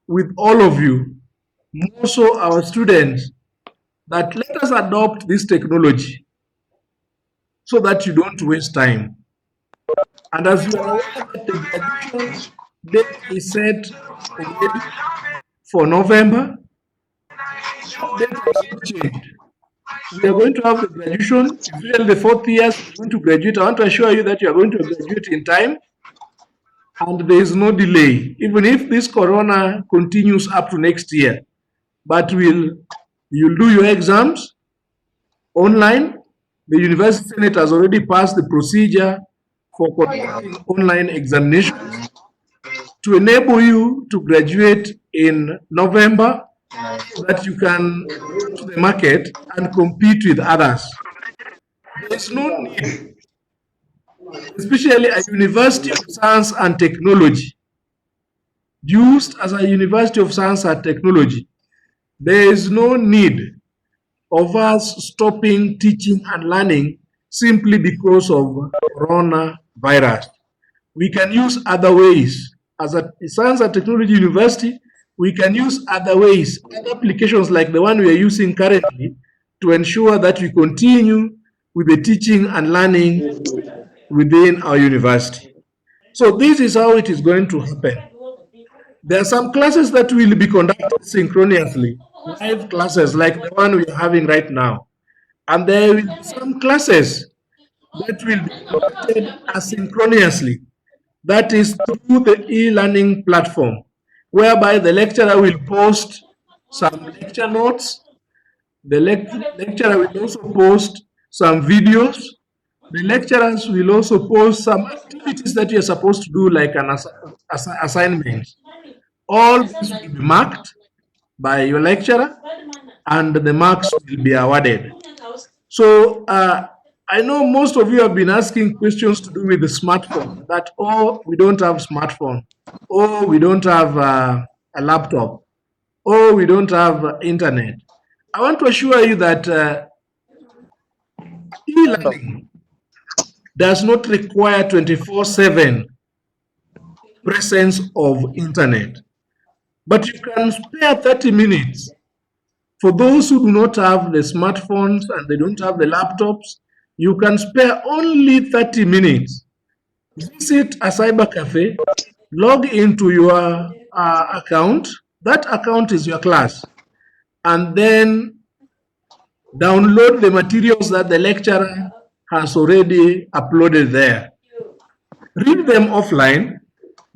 with all of you, more so our students, that let us adopt this technology so that you don't waste time. And as you are aware that the graduation date is set already for November, that date has not changed. We are going to have the graduation, usually the fourth years are going to graduate. I want to assure you that you are going to graduate in time and there is no delay, even if this corona continues up to next year. But you'll do your exams online. The University Senate has already passed the procedure for conducting online examinations to enable you to graduate in November so that you can go to the market and compete with others. There is no need, especially a University of Science and Technology, used as a University of Science and Technology. There is no need of us stopping teaching and learning simply because of coronavirus. We can use other ways. As a science and technology university, we can use other ways, other applications like the one we are using currently to ensure that we continue with the teaching and learning within our university. So this is how it is going to happen. There are some classes that will be conducted synchronously, live classes like the one we are having right now. And there will be some classes that will be conducted asynchronously. That is through the e-learning platform, whereby the lecturer will post some lecture notes. The lecturer will also post some videos. The lecturers will also post some activities that you are supposed to do, like an assignment. All this will be marked by your lecturer and the marks will be awarded. So I know most of you have been asking questions to do with the smartphone, that, oh, we don't have smartphone, oh, we don't have a laptop, oh, we don't have internet. I want to assure you that e-learning does not require 24/7 presence of internet, but you can spare 30 minutes. For those who do not have the smartphones and they don't have the laptops, you can spare only 30 minutes. Visit a cyber cafe, log into your account. That account is your class. And then download the materials that the lecturer has already uploaded there. Read them offline,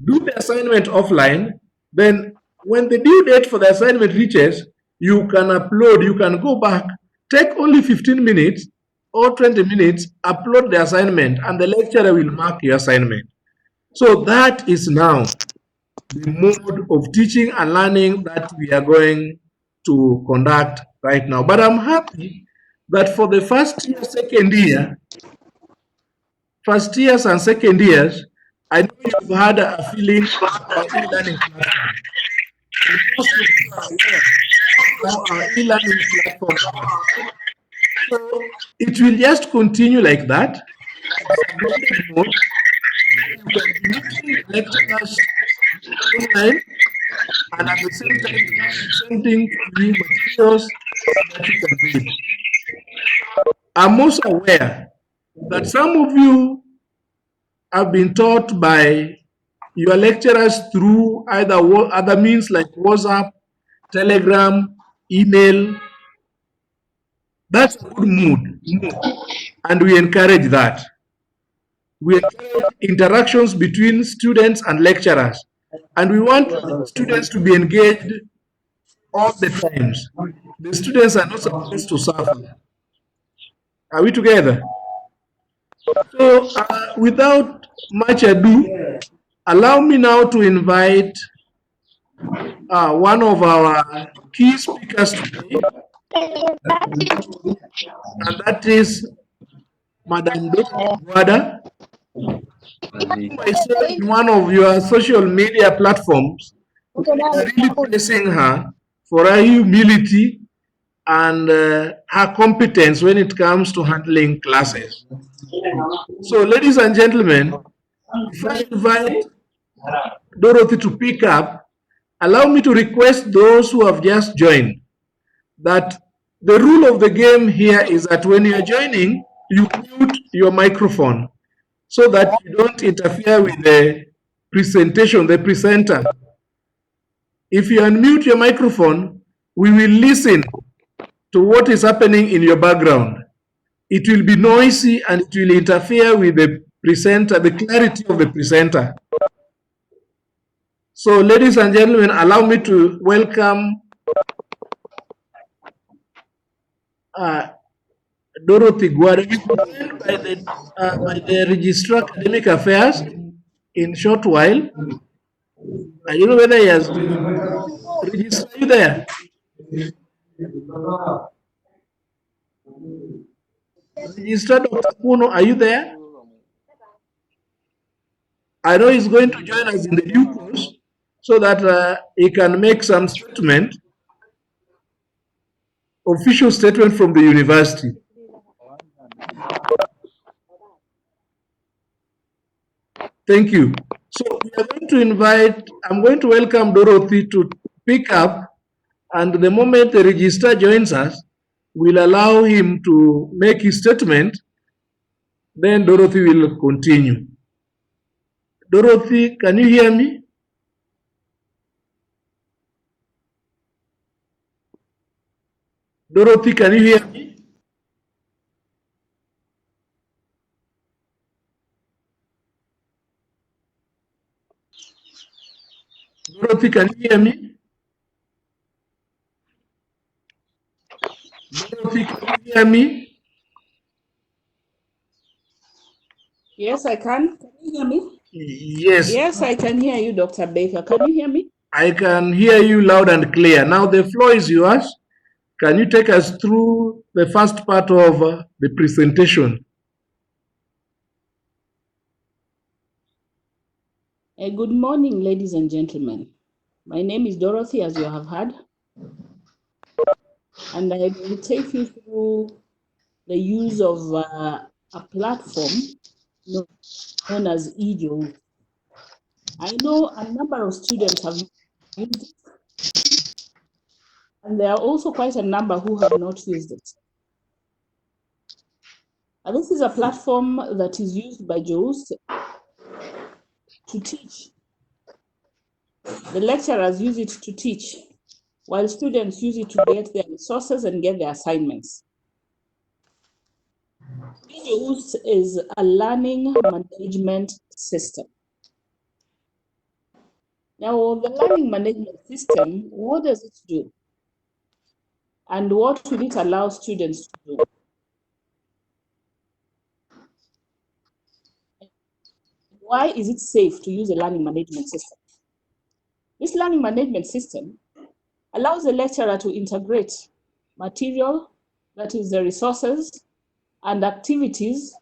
do the assignment offline, then when the due date for the assignment reaches, you can upload, you can go back, take only 15 minutes or 20 minutes, upload the assignment, and the lecturer will mark your assignment. So that is now the mode of teaching and learning that we are going to conduct right now. But I'm happy that for the first year, second year, first years and second years, I know you've had a feeling of e-learning platform. Most of you are aware how our e-learning platform is. So it will just continue like that. You can be meeting lecturers online and at the same time sending to you materials that you can read. I'm also aware that some of you have been taught by your lecturers through either other means like WhatsApp, Telegram, email. That's a good mood, and we encourage that. We encourage interactions between students and lecturers, and we want students to be engaged all the times. The students are not supposed to suffer. Are we together? So, without much ado, allow me now to invite one of our key speakers today, and that is Madam Wada. I saw in one of your social media platforms, really praising her for her humility and her competence when it comes to handling classes. So, ladies and gentlemen, if I invite Dorothy to pick up, Allow me to request those who have just joined that the rule of the game here is that when you are joining, you mute your microphone so that you don't interfere with the presentation, the presenter. If you unmute your microphone, we will listen to what is happening in your background. It will be noisy and it will interfere with the presenter, the clarity of the presenter. So, ladies and gentlemen, allow me to welcome Dorothy Guare, joined by the Registrar Academic Affairs in short while. I don't know whether he has registered you there. Registrar Dr. Puno, are you there? I know he's going to join us in the due course so that he can make some statement, official statement from the university. Thank you. So we are going to I'm going to welcome Dorothy to pick up, and the moment the registrar joins us, we'll allow him to make his statement, then Dorothy will continue. Dorothy, can you hear me? Dorothy, can you hear me? Dorothy, can you hear me? Dorothy, can you hear me? Yes, I can. Can you hear me? Yes. Yes, I can hear you, Dr. Baker. Can you hear me? I can hear you loud and clear. Now the floor is yours. Can you take us through the first part of the presentation? Good morning, ladies and gentlemen. My name is Dorothy, as you have heard, and I will take you through the use of a platform known as eJoule. I know a number of students have used it, and there are also quite a number who have not used it. And this is a platform that is used by JOEs to teach. The lecturers use it to teach, while students use it to get their resources and get their assignments. eJoule is a learning management system. Now, the learning management system, what does it do? And what will it allow students to do? Why is it safe to use a learning management system? This learning management system allows the lecturer to integrate material, that is the resources, and activities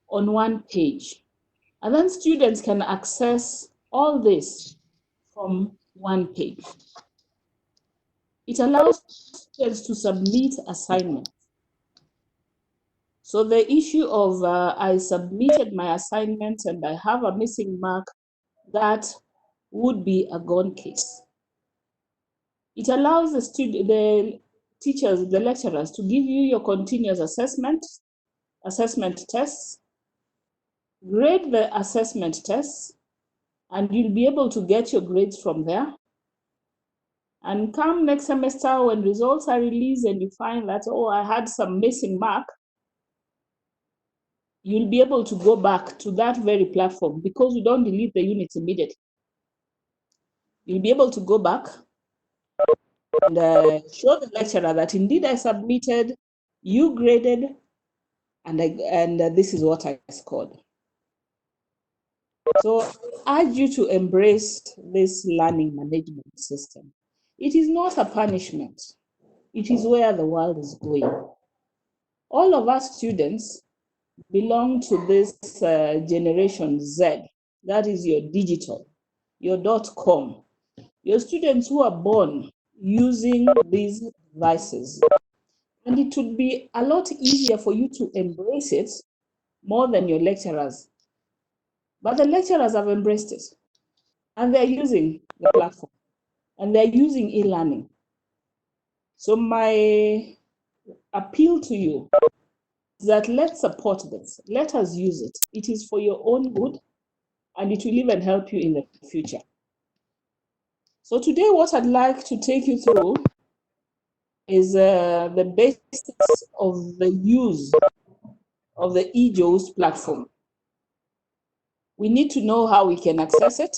on one page. And then students can access all this from one page. It allows students to submit assignments. So the issue of I submitted my assignment and I have a missing mark, that would be a gone case. It allows the teachers, the lecturers, to give you your continuous assessment tests, grade the assessment tests, and you'll be able to get your grades from there. And come next semester, when results are released and you find that, oh, I had some missing mark, you'll be able to go back to that very platform because you don't delete the units immediately. You'll be able to go back and show the lecturer that indeed I submitted, you graded, and this is what I scored. So I urge you to embrace this learning management system. It is not a punishment. It is where the world is going. All of us students belong to this generation Z. That is your digital, your .com. Your students who are born using these devices. And it would be a lot easier for you to embrace it more than your lecturers. But the lecturers have embraced it and they're using the platform. and they're using e-learning. So my appeal to you is that let's support this. Let us use it. It is for your own good, and it will even help you in the future. So today, what I'd like to take you through is the basics of the use of the eJOS platform. We need to know how we can access it.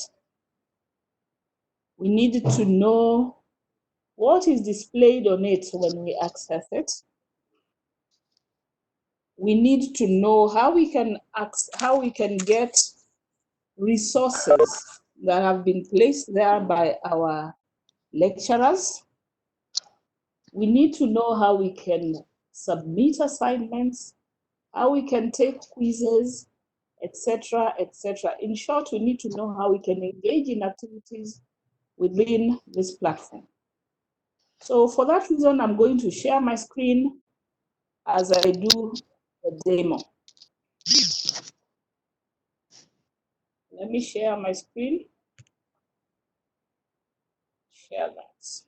We need to know what is displayed on it when we access it. We need to know how we can get resources that have been placed there by our lecturers. We need to know how we can submit assignments, how we can take quizzes, etc., etc. In short, we need to know how we can engage in activities within this platform. So for that reason, I'm going to share my screen as I do the demo. Let me share my screen. Share that.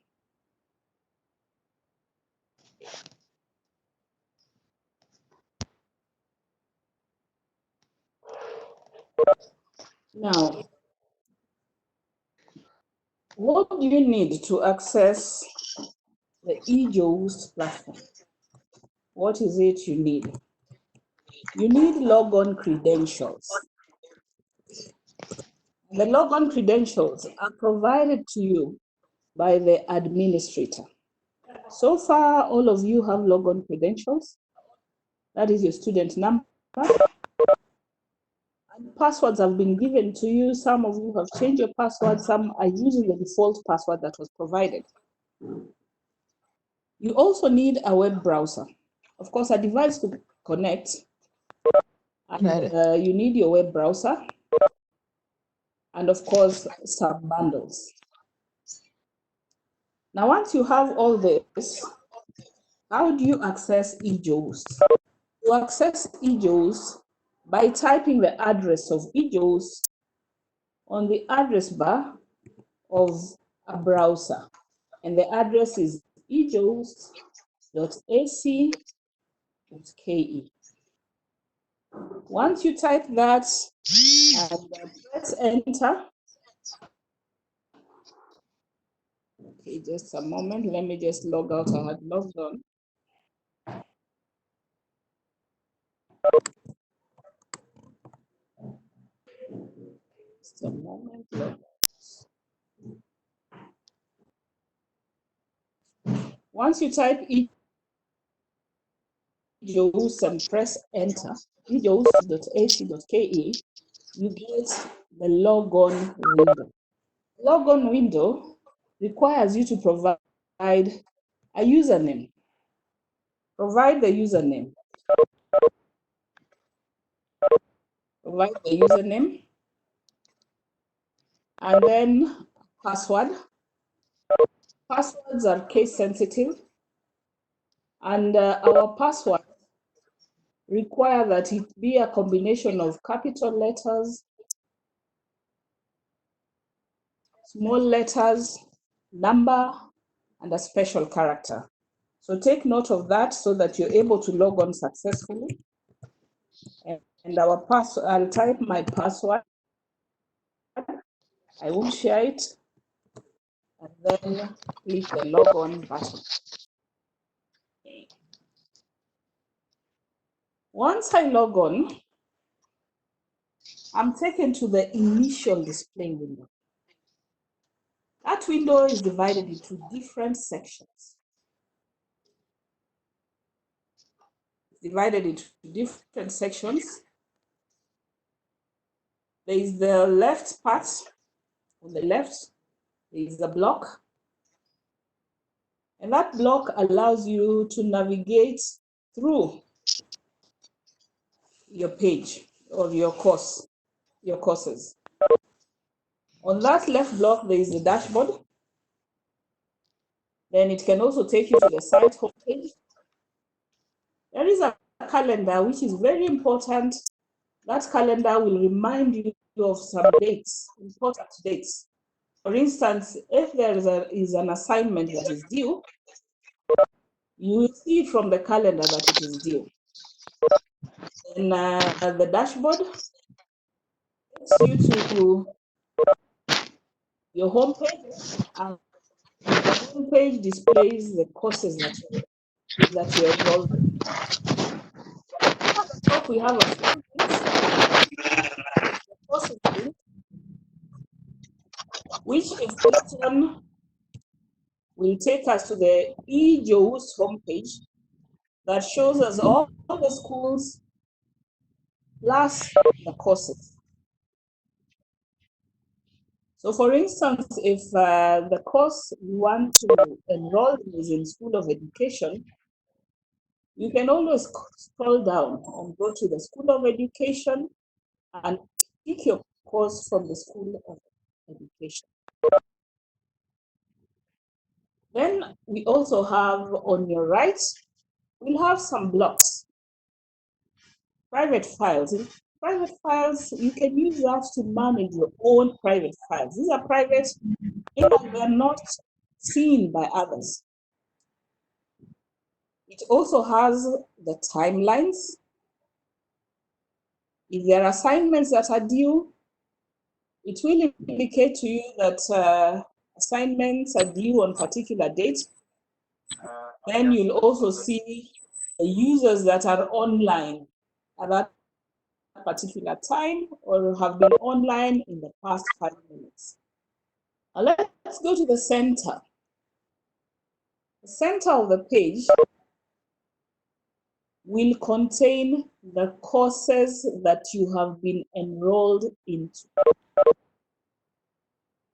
Now, what do you need to access the eJOS platform? What is it you need? You need logon credentials. The logon credentials are provided to you by the administrator. So far, all of you have logon credentials. That is your student number. And passwords have been given to you. Some of you have changed your password. Some are using the default password that was provided. You also need a web browser. Of course, a device to connect. And you need your web browser. And of course, some bundles. Now, once you have all this, how do you access eJOS? You access eJOS by typing the address of eJOS on the address bar of a browser. And the address is ejos.ac.ke. Once you type that and press enter, okay, just a moment, let me just log out. I had logged on. Just a moment. Once you type eJOS and press enter, ejos.ac.ke, you get the logon window. Logon window requires you to provide a username. Provide the username. Provide the username. And then password. Passwords are case sensitive. And our password require that it be a combination of capital letters, small letters, number, and a special character. So take note of that so that you're able to log on successfully. And our password, I'll type my password. I will share it and then click the log on button. Once I log on, I'm taken to the initial display window. That window is divided into different sections. It's divided into different sections. There is the left part. On the left, there is a block. And that block allows you to navigate through your page or your courses. On that left block, there is the dashboard. Then it can also take you to the site homepage. There is a calendar, which is very important. That calendar will remind you of some dates, important dates. For instance, if there is an assignment that is due, you will see from the calendar that it is due. And the dashboard takes you to your homepage, and the homepage displays the courses that you're enrolled in. At the top, we have a few links. The courses link, which if clicked on will take us to the eJOUS homepage that shows us all the schools plus the courses. So for instance, if the course you want to enroll in is in School of Education, you can always scroll down and go to the School of Education and pick your course from the School of Education. Then we also have on your right, we'll have some blocks, private files. In private files, you can use that to manage your own private files. These are private in that they're not seen by others. It also has the timelines. If there are assignments that are due, it will indicate to you that assignments are due on particular dates. Then you'll also see the users that are online at that particular time or have been online in the past 5 minutes. Now let's go to the center. The center of the page will contain the courses that you have been enrolled into.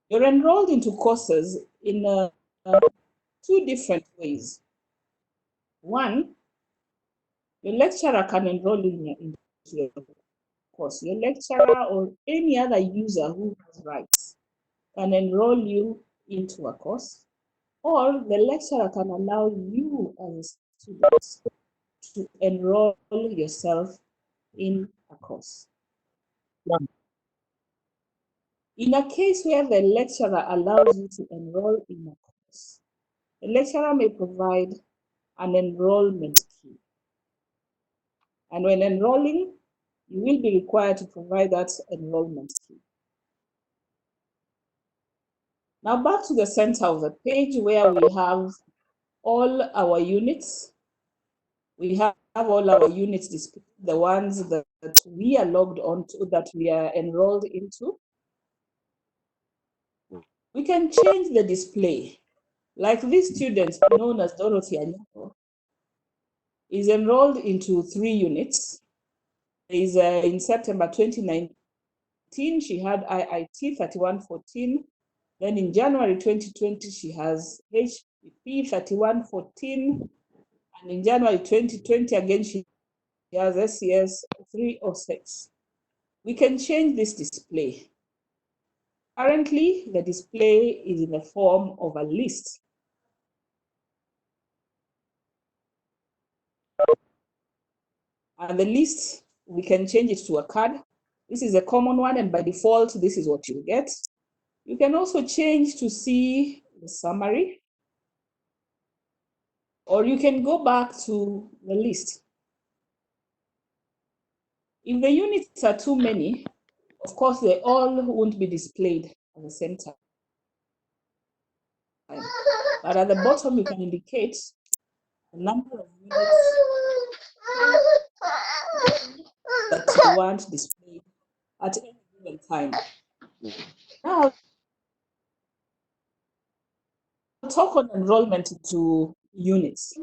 You're enrolled into courses in two different ways. One, your lecturer can enroll into your course. Your lecturer or any other user who has rights can enroll you into a course, or the lecturer can allow you as a student to enroll yourself in a course. In a case where the lecturer allows you to enroll in a course, the lecturer may provide an enrollment key. And when enrolling, you will be required to provide that enrollment key. Now back to the center of the page where we have all our units. We have all our units displayed, the ones that we are logged onto, that we are enrolled into. We can change the display. Like this student known as Dorothy Anyako is enrolled into 3 units. Is in September 2019, she had IIT 3114. Then in January 2020, she has HPP 3114. And in January 2020, again, she has SCS 306. We can change this display. Currently, the display is in the form of a list. And the list, we can change it to a card. This is a common one, and by default, this is what you get. You can also change to see the summary, or you can go back to the list. If the units are too many, of course, they all won't be displayed at the same time. But at the bottom, you can indicate the number of units that you want displayed at any given time. Now, I'll talk on enrollment into units.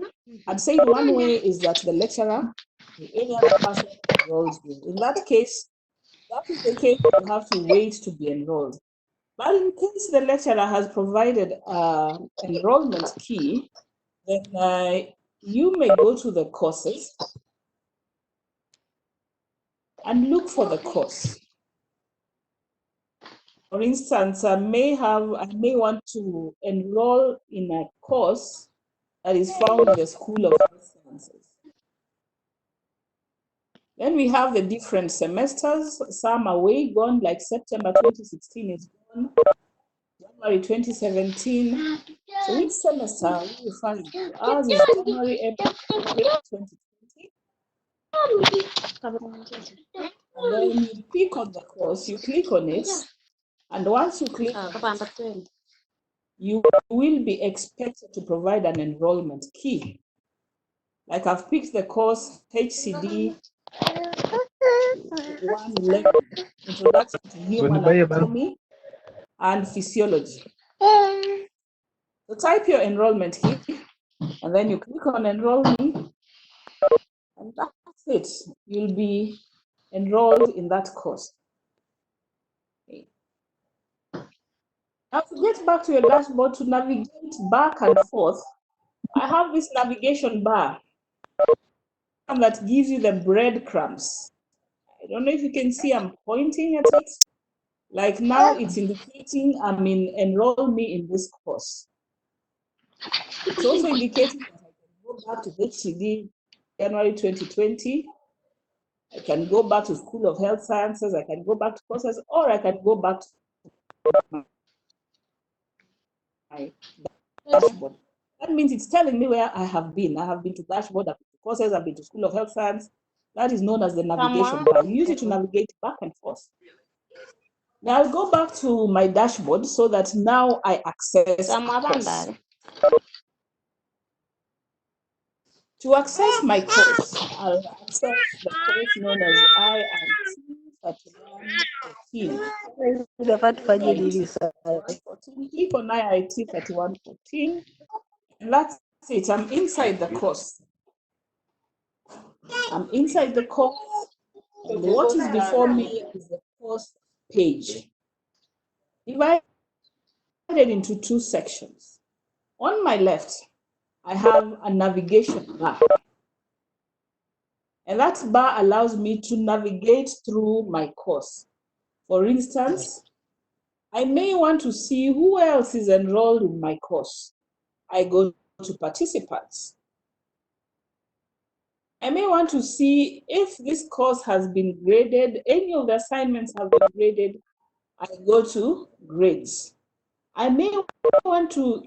I'd say one way is that the lecturer or any other person enrolls you. In that case, that is the case you have to wait to be enrolled. But in case the lecturer has provided an enrollment key, then you may go to the courses and look for the course. For instance, I may want to enroll in a course that is found in the School of Health Sciences. Then we have the different semesters. Some are way gone, like September 2016 is gone. January 2017. So which semester are we referring to? Ours is January, April 2020. And then you click on the course, you click on it, and once you click on it, you will be expected to provide an enrollment key. Like I've picked the course HCD 111, Introduction to Human Anatomy and Physiology. So type your enrollment key, and then you click on Enroll Me, and that's it. You'll be enrolled in that course. Okay. Now to get back to your dashboard, to navigate back and forth, I have this navigation bar that gives you the breadcrumbs. I don't know if you can see I'm pointing at it. Like now it's indicating I'm in Enroll Me in this course. It's also indicating that I can go back to HCD January 2020. I can go back to School of Health Sciences. I can go back to courses, or I can go back to my dashboard. That means it's telling me where I have been. I have been to dashboard, I've been to courses, I've been to School of Health Science. That is known as the navigation bar. You use it to navigate back and forth. Now I'll go back to my dashboard so that now I access the course. To access my course, I'll access the course known as IIT 3114. Click on IIT 3114, and that's it. I'm inside the course. I'm inside the course, and what is before me is the course page, divided into two sections. On my left, I have a navigation bar. And that bar allows me to navigate through my course. For instance, I may want to see who else is enrolled in my course. I go to participants. I may want to see if this course has been graded, any of the assignments have been graded. I go to grades. I may want to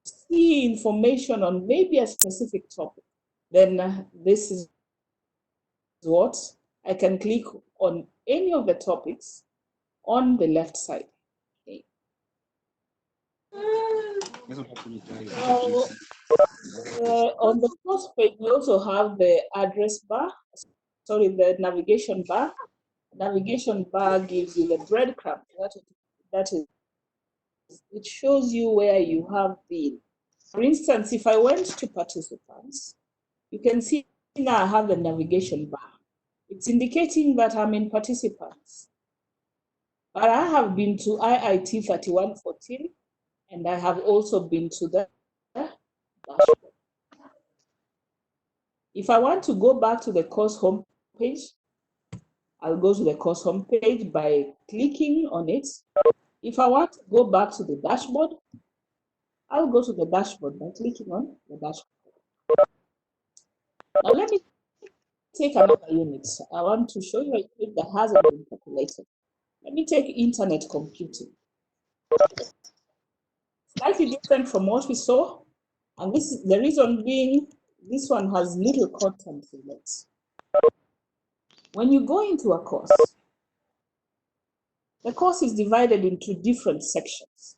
see information on maybe a specific topic. Then this is what I can click on any of the topics on the left side. Okay. So, on the first page, we also have the address bar, the navigation bar. Navigation bar gives you the breadcrumb. That is, it shows you where you have been. For instance, if I went to participants, you can see now I have the navigation bar. It's indicating that I'm in participants. But I have been to IIT 3114, and I have also been to the dashboard. If I want to go back to the course homepage, I'll go to the course homepage by clicking on it. If I want to go back to the dashboard, I'll go to the dashboard by clicking on the dashboard. Now let me take another unit. I want to show you a unit that hasn't been populated. Let me take internet computing. Slightly different from what we saw, and this is the reason being this one has little content in it. When you go into a course, the course is divided into different sections.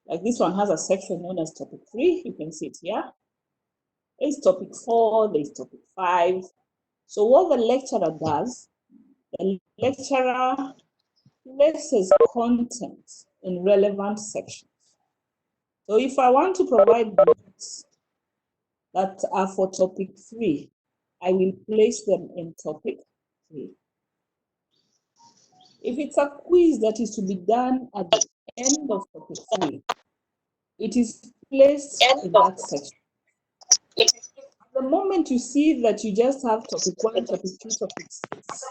Like this one has a section known as topic 3. You can see it here. There's topic 4, there's topic 5. So what the lecturer does, the lecturer places content in relevant sections. So if I want to provide notes that are for topic 3, I will place them in topic 3. If it's a quiz that is to be done at the end of topic 3, it is placed in that section. The moment you see that you just have topic 1, topic 2, topic 6,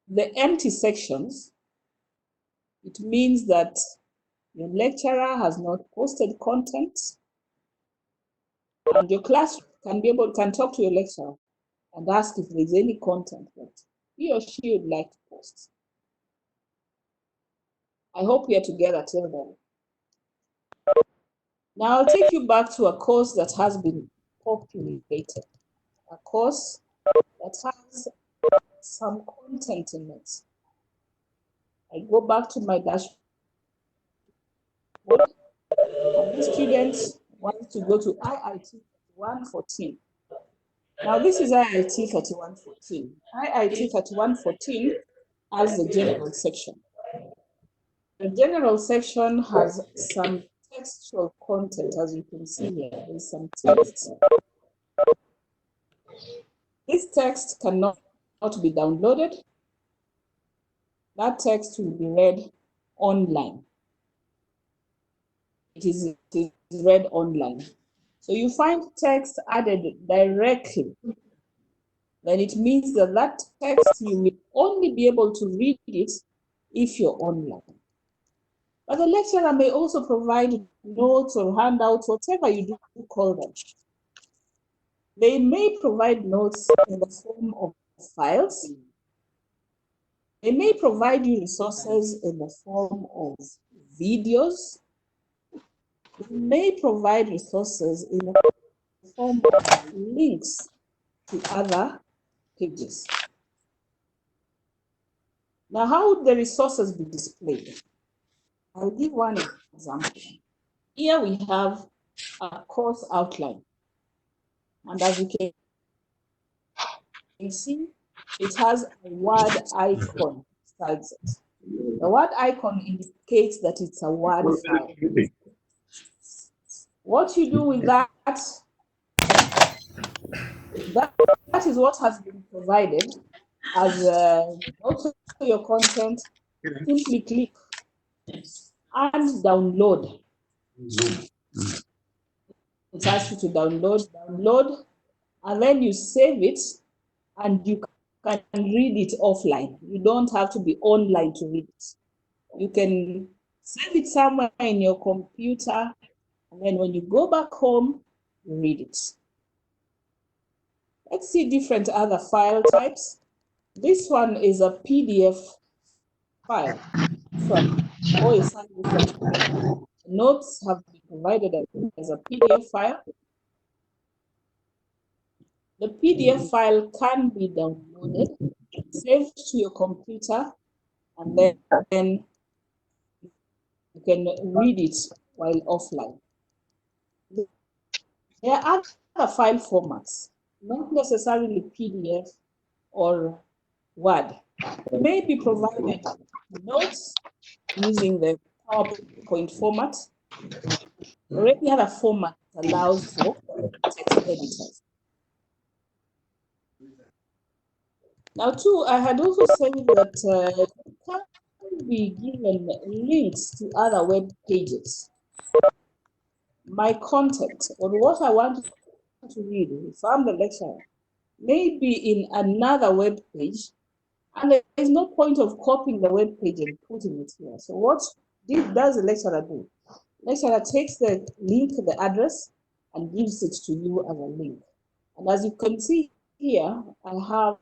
the empty sections, it means that your lecturer has not posted content, and your class can talk to your lecturer and ask if there's any content that he or she would like to post. I hope we are together till then. Now I'll take you back to a course that has been populated, a course that has some content in it. I go back to my dashboard, and this student wants to go to IIT 3114. Now this is IIT 3114. IIT 3114 has the general section. The general section has some textual content, as you can see here. There's some text. This text cannot be downloaded. That text will be read online. It is read online. So you find text added directly, then it means that that text you will only be able to read it if you're online. But the lecturer may also provide notes or handouts, whatever you do call them. They may provide notes in the form of files. They may provide you resources in the form of videos. They may provide resources in the form of links to other pages. Now, how would the resources be displayed? I'll give one example. Here we have a course outline. And as you can see, it has a word icon beside it. The word icon indicates that it's a word file. What you do with that is what has been provided as also your content. Simply click and download. It asks you to download, and then you save it, and you can read it offline. You don't have to be online to read it. You can save it somewhere in your computer, and then when you go back home, you read it. Let's see different other file types. This one is a PDF file. So, notes have been provided as a PDF file. The PDF file can be downloaded, saved to your computer, and then you can read it while offline. There are other file formats, not necessarily PDF or Word. You may be provided notes using the PowerPoint format or any other format that allows for text editors. Now, too, I had also said that you can be given links to other web pages. My content or what I want to read from the lecturer may be in another web page, and there is no point of copying the web page and putting it here. So what does the lecturer do? The lecturer takes the link, the address, and gives it to you as a link. And as you can see here, I have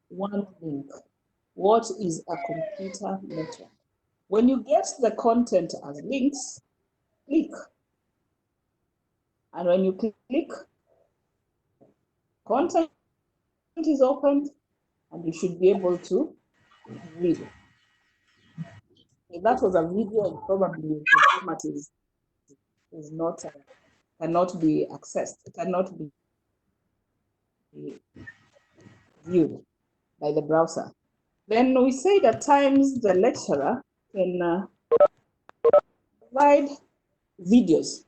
one link. What is a computer network? When you get the content as links, click. And when you click, content is opened, and you should be able to read it. If that was a video, and probably the format is not cannot be accessed. It cannot be viewed by the browser. Then we say that times the lecturer can provide videos.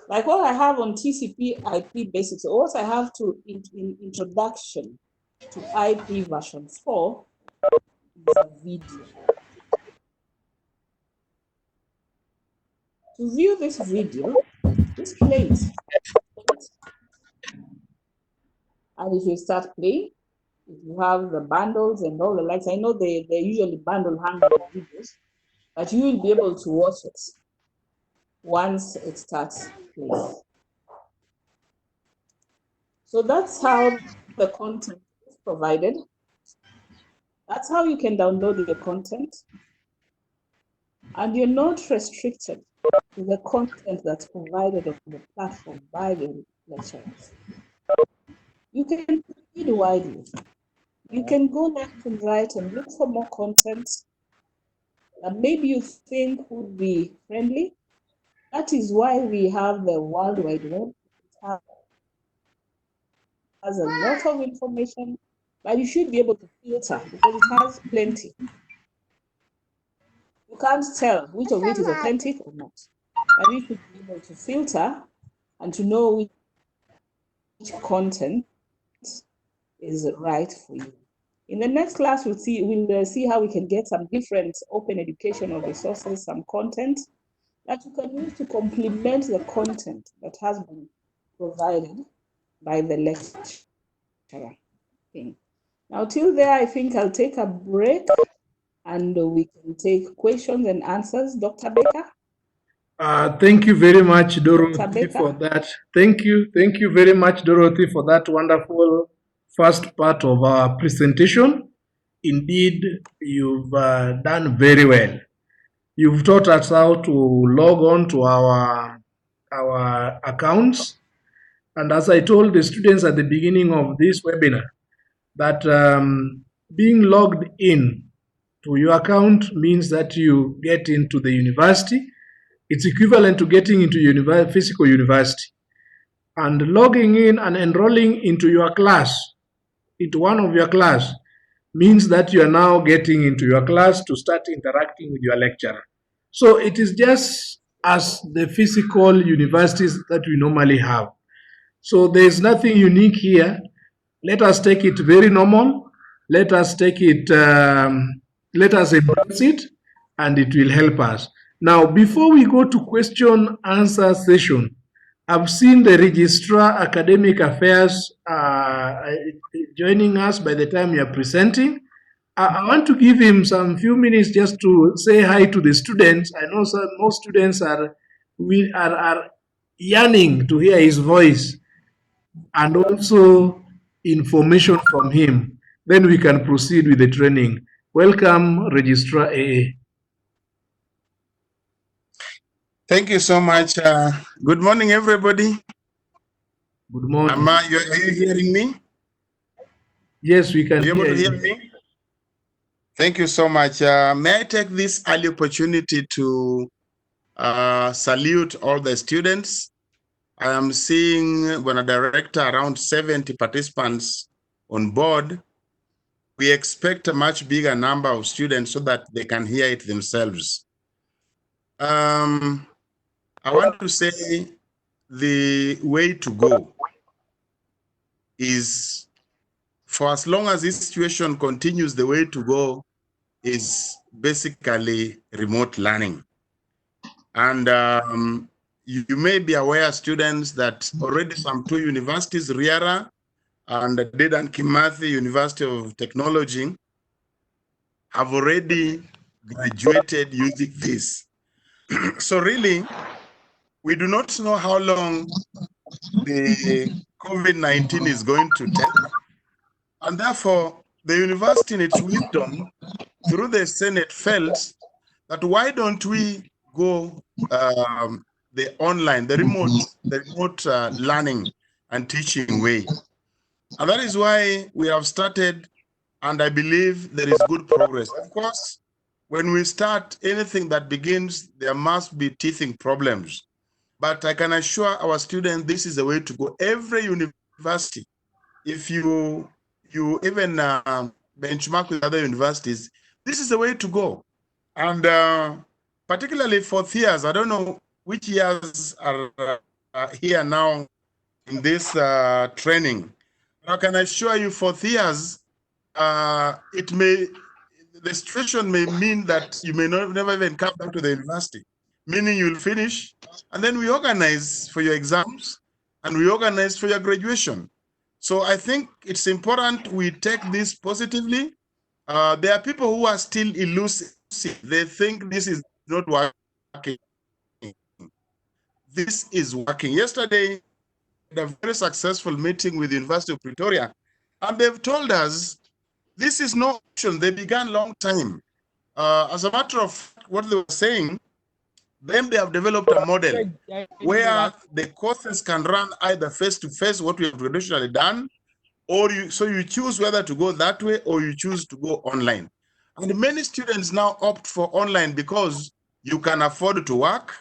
Like what I have on TCP IP basics, or what I have to in introduction to IP version 4 is a video. To view this video, just play it. And if you start playing, if you have the bundles and all the likes, I know they usually bundle hundreds of videos, but you will be able to watch it once it starts playing. So that's how the content is provided. That's how you can download your content. and you're not restricted to the content that's provided on the platform by the lecturers. You can read widely. You can go left and right and look for more content that maybe you think would be friendly. That is why we have the World Wide Web. It has a lot of information, but you should be able to filter because it has plenty. You can't tell which of it is authentic or not, but you should be able to filter and to know which content is right for you. In the next class, we'll see how we can get some different open educational resources, some content that you can use to complement the content that has been provided by the lecturer. Okay. Now, till there, I think I'll take a break and we can take questions and answers. Dr. Baker? Thank you very much, Dr. Dorothy, for Baker? that. Thank you. Thank you very much, Dorothy, for that wonderful first part of our presentation. Indeed, you've done very well. You've taught us how to log on to our accounts. And as I told the students at the beginning of this webinar, that being logged in to your account means that you get into the university. It's equivalent to getting into physical university. And logging in and enrolling into your class, into one of your class, means that you are now getting into your class to start interacting with your lecturer. So it is just as the physical universities that we normally have. So there is nothing unique here. Let us take it very normal. Let us take it, let us embrace it, and it will help us. Now, before we go to question answer session, I've seen the Registrar Academic Affairs joining us by the time we are presenting. I want to give him some few minutes just to say hi to the students. I know most students are yearning to hear his voice and also information from him. Then we can proceed with the training. Welcome, Registrar AA. Thank you so much. Good morning, everybody. Good morning. Are you hearing me? Yes, we can Are you able hear to hear you. me? Thank you so much. May I take this early opportunity to salute all the students. I am seeing when a director around 70 participants on board. We expect a much bigger number of students so that they can hear it themselves. I want to say the way to go is, for as long as this situation continues, the way to go is basically remote learning. And you may be aware, students, that already some two universities, Riara and Dedan Kimathi University of Technology, have already graduated using this. So really, we do not know how long the COVID-19 is going to take. And therefore, the university in its wisdom, through the Senate, felt that why don't we go the online, the remote learning and teaching way. And that is why we have started, and I believe there is good progress. Of course, when we start anything that begins, there must be teething problems. But I can assure our students this is the way to go. Every university, if you even benchmark with other universities, this is the way to go. And particularly for years, I don't know which years are here now in this training. But I can assure you for years, the situation may mean that you may never even come back to the university, meaning you'll finish, and then we organize for your exams, and we organize for your graduation. So I think it's important we take this positively. There are people who are still elusive. They think this is not working. This is working. Yesterday, we had a very successful meeting with the University of Pretoria, and they've told us this is no option. They began long time. As a matter of fact, what they were saying, then they have developed a model where the courses can run either face-to-face, what we have traditionally done, or you choose whether to go that way or you choose to go online. And many students now opt for online because you can afford to work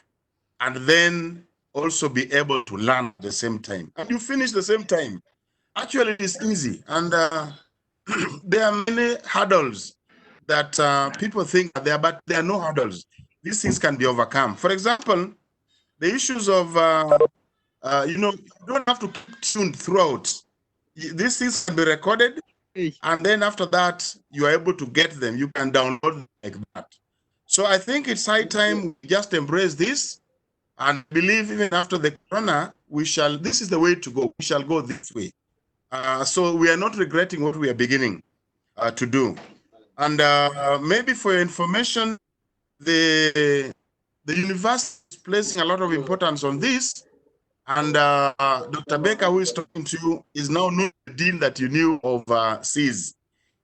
and then also be able to learn at the same time. And you finish the same time. Actually, it is easy. And there are many hurdles that people think are there, but there are no hurdles. These things can be overcome. For example, the issues of, you don't have to keep tuned throughout. These things can be recorded, and then after that, you are able to get them. You can download them like that. So I think it's high time we just embrace this and believe even after the corona, this is the way to go. We shall go this way. So we are not regretting what we are beginning to do. And maybe for your information, the university is placing a lot of importance on this. And Dr. Baker, who is talking to you, is now not the dean that you knew of CIS.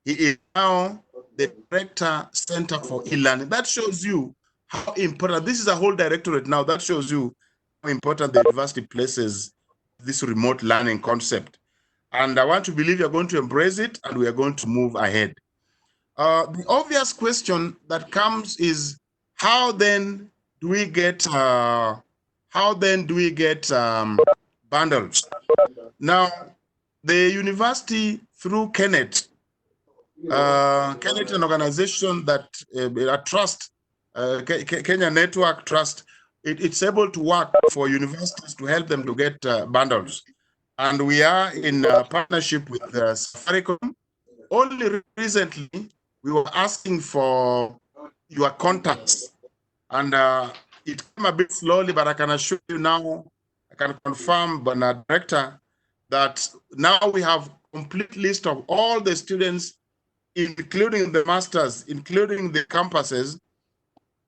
He is now the director, Center for E-Learning. That shows you how important, this is a whole directorate now, that shows you how important the university places this remote learning concept. And I want to believe you're going to embrace it and we are going to move ahead. The obvious question that comes is, how then do we get bundles? Now, the university through Kenneth, an organization that a trust, Kenya Network Trust, it's able to work for universities to help them to get bundles. And we are in partnership with Safaricom. Only recently, we were asking for your contacts. And it came a bit slowly, but I can assure you now, I can confirm, but director, that now we have a complete list of all the students, including the masters, including the campuses.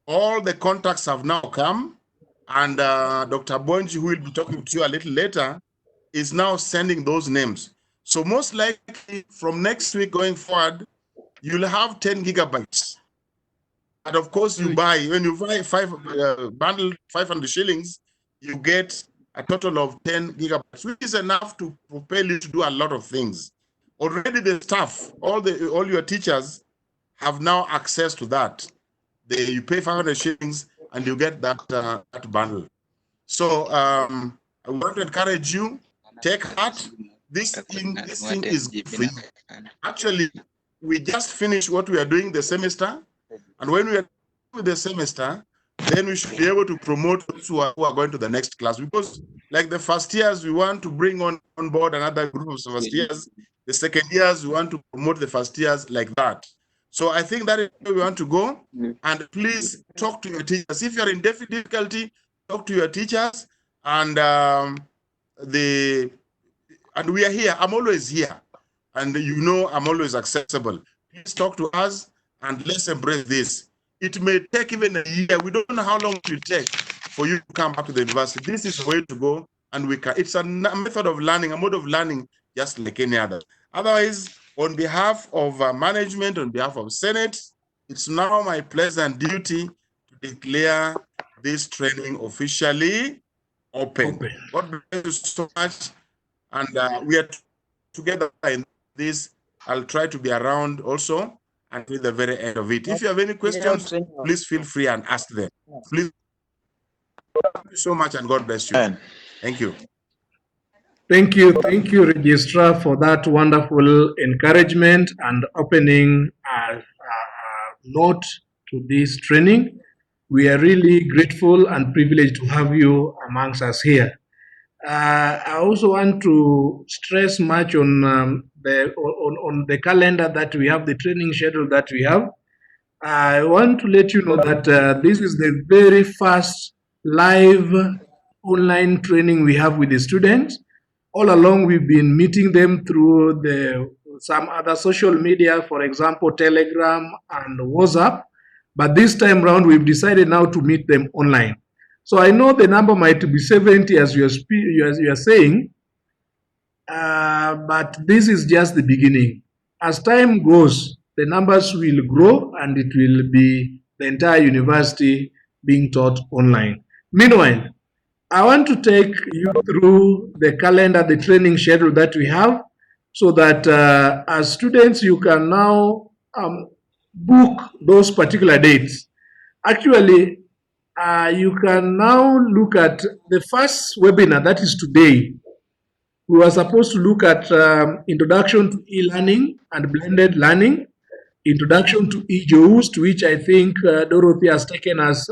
All the contacts have now come. And Dr. Bonji, who will be talking to you a little later, is now sending those names. So most likely from next week going forward, you'll have 10 gigabytes. And of course, when you buy bundle 500 shillings, you get a total of 10 gigabytes, which is enough to propel you to do a lot of things. Already the staff, all your teachers have now access to that. You pay 500 shillings and you get that bundle. So I want to encourage you, take heart. This thing is good for you. Actually, we just finished what we are doing the semester. And when we are with the semester, then we should be able to promote those who are going to the next class. Because like the first years, we want to bring on board another group of first years. The second years, we want to promote the first years like that. So I think that is where we want to go. And please talk to your teachers. If you're in difficulty, talk to your teachers. And we are here. I'm always here. And I'm always accessible. Please talk to us and let's embrace this. It may take even a year. We don't know how long it will take for you to come back to the university. This is the way to go. And it's a method of learning, a mode of learning, just like any other. Otherwise, on behalf of management, on behalf of Senate, it's now my pleasure and duty to declare this training officially open. God bless you so much. And we are together in this. I'll try to be around also until the very end of it. If you have any questions, please feel free and ask them. Please. Thank you so much and God bless you. Thank you. Thank you, Registrar, for that wonderful encouragement and opening a note to this training. We are really grateful and privileged to have you amongst us here. I also want to stress much on the calendar that we have, the training schedule that we have. I want to let you know that this is the very first live online training we have with the students. All along, we've been meeting them through some other social media, for example, Telegram and WhatsApp. But this time round, we've decided now to meet them online. So I know the number might be 70, as you are saying, but this is just the beginning. As time goes, the numbers will grow and it will be the entire university being taught online. Meanwhile, I want to take you through the calendar, the training schedule that we have, so that as students you can now book those particular dates. Actually, you can now look at the first webinar, that is today. We were supposed to look at introduction to e-learning and blended learning, introduction to e-JOUS, which I think Dorothy has taken us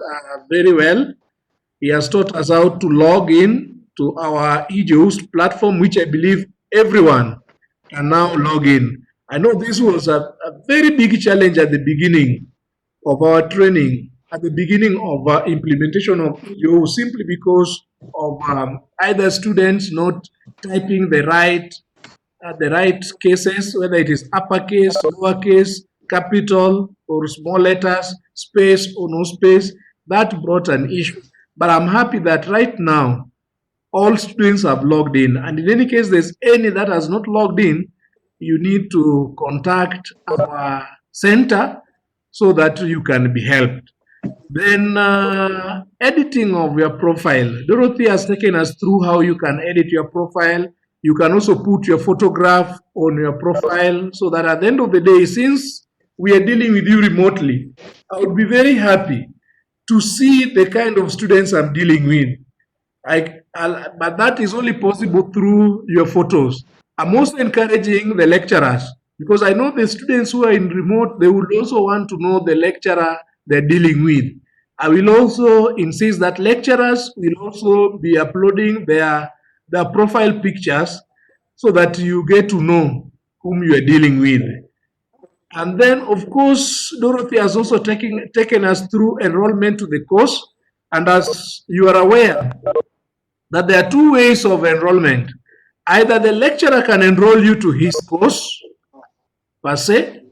very well. He has taught us how to log in to our e-JOUS platform, which I believe everyone can now log in. I know this was a very big challenge at the beginning of our training, at the beginning of our implementation of e-JOUS, simply because of either students not typing the right cases, whether it is uppercase, lowercase, capital, or small letters, space or no space. That brought an issue. But I'm happy that right now, all students have logged in. And in any case, there's any that has not logged in, you need to contact our center so that you can be helped. Then editing of your profile. Dorothy has taken us through how you can edit your profile. You can also put your photograph on your profile so that at the end of the day, since we are dealing with you remotely, I would be very happy to see the kind of students I'm dealing with. But that is only possible through your photos. I'm also encouraging the lecturers because I know the students who are in remote, they would also want to know the lecturer they're dealing with. I will also insist that lecturers will also be uploading their profile pictures so that you get to know whom you are dealing with. And then, of course, Dorothy has also taken us through enrollment to the course. And as you are aware, that there are two ways of enrollment. Either the lecturer can enroll you to his course, per se,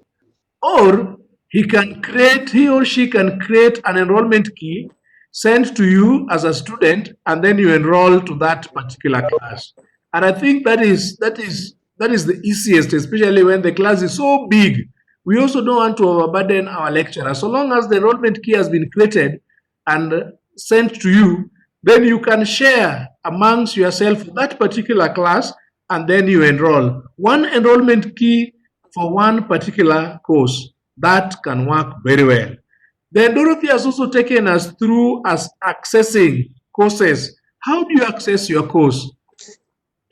or he or she can create an enrollment key, sent to you as a student, and then you enroll to that particular class. And I think that is the easiest, especially when the class is so big. We also don't want to overburden our lecturer. So long as the enrollment key has been created and sent to you, then you can share amongst yourself that particular class, and then you enroll. One enrollment key for one particular course. That can work very well. Then Dorothy has also taken us through as accessing courses. How do you access your course?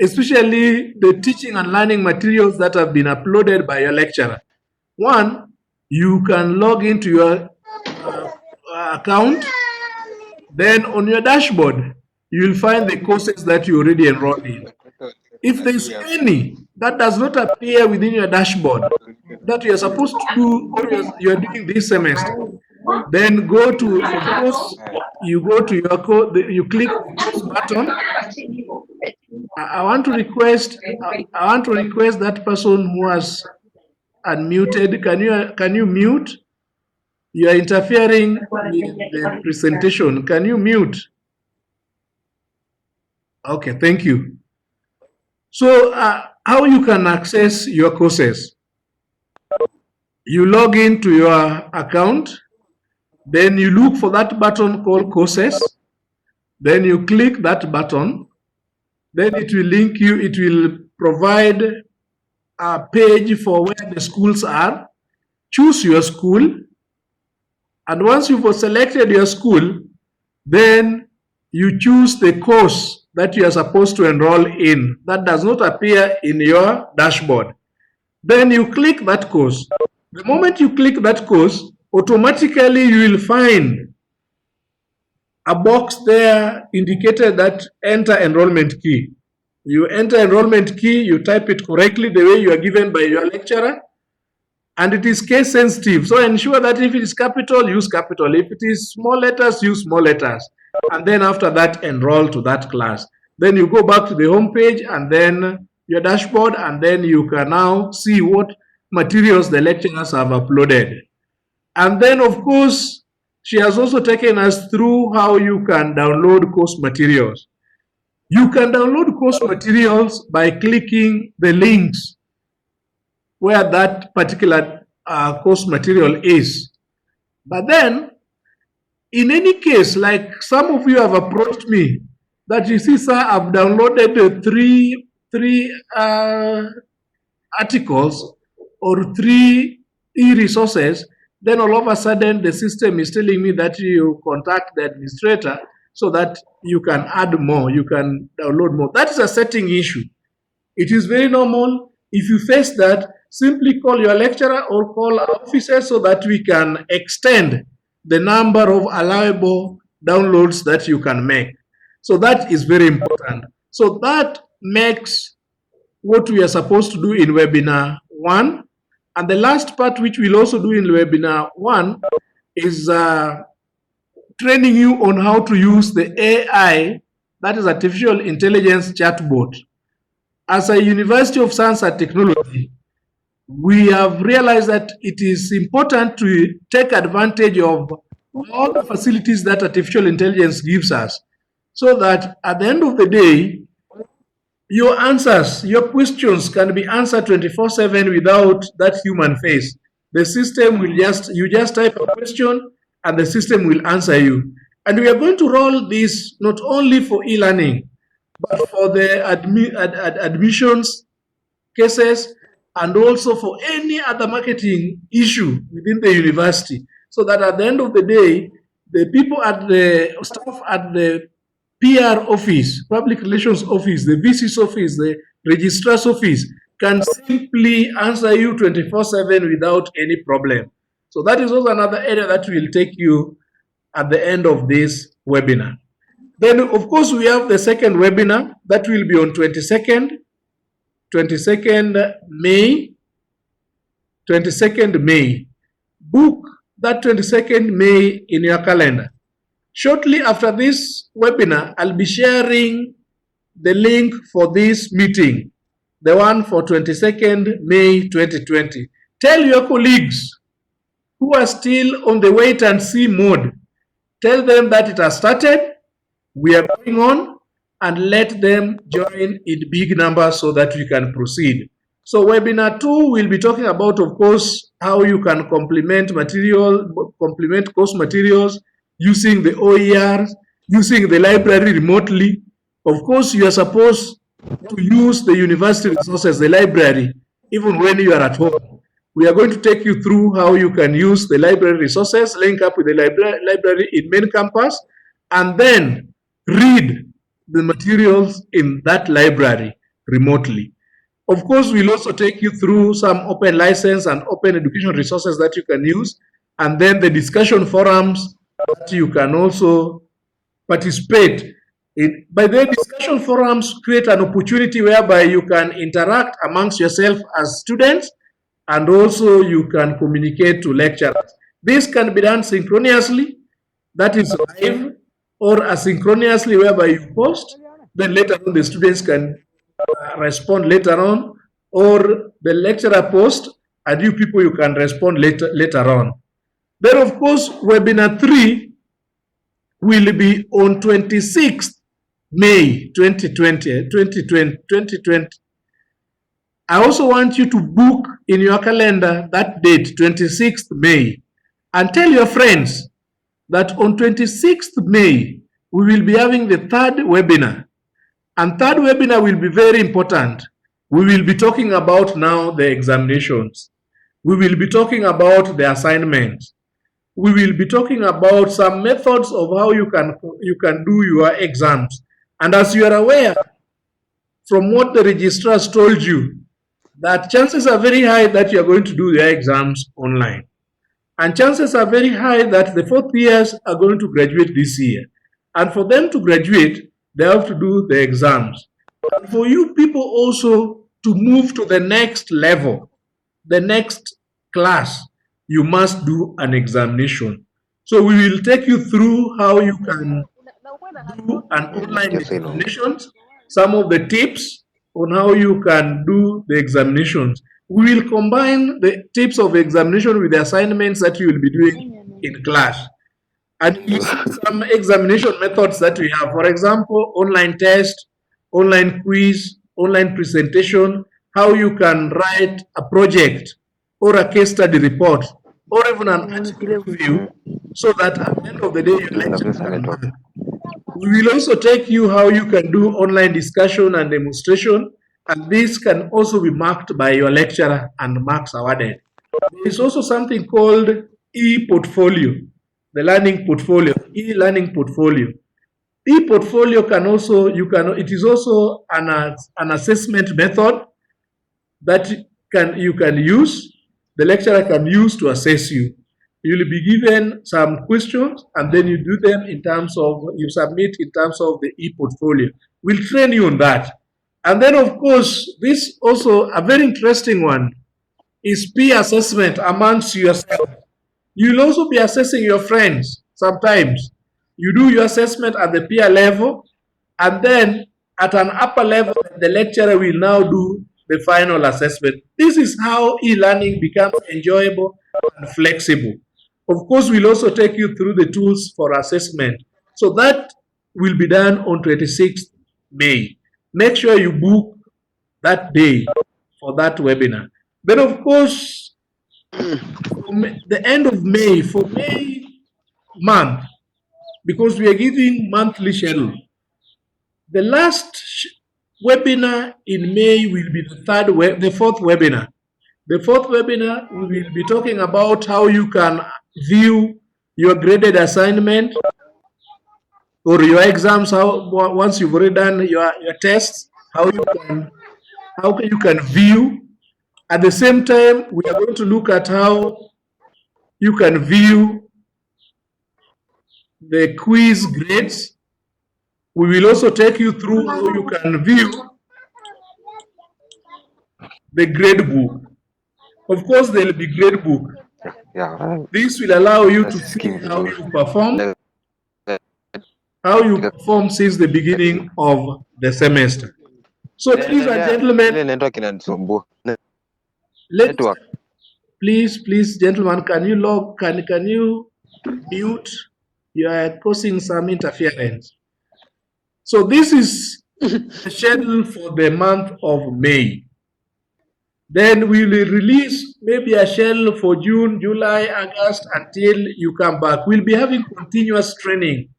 Especially the teaching and learning materials that have been uploaded by your lecturer. One, you can log into your account. Then on your dashboard, you will find the courses that you already enrolled in. If there's any that does not appear within your dashboard that you're supposed to do or you're doing this semester, then go to, of course, you go to your code, you click the course button. I want to request that person who has unmuted. Can you mute? You are interfering with the presentation. Can you mute? Okay, thank you. So how you can access your courses? You log into your account, then you look for that button called courses, then you click that button, then it will link you, it will provide a page for where the schools are. Choose your school, and once you've selected your school, then you choose the course that you are supposed to enroll in that does not appear in your dashboard. Then you click that course. The moment you click that course, automatically you will find a box there indicated that enter enrollment key. You enter enrollment key, you type it correctly the way you are given by your lecturer, and it is case sensitive. So ensure that if it is capital, use capital. If it is small letters, use small letters. And then after that, enroll to that class. Then you go back to the home page and then your dashboard, and then you can now see what materials the lecturers have uploaded. And then, of course, she has also taken us through how you can download course materials. You can download course materials by clicking the links where that particular course material is. But then in any case, like some of you have approached me, that you see, sir, I've downloaded three articles or three e-resources, then all of a sudden the system is telling me that you contact the administrator so that you can add more, you can download more. That is a setting issue. It is very normal. If you face that, simply call your lecturer or call our officers so that we can extend the number of allowable downloads that you can make. So that is very important. So that makes what we are supposed to do in webinar 1. And the last part, which we'll also do in webinar 1, is training you on how to use the AI, that is artificial intelligence chatbot. As a University of Science and Technology, we have realized that it is important to take advantage of all the facilities that artificial intelligence gives us, so that at the end of the day, your answers, your questions can be answered 24/7 without that human face. The system will you just type a question and the system will answer you. And we are going to roll this not only for e-learning, but for the admissions cases and also for any other marketing issue within the university. So that at the end of the day, the people at the staff at the PR office, public relations office, the VC's office, the registrar's office can simply answer you 24/7 without any problem. So that is also another area that will take you at the end of this webinar. Then, of course, we have the second webinar that will be on 22nd May. 22nd May. Book that 22nd May in your calendar. Shortly after this webinar, I'll be sharing the link for this meeting, the one for 22nd May 2020. Tell your colleagues who are still on the wait and see mode, tell them that it has started, we are going on, and let them join in big numbers so that we can proceed. So webinar 2 will be talking about, of course, how you can complement course materials using the OERs, using the library remotely. Of course, you are supposed to use the university resources, the library, even when you are at home. We are going to take you through how you can use the library resources, link up with the library in main campus, and then read the materials in that library remotely. Of course, we'll also take you through some open license and open education resources that you can use, and then the discussion forums that you can also participate in. By the way, discussion forums create an opportunity whereby you can interact amongst yourself as students, and also you can communicate to lecturers. This can be done synchronously, that is live, or asynchronously, whereby you post, then later on the students can respond later on, or the lecturer post, and you people, you can respond later on. Then, of course, webinar 3 will be on 26th May 2020. I also want you to book in your calendar that date, 26th May, and tell your friends that on 26th May, we will be having the third webinar. And third webinar will be very important. We will be talking about now the examinations. We will be talking about the assignments. We will be talking about some methods of how you can do your exams. And as you are aware, from what the registrars told you, that chances are very high that you are going to do your exams online. And chances are very high that the fourth years are going to graduate this year. And for them to graduate, they have to do the exams. And for you people also to move to the next level, the next class, you must do an examination. So we will take you through how you can do an online examination, some of the tips on how you can do the examinations. We will combine the tips of examination with the assignments that you will be doing in class. And you see some examination methods that we have. For example, online test, online quiz, online presentation, how you can write a project or a case study report or even an article review so that at the end of the day, your lecture can mark. We will also take you how you can do online discussion and demonstration, and this can also be marked by your lecturer and marks awarded. There is also something called e-portfolio, the learning portfolio, e-learning portfolio. E-portfolio can also, it is also an assessment method that you can use, the lecturer can use to assess you. You'll be given some questions and then you do them in terms of, you submit in terms of the e-portfolio. We'll train you on that. And then of course, this also a very interesting one is peer assessment amongst yourself. You'll also be assessing your friends sometimes. You do your assessment at the peer level, and then at an upper level, the lecturer will now do the final assessment. This is how e-learning becomes enjoyable and flexible. Of course, we'll also take you through the tools for assessment. So that will be done on 26th May. Make sure you book that day for that webinar. Then, of course, the end of May, for May month, because we are giving monthly schedule, the last webinar in May will be the fourth webinar. The fourth webinar, we will be talking about how you can view your graded assignment or your exams, how once you've already done your tests, how you can view. At the same time, we are going to look at how you can view the quiz grades. We will also take you through how you can view the grade book. Of course, there will be grade book. This will allow you to see how you perform since the beginning of the semester. So, ladies and gentlemen, please, gentlemen, can you mute? You are causing some interference. So this is the schedule for the month of May. Then we will release maybe a schedule for June, July, August until you come back. We'll be having continuous training.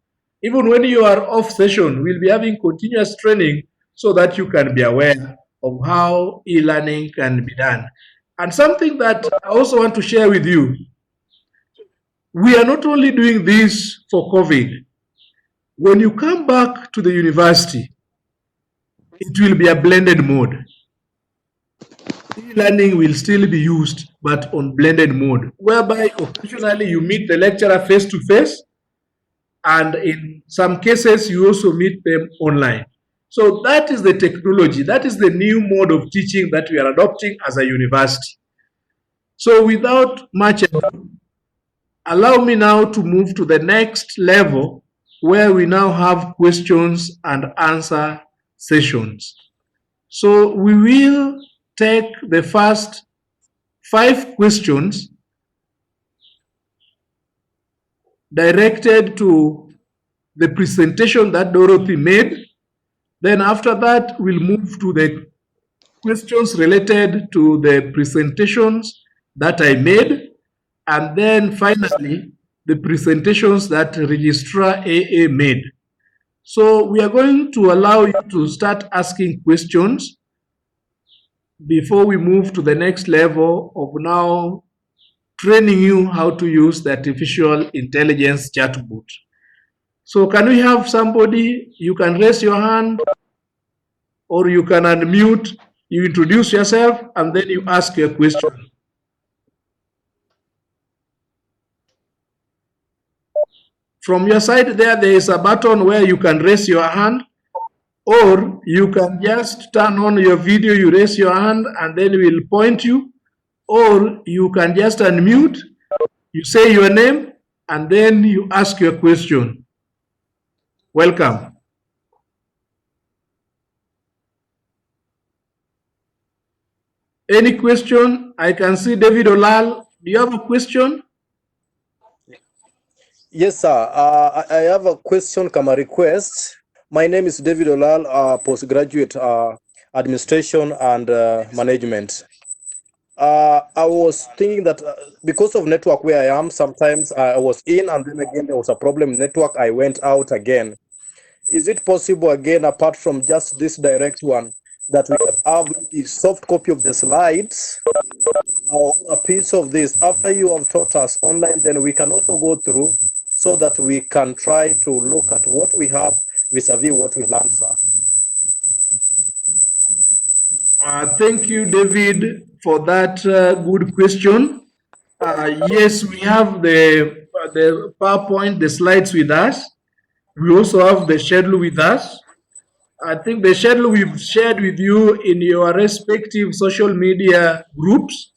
Even when you are off session, we'll be having continuous training so that you can be aware of how e-learning can be done. And something that I also want to share with you, we are not only doing this for COVID. When you come back to the university, it will be a blended mode. E-learning will still be used, but on blended mode, whereby occasionally you meet the lecturer face-to-face, and in some cases, you also meet them online. So that is the technology, that is the new mode of teaching that we are adopting as a university. So without much ado, allow me now to move to the next level, where we now have questions and answer sessions. So we will take the first 5 questions directed to the presentation that Dorothy made. Then after that, we'll move to the questions related to the presentations that I made. And then finally, the presentations that Registrar AA made. So we are going to allow you to start asking questions before we move to the next level of now training you how to use the artificial intelligence chatbot. So can we have somebody, you can raise your hand or you can unmute, you introduce yourself and then you ask your question. From your side there is a button where you can raise your hand, or you can just turn on your video, you raise your hand and then we'll point you, or you can just unmute, you say your name and then you ask your question. Welcome. Any question? I can see David Olal. Do you have a question? Yes, sir. I have a question, come a request. My name is David Olal, postgraduate administration and management. I was thinking that because of network where I am, sometimes I was in and then again there was a problem network. I went out again. Is it possible again, apart from just this direct one, that we can have maybe soft copy of the slides or a piece of this after you have taught us online? Then we can also go through so that we can try to look at what we have vis-a-vis what we learned, sir. Thank you, David, for that good question. Yes, we have the PowerPoint, the slides with us. We also have the schedule with us. I think the schedule we've shared with you in your respective social media groups.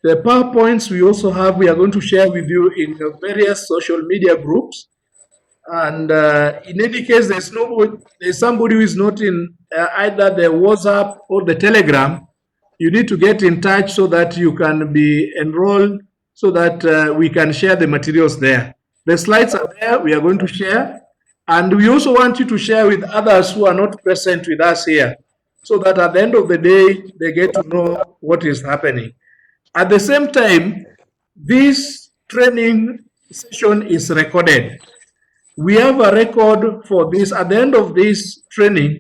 The PowerPoints we also have, we are going to share with you in your various social media groups. And in any case, there's somebody who is not in either the WhatsApp or the Telegram. You need to get in touch so that you can be enrolled, so that we can share the materials there. The slides are there. We are going to share, and we also want you to share with others who are not present with us here, so that at the end of the day they get to know what is happening. At the same time, this training session is recorded. We have a record for this. At the end of this training,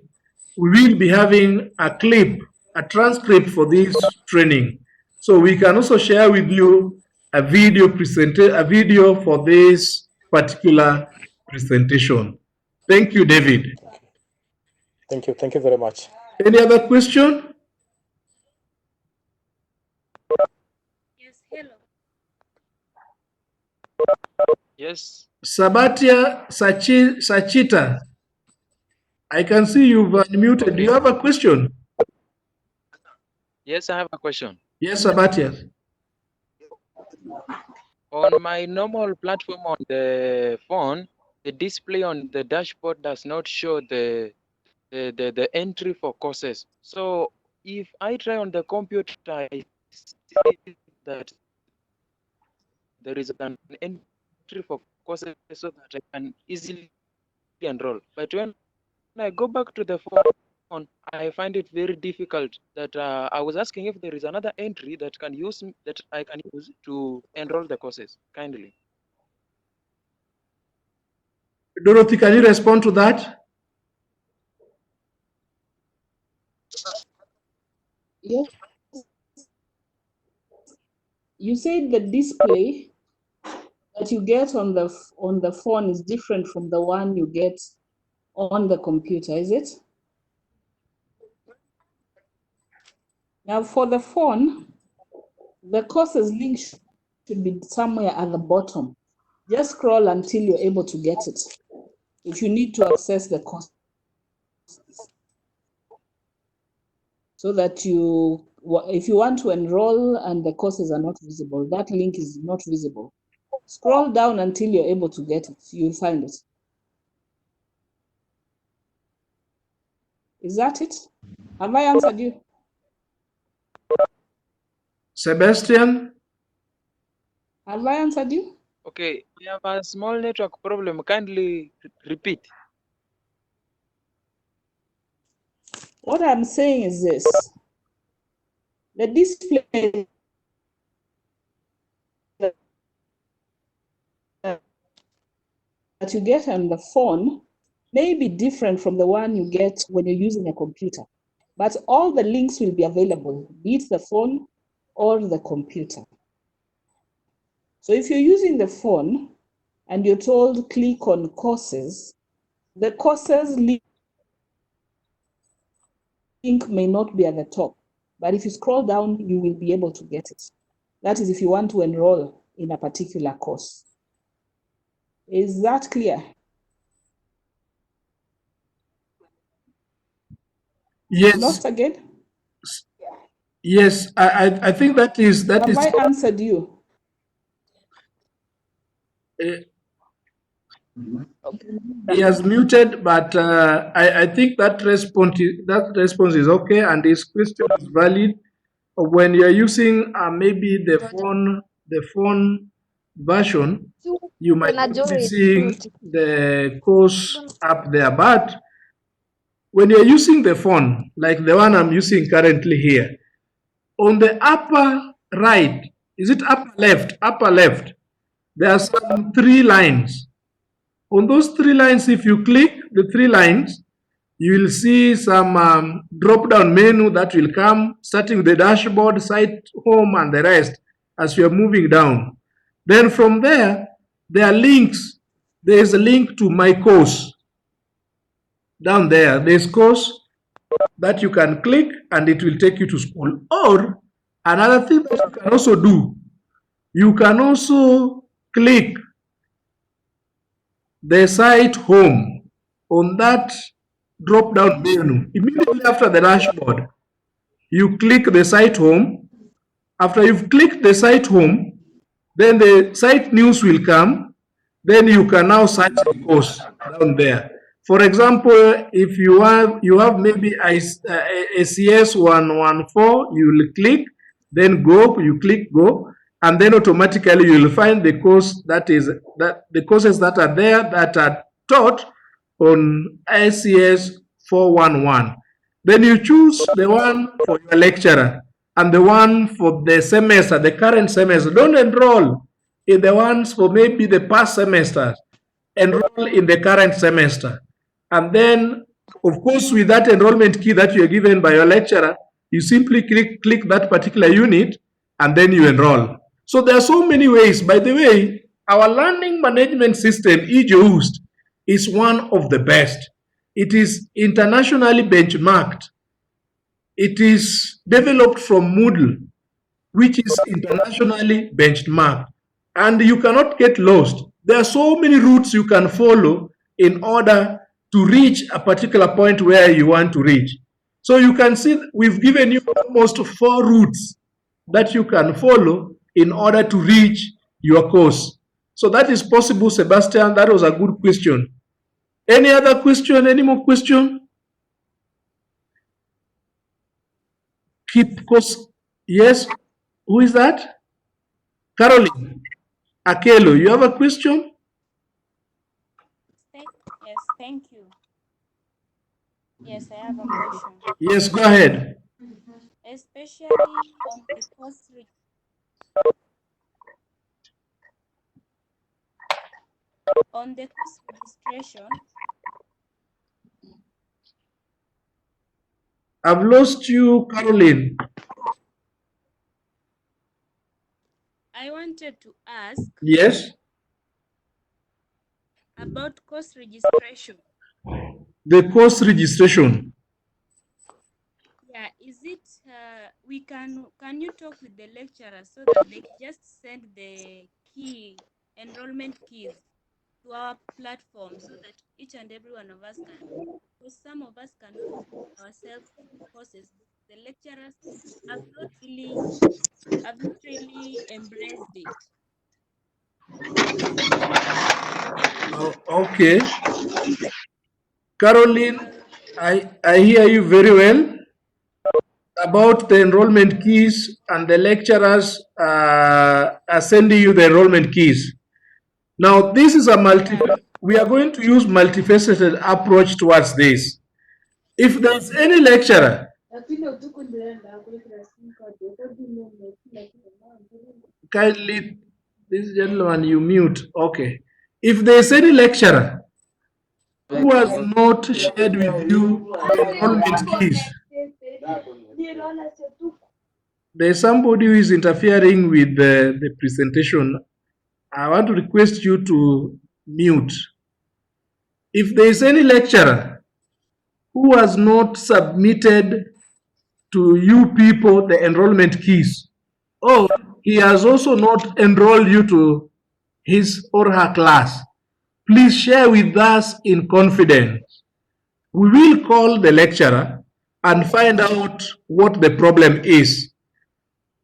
we will be having a clip, a transcript for this training. So we can also share with you a video for this particular presentation. Thank you, David. Thank you. Thank you very much. Any other question? Yes, hello. Yes. Sabatia Sachita, I can see you've unmuted. Do you have a question? Yes, I have a question. Yes, Sabatia. On my normal platform on the phone, the display on the dashboard does not show the entry for courses. So if I try on the computer, I see that there is an entry for courses so that I can easily enroll. But when I go back to the phone, I find it very difficult. That I was asking if there is another entry that I can use to enroll the courses. Kindly. Dorothy, can you respond to that? Yes. You said the display that you get on the phone is different from the one you get on the computer, is it? Now for the phone, the courses link should be somewhere at the bottom. Just scroll until you're able to get it. If you need to access the course, so that if you want to enroll and the courses are not visible, that link is not visible. Scroll down until you're able to get it. You'll find it. Is that it? Have I answered you? Sebastian? Have I answered you? Okay, we have a small network problem. Kindly repeat. What I'm saying is this. The display that you get on the phone may be different from the one you get when you're using a computer. But all the links will be available, be it the phone or the computer. So if you're using the phone and you're told click on courses, the courses link may not be at the top, but if you scroll down, you will be able to get it. That is if you want to enroll in a particular course. Is that clear? Yes. Lost again? Yes, I think that is Have I answered you? He has muted, but I think that response is okay, and his question is valid. When you're using maybe the phone version, you might not be seeing the course up there. But when you're using the phone, like the one I'm using currently here, on the upper right, is it upper left? Upper left. There are some 3 lines. On those 3 lines, if you click the 3 lines, you will see some drop-down menu that will come, starting with the dashboard, site, home, and the rest as you are moving down. Then from there are links. There is a link to my course. Down there, there's course that you can click and it will take you to school. Or another thing that you can also do, you can also click the site home on that drop down menu. Immediately after the dashboard, you click the site home. After you've clicked the site home, then the site news will come. Then you can now search the course down there. For example, if you have maybe ACS 114, you will click, then go, you click go, and then automatically you will find the course the courses that are there that are taught on ACS 411. Then you choose the one for your lecturer and the one for the semester, the current semester. Don't enroll in the ones for maybe the past semesters. Enroll in the current semester. And then, of course, with that enrollment key that you are given by your lecturer, you simply click that particular unit and then you enroll. So there are so many ways. By the way, our learning management system, eJoust, is one of the best. It is internationally benchmarked. It is developed from Moodle, which is internationally benchmarked. And you cannot get lost. There are so many routes you can follow in order to reach a particular point where you want to reach. So you can see we've given you almost 4 routes that you can follow in order to reach your course. So that is possible, Sebastian. That was a good question. Any other question? Any more question? Keep course. Yes. Who is that? Caroline Akelo, you have a question? Yes, thank you. Yes, I have a question. Yes, go ahead. Especially on the course registration. I've lost you, Caroline. I wanted to ask. Yes. About course registration. The course registration. Yeah, is it can you talk with the lecturer so that they just send the enrollment keys to our platform so that each and every one of us can, because some of us cannot ourselves courses. The lecturers have not really embraced it. Oh, okay. Caroline, I hear you very well about the enrollment keys, and the lecturers are sending you the enrollment keys. Now, this is we are going to use multifaceted approach towards this. If there's any lecturer, kindly, this gentleman, you mute. Okay. If there's any lecturer who has not shared with you the enrollment keys, there's somebody who is interfering with the presentation. I want to request you to mute. If there is any lecturer who has not submitted to you people the enrollment keys, or he has also not enrolled you to his or her class, please share with us in confidence. We will call the lecturer and find out what the problem is.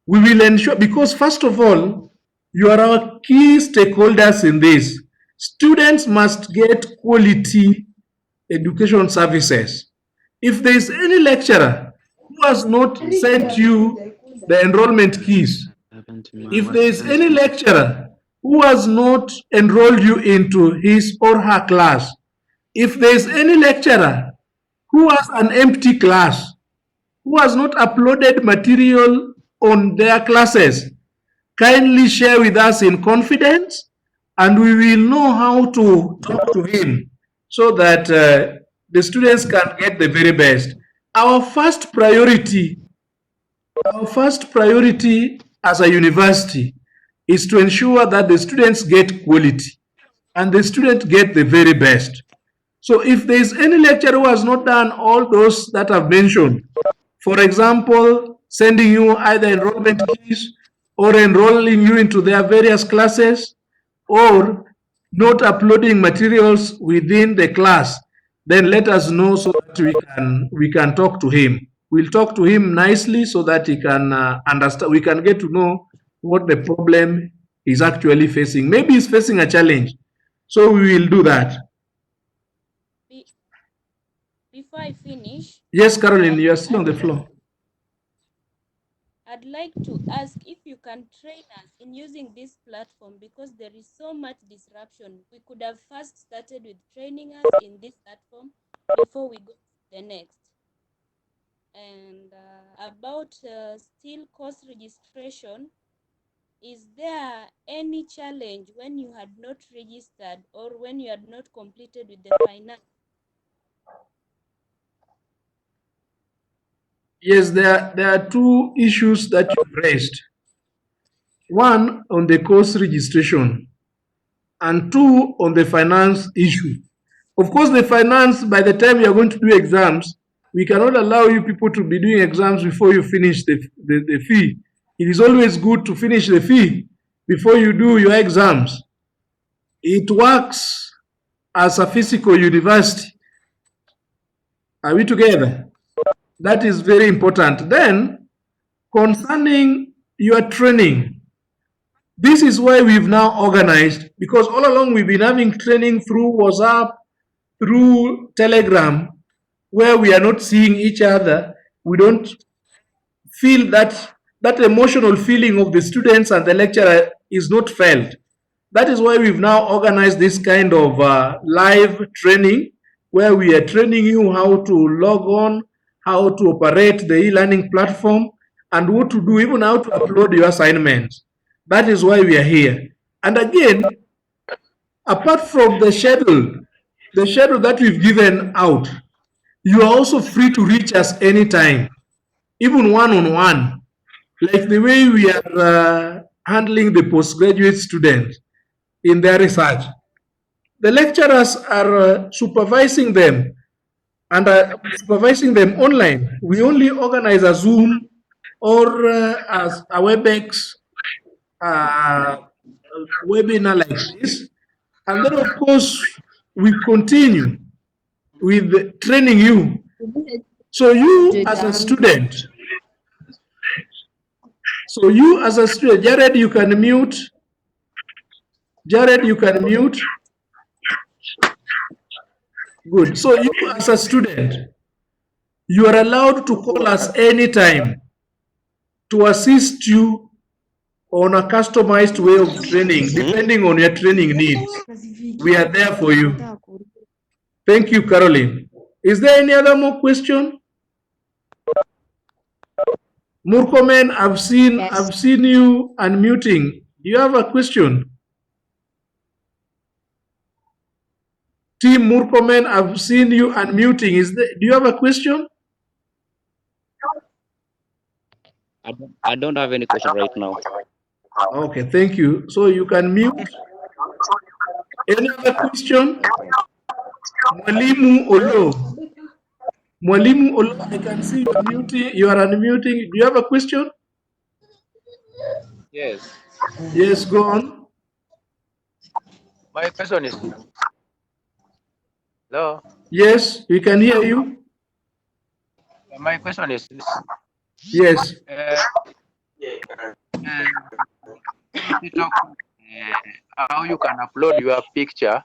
We will ensure, because first of all, you are our key stakeholders in this. Students must get quality education services. If there is any lecturer who has not sent you the enrollment keys, if there is any lecturer who has not enrolled you into his or her class, if there is any lecturer who has an empty class, who has not uploaded material on their classes, kindly share with us in confidence, and we will know how to talk to him so that the students can get the very best. Our first priority as a university is to ensure that the students get quality and the students get the very best. So if there is any lecturer who has not done all those that I've mentioned, for example, sending you either enrollment keys or enrolling you into their various classes, or not uploading materials within the class, then let us know so that we can talk to him. We'll talk to him nicely so that he can understand. We can get to know what the problem is actually facing. Maybe he's facing a challenge, so we will do that. Before I finish, Yes, Caroline, you are still on the floor. I'd like to ask if you can train us in using this platform, because there is so much disruption. We could have first started with training us in this platform before we go to the next. And about still course registration, is there any challenge when you had not registered or when you had not completed with the finance? Yes, there are two issues that you raised. One on the course registration, and two on the finance issue. Of course, the finance, by the time you are going to do exams, we cannot allow you people to be doing exams before you finish the fee. It is always good to finish the fee before you do your exams. It works as a physical university. Are we together? That is very important. Then, concerning your training, this is why we've now organized, because all along we've been having training through WhatsApp, through Telegram, where we are not seeing each other. We don't feel that emotional feeling of the students and the lecturer is not felt. That is why we've now organized this kind of live training, where we are training you how to log on, how to operate the e-learning platform, and what to do, even how to upload your assignments. That is why we are here. And again, apart from the schedule that we've given out, you are also free to reach us anytime, even one-on-one, like the way we are handling the postgraduate students in their research. The lecturers are supervising them and supervising them online. We only organize a Zoom or as a WebEx webinar like this. And then, of course, we continue with training you. So you as a student, Jared, you can mute. Jared, you can mute. Good. So you as a student, you are allowed to call us anytime to assist you on a customized way of training, depending on your training needs. We are there for you. Thank you, Caroline. Is there any other more question? Murkomen, I've seen you unmuting. Do you have a question? Team Murkomen, I've seen you unmuting. Do you have a question? I don't have any question right now. Okay, thank you. So you can mute. Any other question? Mwalimu Olo. Mwalimu Olo, I can see you unmuting. You are unmuting. Do you have a question? Yes. Yes, go on. My question is, hello? Yes, we can hear you. My question is this. Yes. You talk, how you can upload your picture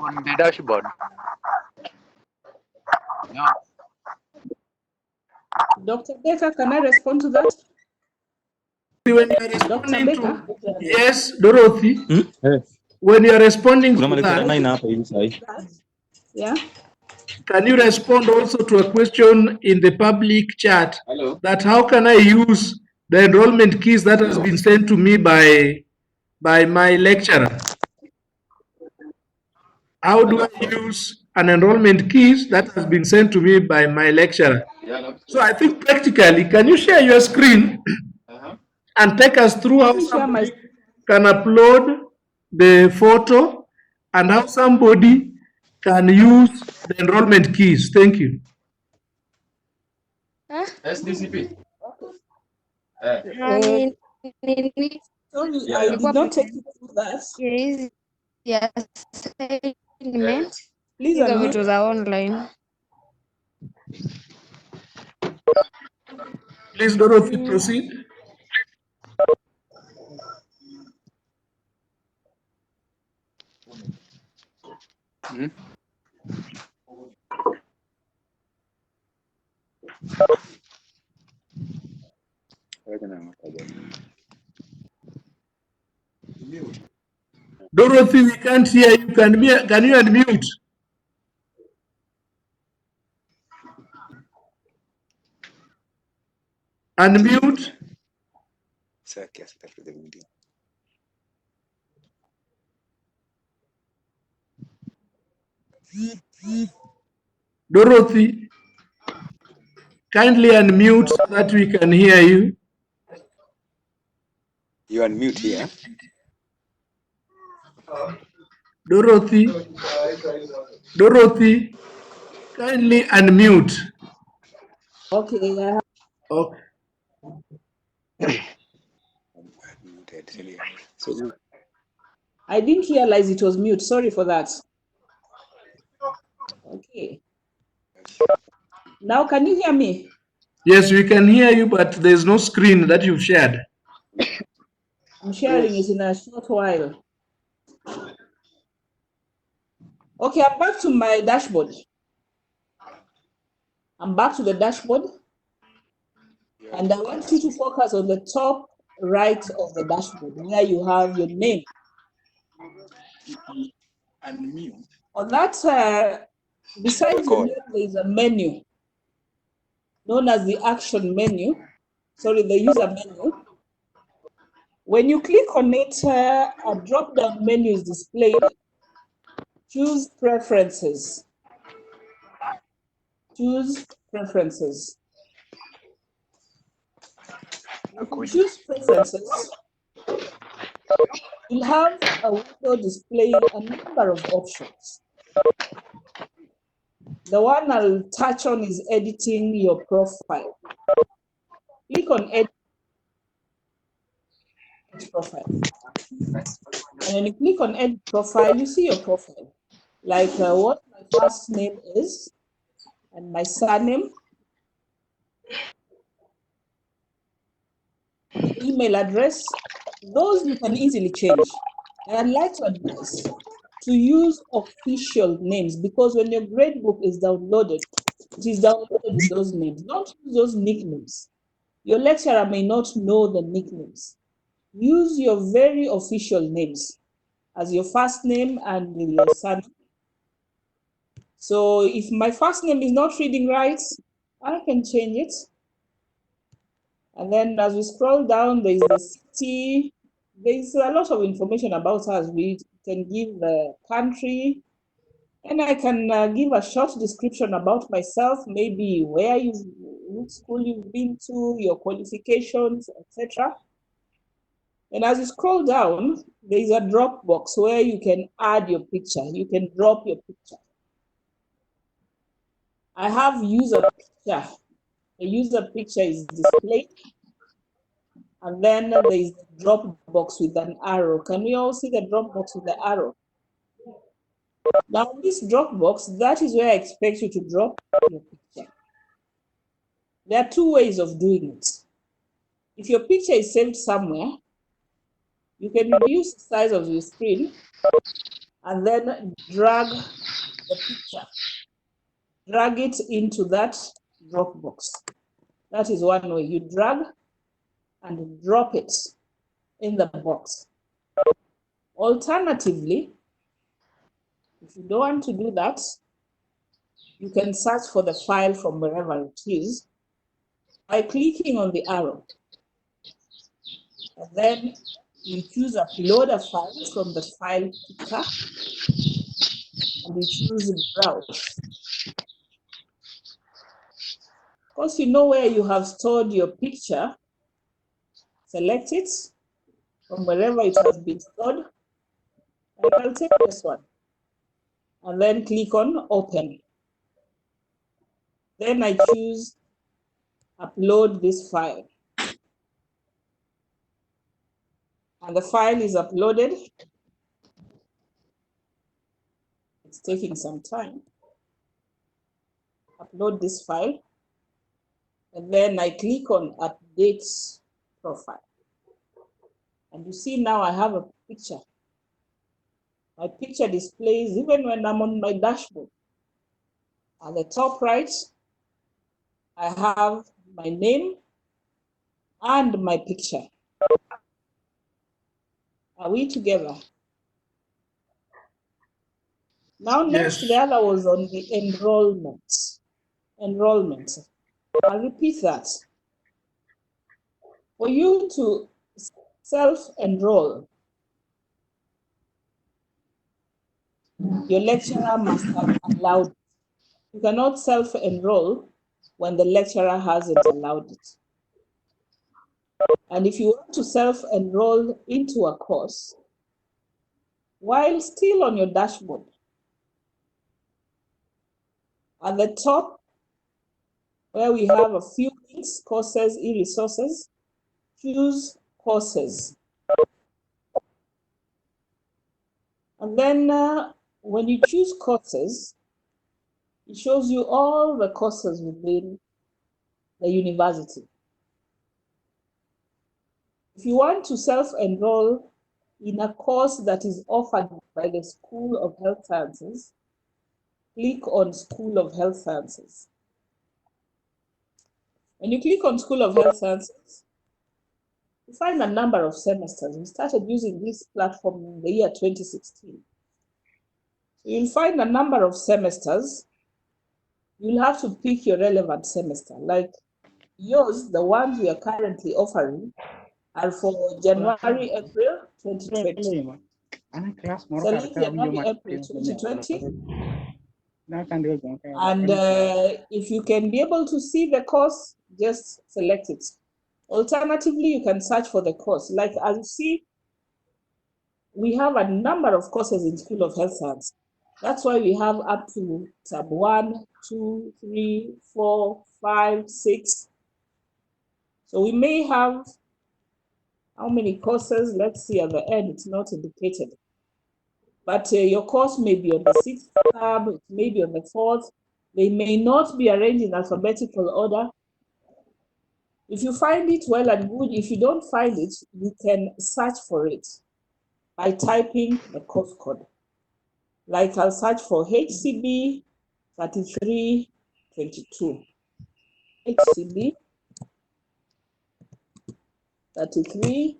on the dashboard. No. Dr. Baker, can I respond to that? When you are responding to, yes, Dorothy. When you are responding to that, yeah. can you respond also to a question in the public chat? Hello. That how can I use the enrollment keys that has been sent to me by my lecturer? How do I use an enrollment keys that has been sent to me by my lecturer? So I think practically, can you share your screen and take us through how somebody can upload the photo and how somebody can use the enrollment keys? Thank you. SDCP. Sorry, I did not take you through that. Please unmute. Vitu za online. Please, Dorothy, proceed. Dorothy, we can't hear you. Can you unmute? Unmute. Dorothy, kindly unmute so that we can hear you. You unmute here. Dorothy, kindly unmute. Okay. Okay. So I didn't realize it was mute. Sorry for that. Okay. Now, can you hear me? Yes, we can hear you, but there's no screen that you've shared. I'm sharing it in a short while. Okay, I'm back to my dashboard. I'm back to the dashboard. And I want you to focus on the top right of the dashboard where you have your name. On that, besides the name, there is a menu known as the action menu. Sorry, the user menu. When you click on it, a drop-down menu is displayed. Choose preferences. Choose preferences. If you choose preferences, you'll have a window displaying a number of options. The one I'll touch on is editing your profile. Click on edit profile. And when you click on edit profile, you see your profile. Like what my first name is and my surname, the email address, those you can easily change. And I'd like to advise to use official names because when your gradebook is downloaded, it is downloaded with those names. Don't use those nicknames. Your lecturer may not know the nicknames. Use your very official names as your first name and your surname. So if my first name is not reading right, I can change it. And then as we scroll down, there is the city. There's a lot of information about us. We can give the country, and I can give a short description about myself, maybe which school you've been to, your qualifications, etc. And as you scroll down, there is a drop box where you can add your picture. You can drop your picture. I have user picture. The user picture is displayed. And then there is the drop box with an arrow. Can we all see the drop box with the arrow? Now this drop box, that is where I expect you to drop your picture. There are two ways of doing it. If your picture is saved somewhere, you can reduce the size of your screen and then drag the picture. Drag it into that drop box. That is one way. You drag and drop it in the box. Alternatively, if you don't want to do that, you can search for the file from wherever it is by clicking on the arrow. And then you choose upload a file from the file picker and you choose browse. Of course, you know where you have stored your picture. Select it from wherever it has been stored. Like I'll take this one and then click on open. Then I choose upload this file. And the file is uploaded. It's taking some time. Upload this file. And then I click on update profile. And you see now I have a picture. My picture displays even when I'm on my dashboard. At the top right, I have my name and my picture. Are we together? Now next, Yes. the other was on the enrollment. Enrollment. I'll repeat that. For you to self-enroll, your lecturer must have allowed it. You cannot self-enroll when the lecturer hasn't allowed it. And if you want to self-enroll into a course, while still on your dashboard, at the top where we have a few links, courses, e-resources, choose courses. And then when you choose courses, it shows you all the courses within the university. If you want to self-enroll in a course that is offered by the School of Health Sciences, click on School of Health Sciences. When you click on School of Health Sciences, you find a number of semesters. We started using this platform in the year 2016. So you'll find a number of semesters. You'll have to pick your relevant semester. Like yours, the ones we are currently offering are for January, April 2020. Select January, April 2020. And if you can be able to see the course, just select it. Alternatively, you can search for the course. Like as you see, we have a number of courses in School of Health Science. That's why we have up to tab 1, 2, 3, 4, 5, 6. So we may have how many courses? Let's see at the end, it's not indicated. But your course may be on the 6th tab, it may be on the 4th. They may not be arranged in alphabetical order. If you find it, well and good. If you don't find it, you can search for it by typing the course code. Like I'll search for HCB 3322. HCB 33.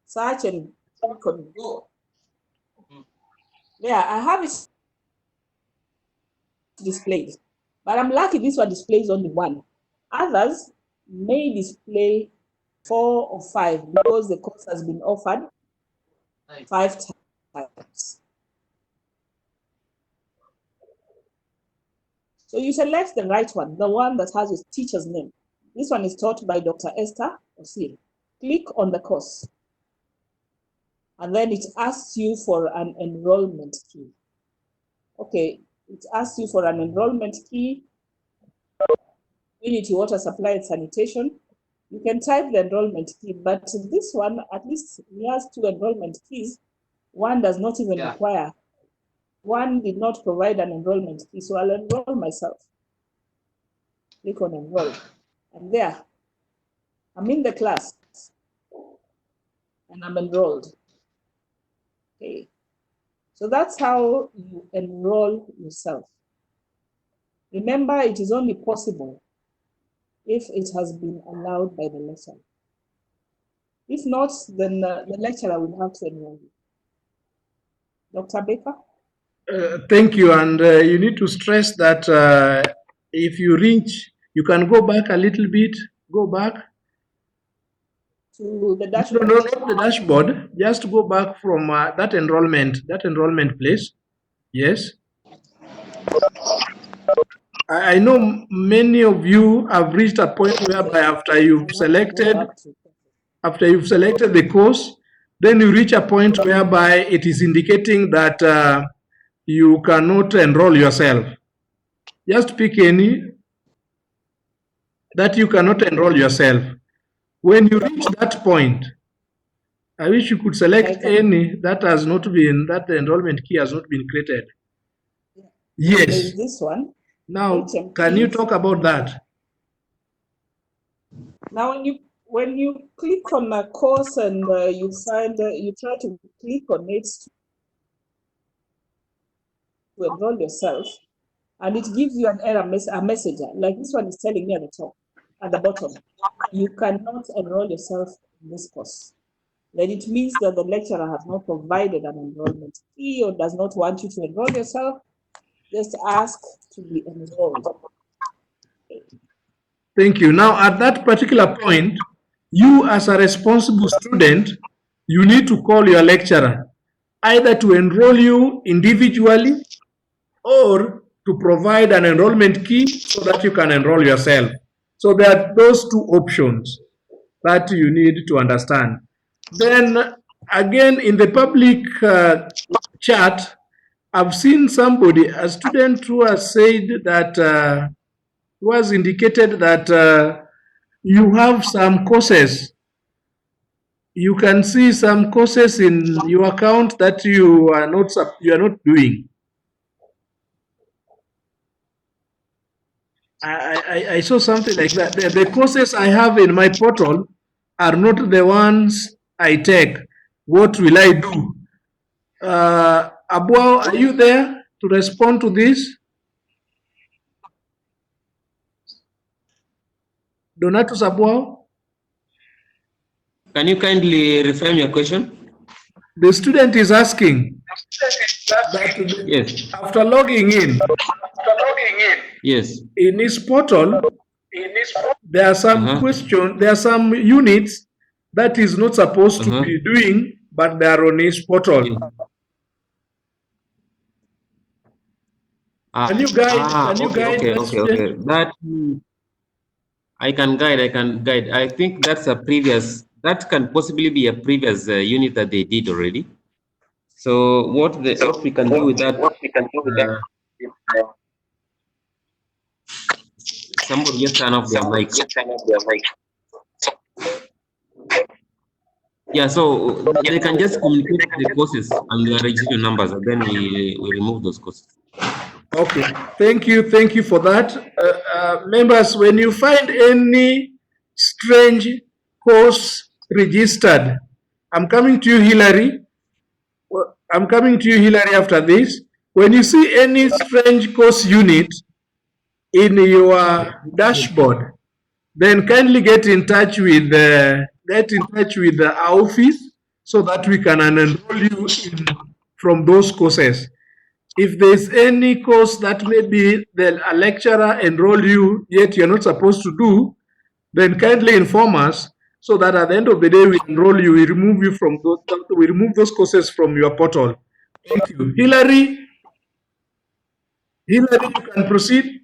Search and click on go. There, I have it displayed. But I'm lucky this one displays only one. Others may display 4 or 5 because the course has been offered 5 times. So you select the right one, the one that has your teacher's name. This one is taught by Dr. Esther Osil. Click on the course. And then it asks you for an enrollment key. Okay, it asks you for an enrollment key. Community water supply and sanitation. You can type the enrollment key, but this one, at least he has 2 enrollment keys. One does not even require. One did not provide an enrollment key, so I'll enroll myself. Click on enroll. And there, I'm in the class and I'm enrolled. Okay. So that's how you enroll yourself. Remember, it is only possible if it has been allowed by the lecturer. If not, then the lecturer will have to enroll you. Dr. Baker? Thank you. And you need to stress that if you reach, you can go back a little bit, go back. To the No, dashboard. no, not the dashboard. Just go back from that enrollment place. Yes. I know many of you have reached a point whereby after you've selected the course, then you reach a point whereby it is indicating that you cannot enroll yourself. Just pick any that you cannot enroll yourself. When you reach that point, I wish you could select any that has not been, that the enrollment key has not been created. Yes. There's this one. Now, can you talk about that? Now, when you click on a course and you find you try to click on it to enroll yourself, and it gives you an error a message like this one is telling me at the top, at the bottom, you cannot enroll yourself in this course. Then it means that the lecturer has not provided an enrollment fee or does not want you to enroll yourself. Just ask to be enrolled. Thank you. Now, at that particular point, you as a responsible student, you need to call your lecturer either to enroll you individually or to provide an enrollment key so that you can enroll yourself. So there are those two options that you need to understand. Then again, in the public chat, I've seen somebody, a student who has said that was indicated that you have some courses. You can see some courses in your account that you are not doing. I saw something like that. The courses I have in my portal are not the ones I take. What will I do? Abuao, are you there to respond to this? Donatus Abuao? Can you kindly reframe your question? The student is asking that Yes. after logging in, Yes. in his portal, there are some questions, there are some units that is not supposed to be doing, but they are on his portal. Can you guide? Okay. That I can guide. I think that's a previous. That can possibly be a previous unit that they did already. So what we can do with that? Somebody just turn off their mic. Yeah, so they can just communicate the courses and the registration numbers, and then we remove those courses. Okay, thank you for that. Members, when you find any strange course registered, I'm coming to you, Hillary. I'm coming to you, Hillary, after this. When you see any strange course unit in your dashboard, then kindly get in touch with our office so that we can enroll you from those courses. If there's any course that maybe a lecturer enroll you yet you're not supposed to do, then kindly inform us so that at the end of the day we enroll you, we remove those courses from your portal. Thank you. Hillary, you can proceed.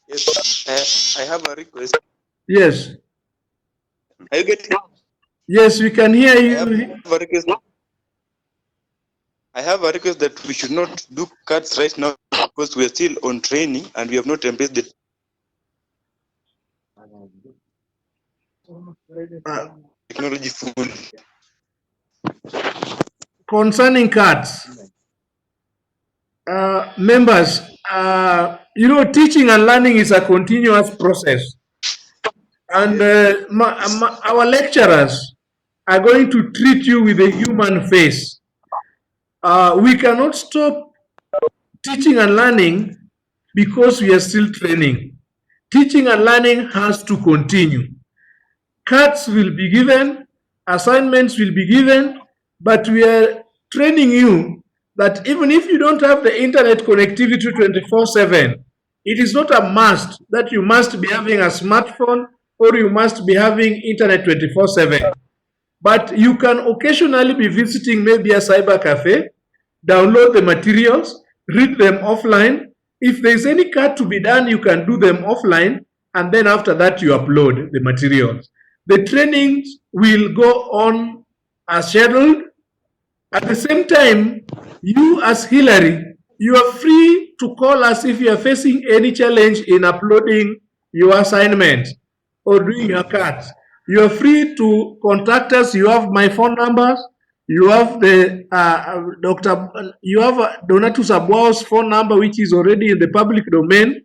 Yes, I have a request. Yes. Are you getting? Yes, we can hear you. I have a request that we should not do cuts right now because we are still on training and we have not embraced the technology fully. Concerning cards, members, teaching and learning is a continuous process. And our lecturers are going to treat you with a human face. We cannot stop teaching and learning because we are still training. Teaching and learning has to continue. Cards will be given, assignments will be given, but we are training you that even if you don't have the internet connectivity 24/7, it is not a must that you must be having a smartphone or you must be having internet 24/7. But you can occasionally be visiting maybe a cyber cafe, download the materials, read them offline. If there's any cut to be done, you can do them offline, and then after that, you upload the materials. The trainings will go on as scheduled. At the same time, you as Hillary, you are free to call us if you are facing any challenge in uploading your assignment or doing your cards. You are free to contact us. You have my phone numbers. You have the Dr. You have Donatus Abua's phone number, which is already in the public domain.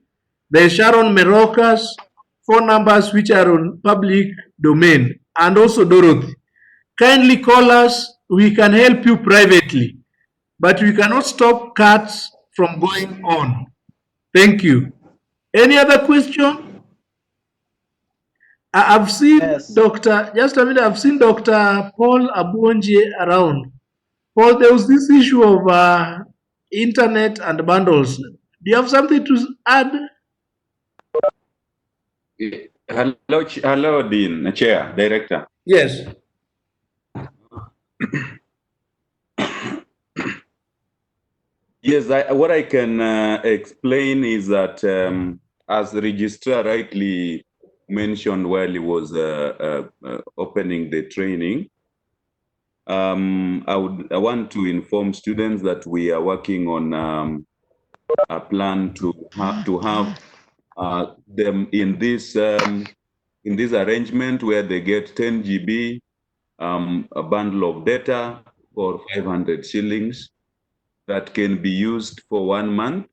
There's Sharon Meroka's phone numbers, which are on public domain, and also Dorothy. Kindly call us. We can help you privately, but we cannot stop cuts from going on. Thank you. Any other question? I've seen Yes. Dr. Just a minute. I've seen Dr. Paul Abuonje around. Paul, there was this issue of internet and bundles. Do you have something to add? Hello, Dean, Chair, Director. Yes. Yes, what I can explain is that, as the registrar rightly mentioned while he was opening the training, I want to inform students that we are working on a plan to have them in this arrangement where they get 10 GB, a bundle of data for 500 shillings that can be used for 1 month,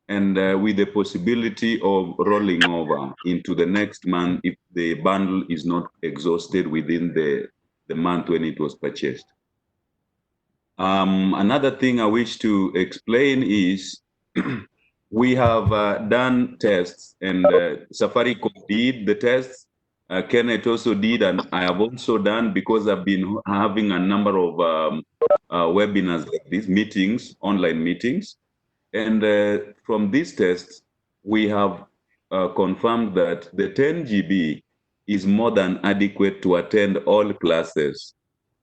and with the possibility of rolling over into the next month if the bundle is not exhausted within the month when it was purchased. Another thing I wish to explain is we have done tests, and Safaricom did the tests. Kenneth also did, and I have also done, because I've been having a number of webinars like these, meetings, online meetings. And from these tests, we have confirmed that the 10 GB is more than adequate to attend all classes,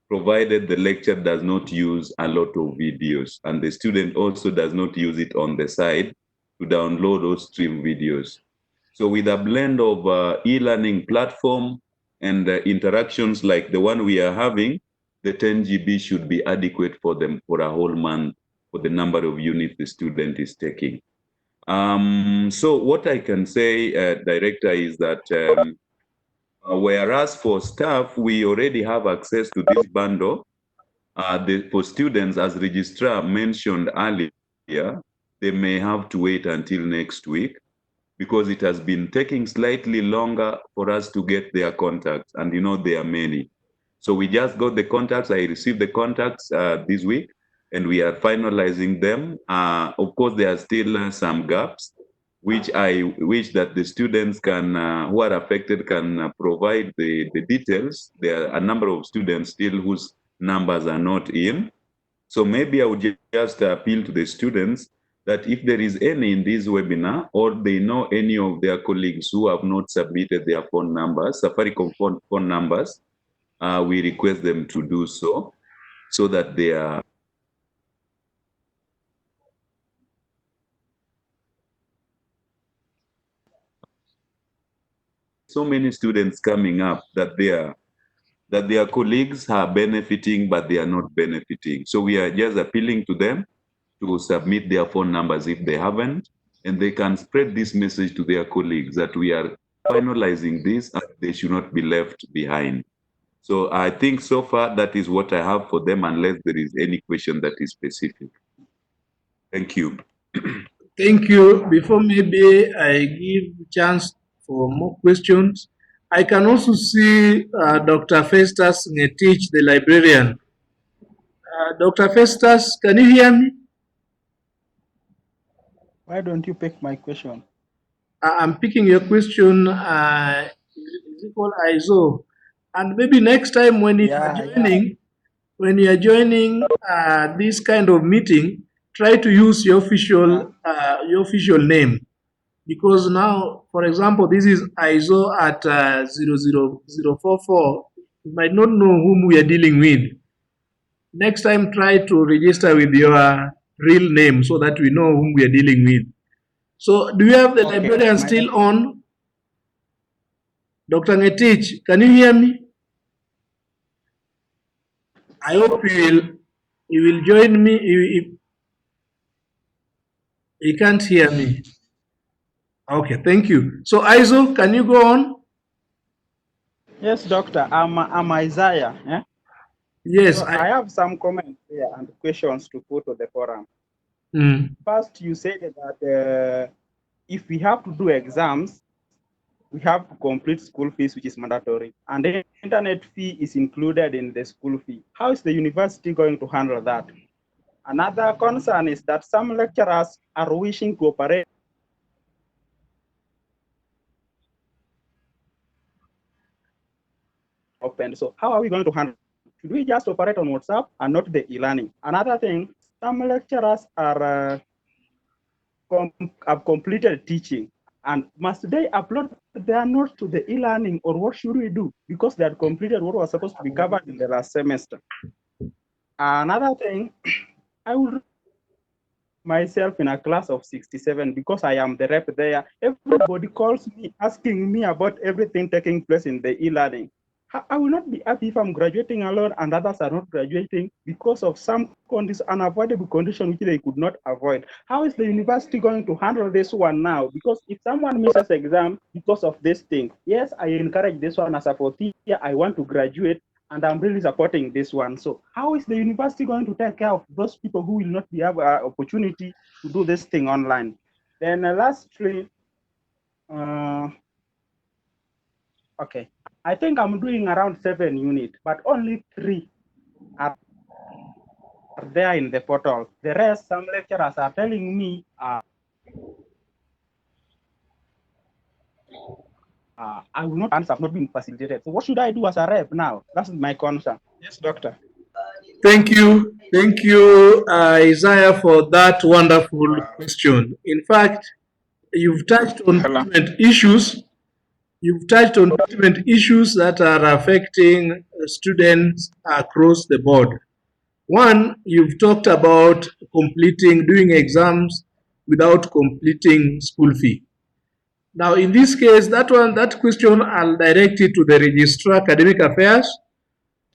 provided the lecture does not use a lot of videos, and the student also does not use it on the side to download or stream videos. So with a blend of e-learning platform and interactions like the one we are having, the 10 GB should be adequate for them for a whole month for the number of units the student is taking. So what I can say, Director, is that whereas for staff, we already have access to this bundle, for students, as registrar mentioned earlier, they may have to wait until next week, because it has been taking slightly longer for us to get their contacts, and you know there are many. So we just got the contacts. I received the contacts this week, and we are finalizing them. Of course, there are still some gaps, which I wish that the students can, who are affected, can provide the details. There are a number of students still whose numbers are not in. So maybe I would just appeal to the students that if there is any in this webinar, or they know any of their colleagues who have not submitted their phone numbers, Safaricom phone numbers, we request them to do so that they are. So many students coming up that their colleagues are benefiting, but they are not benefiting. So we are just appealing to them to submit their phone numbers if they haven't, and they can spread this message to their colleagues that we are finalizing this and they should not be left behind. So I think so far that is what I have for them, unless there is any question that is specific. Thank you. Thank you. Before maybe I give chance for more questions, I can also see Dr. Festus Ngetich, the librarian. Dr. Festus, can you hear me? Why don't you pick my question? I'm picking your question. Is it called ISO? And maybe next time when you are joining, when you are joining this kind of meeting, try to use your official name, because now, for example, this is ISO at 00044. You might not know whom we are dealing with. Next time, try to register with your real name so that we know whom we are dealing with. So, do you have the librarian still on? Dr. Ngetich, can you hear me? I hope you will join me. You can't hear me. Okay, thank you. So, Iso, can you go on? Yes, doctor. I'm Isaiah. Yeah? Yes, So I have some comments here and questions to put to the forum. First, you said that if we have to do exams, we have to complete school fees, which is mandatory, and the internet fee is included in the school fee. How is the university going to handle that? Another concern is that some lecturers are wishing to operate open. So how are we going to handle it? Should we just operate on WhatsApp and not the e-learning? Another thing, some lecturers are have completed teaching, and must they upload their notes to the e-learning, or what should we do? Because they had completed what was supposed to be covered in the last semester. Another thing, I will myself in a class of 67 because I am the rep there. Everybody calls me asking me about everything taking place in the e-learning. I will not be happy if I'm graduating alone and others are not graduating because of some unavoidable condition which they could not avoid. How is the university going to handle this one now? Because if someone misses exam because of this thing, yes, I encourage this one as a fourth year. I want to graduate, and I'm really supporting this one. So how is the university going to take care of those people who will not be have an opportunity to do this thing online? Then lastly, okay, I think I'm doing around 7 units, but only 3 are there in the portal. The rest, some lecturers are telling me I will not answer, have not been facilitated. So what should I do as a rep now? That's my concern. Yes, doctor. Thank you. Thank you, Isaiah, for that wonderful question. In fact, you've touched on treatment issues. You've touched on treatment issues that are affecting students across the board. One, you've talked about doing exams without completing school fee. Now, in this case, that question, I'll direct it to the Registrar Academic Affairs,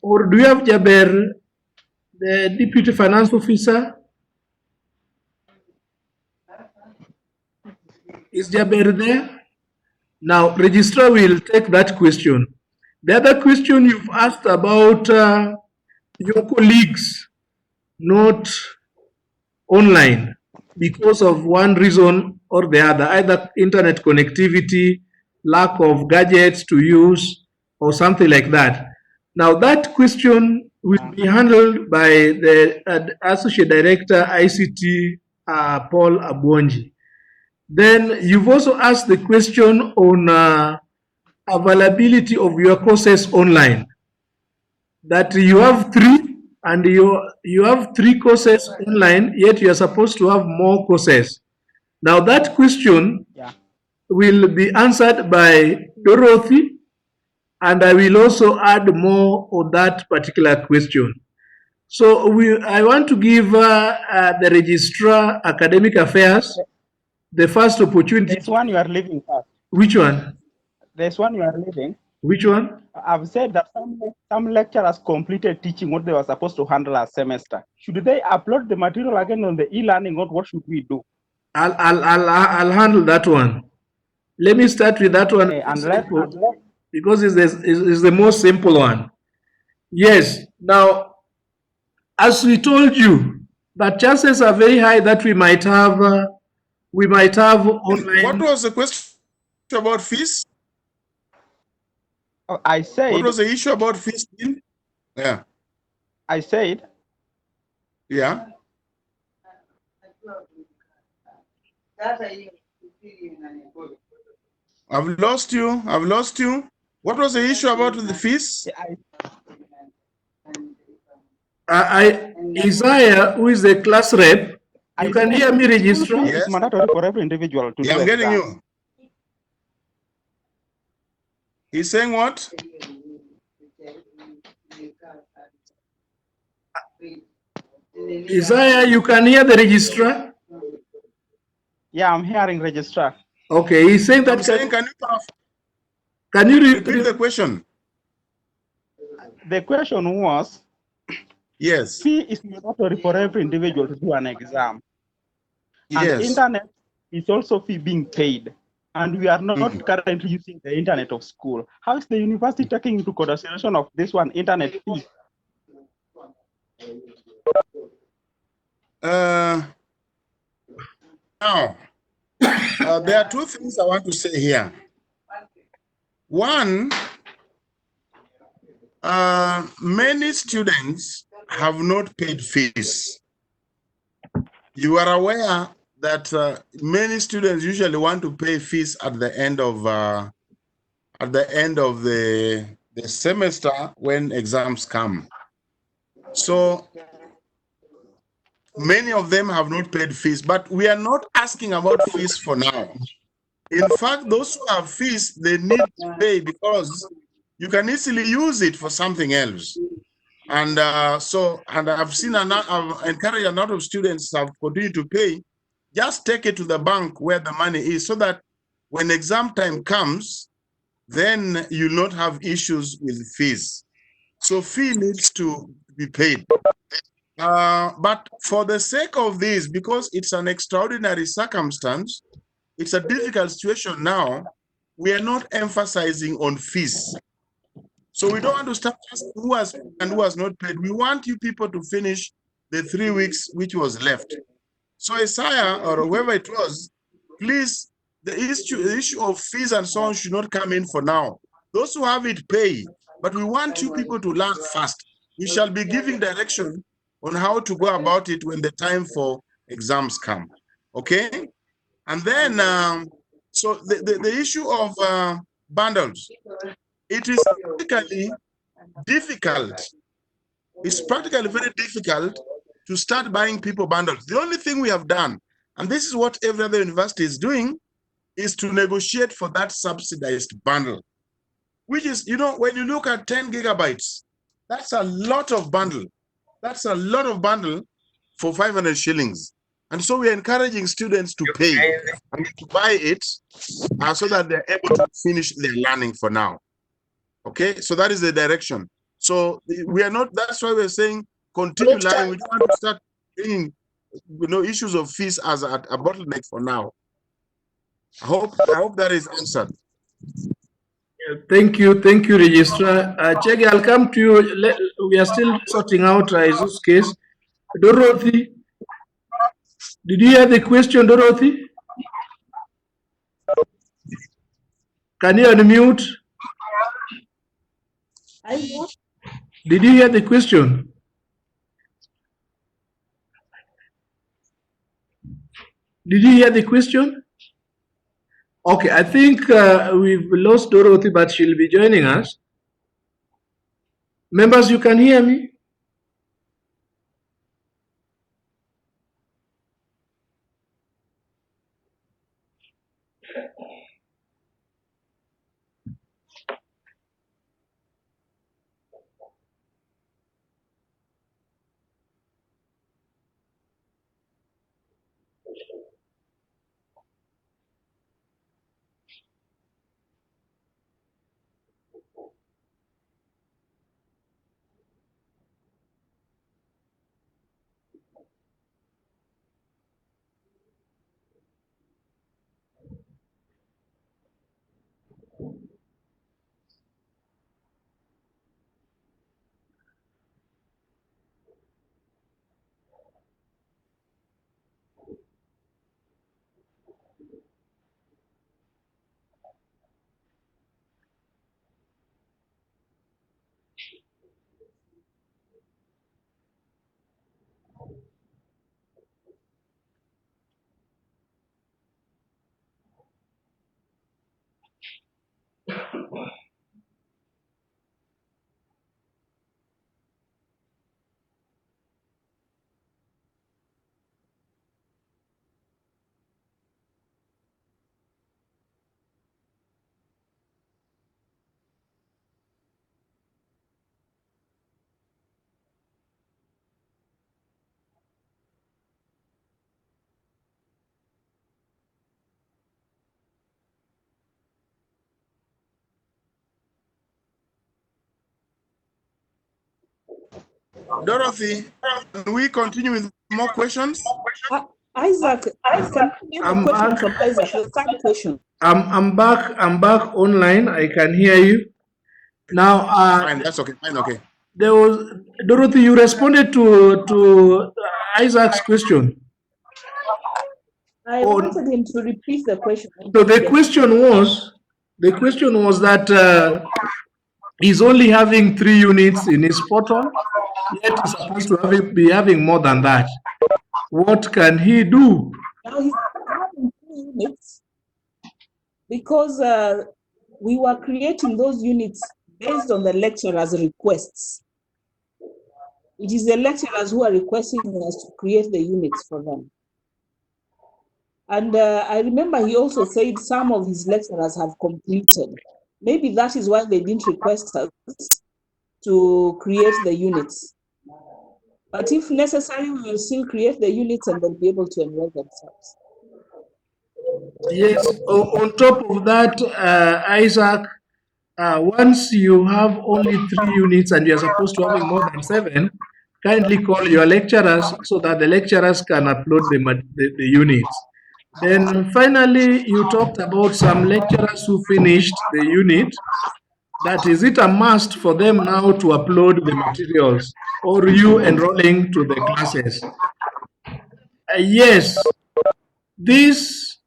or do you have Jaber, the Deputy Finance Officer? Is Jaber there? Now, Registrar will take that question. The other question you've asked about your colleagues not online because of one reason or the other, either internet connectivity, lack of gadgets to use, or something like that. Now, that question will be handled by the Associate Director, ICT, Paul Abwonji. Then you've also asked the question on availability of your courses online, that you have 3 and you have 3 courses online, yet you are supposed to have more courses. Now that question will be answered by Dorothy, and I will also add more on that particular question. So I want to give the Registrar Academic Affairs the first opportunity. There's one you are leaving first. Which one? There's one you are leaving. Which one? I've said that some lecturers completed teaching what they were supposed to handle last semester. Should they upload the material again on the e-learning, or what should we do? I'll handle that one. Let me start with that one, because it's the most simple one. Yes. Now, as we told you, that chances are very high that we might have online. What was the question about fees? I said. What was the issue about fees? Yeah. I said. Yeah. I've lost you. I've lost you. What was the issue about the fees? Isaiah, who is the class rep, you can hear me, School Registrar? fee is mandatory for every individual to Yeah, do I'm getting exam. you. He's saying what? Isaiah, you can hear the registrar? Yeah, I'm hearing registrar. Okay, he's saying that. I'm saying, Can you repeat the question? The question was, Yes. fee is mandatory for every individual to do an exam. And Yes. internet is also fee being paid. And we are not Mhm. currently using the internet of school. How is the university taking into consideration of this one internet fee? Now, there are two things I want to say here. One, many students have not paid fees. You are aware that many students usually want to pay fees at the end of the semester when exams come. So many of them have not paid fees, but we are not asking about fees for now. In fact, those who have fees, they need to pay because you can easily use it for something else. And and I've seen, I've encouraged a lot of students have continued to pay. Just take it to the bank where the money is so that when exam time comes, then you'll not have issues with fees. So fee needs to be paid. But for the sake of this, because it's an extraordinary circumstance, it's a difficult situation now, we are not emphasizing on fees. So we don't want to start asking who has paid and who has not paid. We want you people to finish the 3 weeks which was left. So Isaiah or whoever it was, please, the issue of fees and so on should not come in for now. Those who have it pay, but we want you people to learn fast. We shall be giving direction on how to go about it when the time for exams come. Okay? And then, so the issue of bundles, it is practically difficult. It's practically very difficult to start buying people bundles. The only thing we have done, and this is what every other university is doing, is to negotiate for that subsidized bundle, which is, when you look at 10 gigabytes, that's a lot of bundle. That's a lot of bundle for 500 shillings. And so we're encouraging students to pay and to buy it so that they're able to finish their learning for now. Okay, so that is the direction. So we are not, that's why we're saying continue learning. We don't want to start bringing issues of fees as a bottleneck for now. I hope that is answered. Thank you, Registrar. Chege, I'll come to you. We are still sorting out Izu's case. Dorothy, did you hear the question, Dorothy? Can you unmute? Did you hear the question? Did you hear the question? Okay, I think we've lost Dorothy, but she'll be joining us. Members, you can hear me? Dorothy, can we continue with more questions? Isaac, can you have a I'm question back. from Isaac? The third question. I'm back. I'm back online. I can hear you now. Fine, that's okay. Fine, okay. There was Dorothy. You responded to Isaac's question. I wanted him to repeat the question. So the question was that he's only having 3 units in his portal, yet he's supposed to be having more than that. What can he do? Now he's having 3 units because we were creating those units based on the lecturers' requests. It is the lecturers who are requesting us to create the units for them. And I remember he also said some of his lecturers have completed. Maybe that is why they didn't request us to create the units. But if necessary, we will still create the units and they'll be able to enroll themselves. Yes, on top of that, Isaac, once you have only 3 units and you're supposed to having more than 7, kindly call your lecturers so that the lecturers can upload the units. Then finally, you talked about some lecturers who finished the unit. That is it a must for them now to upload the materials or you enrolling to the classes? Yes, this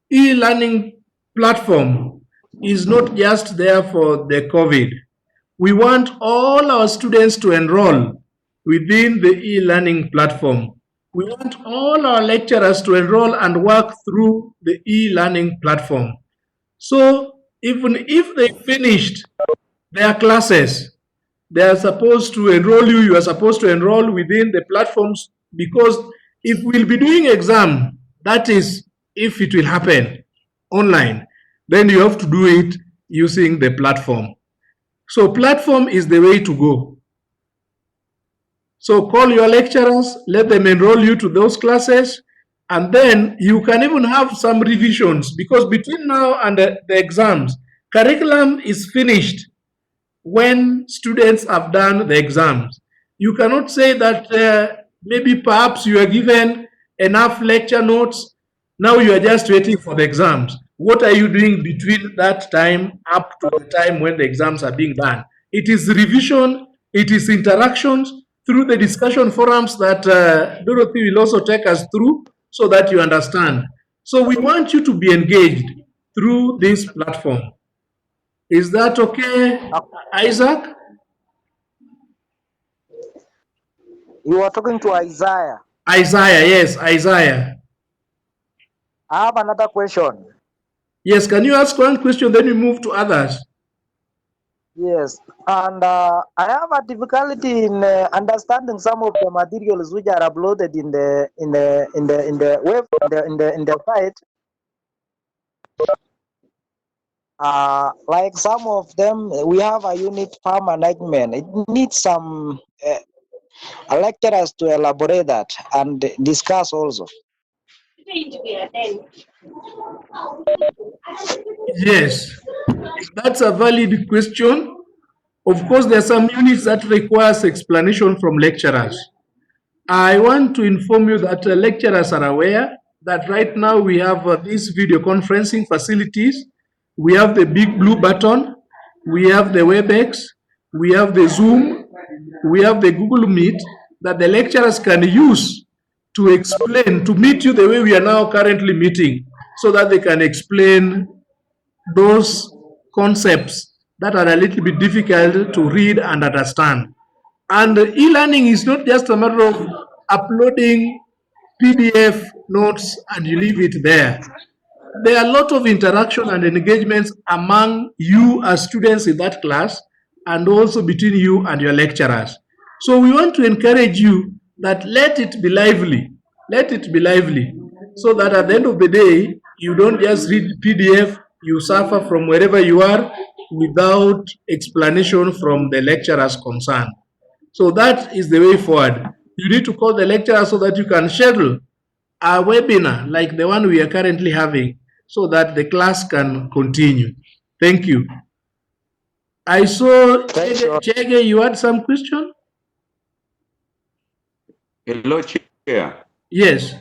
e-learning platform is not just there for the COVID. We want all our students to enroll within the e-learning platform. We want all our lecturers to enroll and work through the e-learning platform. So even if they finished their classes, they are supposed to enroll you, you are supposed to enroll within the platforms, because if we'll be doing exam, that is if it will happen online, then you have to do it using the platform. So platform is the way to go. So call your lecturers, let them enroll you to those classes, and then you can even have some revisions, because between now and the exams, curriculum is finished when students have done the exams. You cannot say that maybe perhaps you are given enough lecture notes, now you are just waiting for the exams. What are you doing between that time up to the time when the exams are being done? It is revision, it is interactions through the discussion forums that Dorothy will also take us through so that you understand. So we want you to be engaged through this platform. Is that okay, Isaac? You are talking to Isaiah. Isaiah, yes, Isaiah. I have another question. Yes, can you ask one question, then we move to others? Yes, and I have a difficulty in understanding some of the materials which are uploaded in the web in the site. Like some of them, we have a unit farm management. It needs some lecturers to elaborate that and discuss also. Yes, that's a valid question. Of course, there are some units that requires explanation from lecturers. I want to inform you that lecturers are aware that right now we have these video conferencing facilities. We have the big blue button, we have the WebEx, we have the Zoom, we have the Google Meet that the lecturers can use to explain, to meet you the way we are now currently meeting, so that they can explain those concepts that are a little bit difficult to read and understand. And e-learning is not just a matter of uploading PDF notes and you leave it there. There are a lot of interaction and engagements among you as students in that class, and also between you and your lecturers. So we want to encourage you that let it be lively. Let it be lively, so that at the end of the day, you don't just read PDF, you suffer from wherever you are without explanation from the lecturers concerned. So that is the way forward. You need to call the lecturer so that you can schedule a webinar like the one we are currently having, so that the class can continue. Thank you. I saw Chege, you had some question? Hello, Chair. Yes.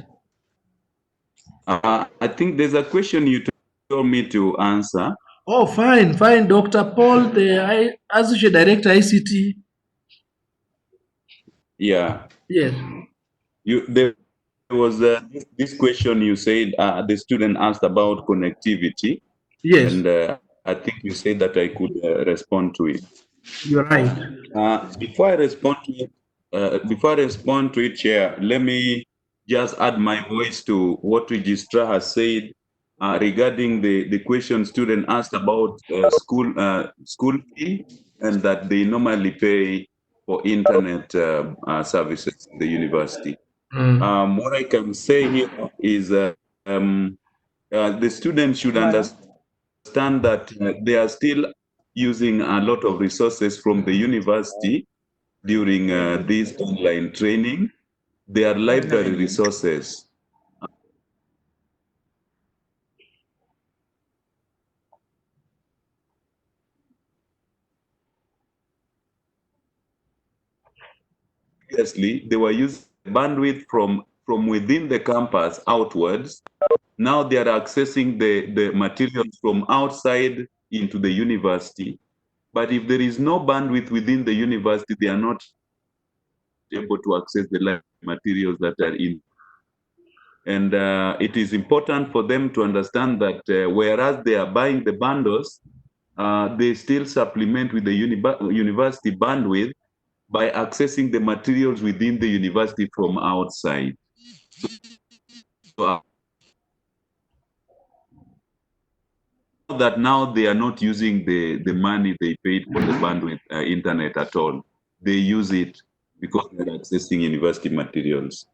I think there's a question you told me to answer. Oh, fine, fine. Dr. Paul, the Associate Director, ICT. Yeah. Yes. There was this question you said the student asked about connectivity. Yes. And I think you said that I could respond to it. You're right. Before I respond to it, Chair, let me just add my voice to what Registrar has said regarding the question student asked about school fee and that they normally pay for internet services in the university. What I can say here is the students should understand that they are still using a lot of resources from the university during this online training. They are library resources. Previously, they were using bandwidth from within the campus outwards. Now they are accessing the materials from outside into the university. But if there is no bandwidth within the university, they are not able to access the materials that are in. And it is important for them to understand that whereas they are buying the bundles, they still supplement with the university bandwidth by accessing the materials within the university from outside. So that now they are not using the money they paid for the bandwidth internet at all. They use it because they're accessing university materials.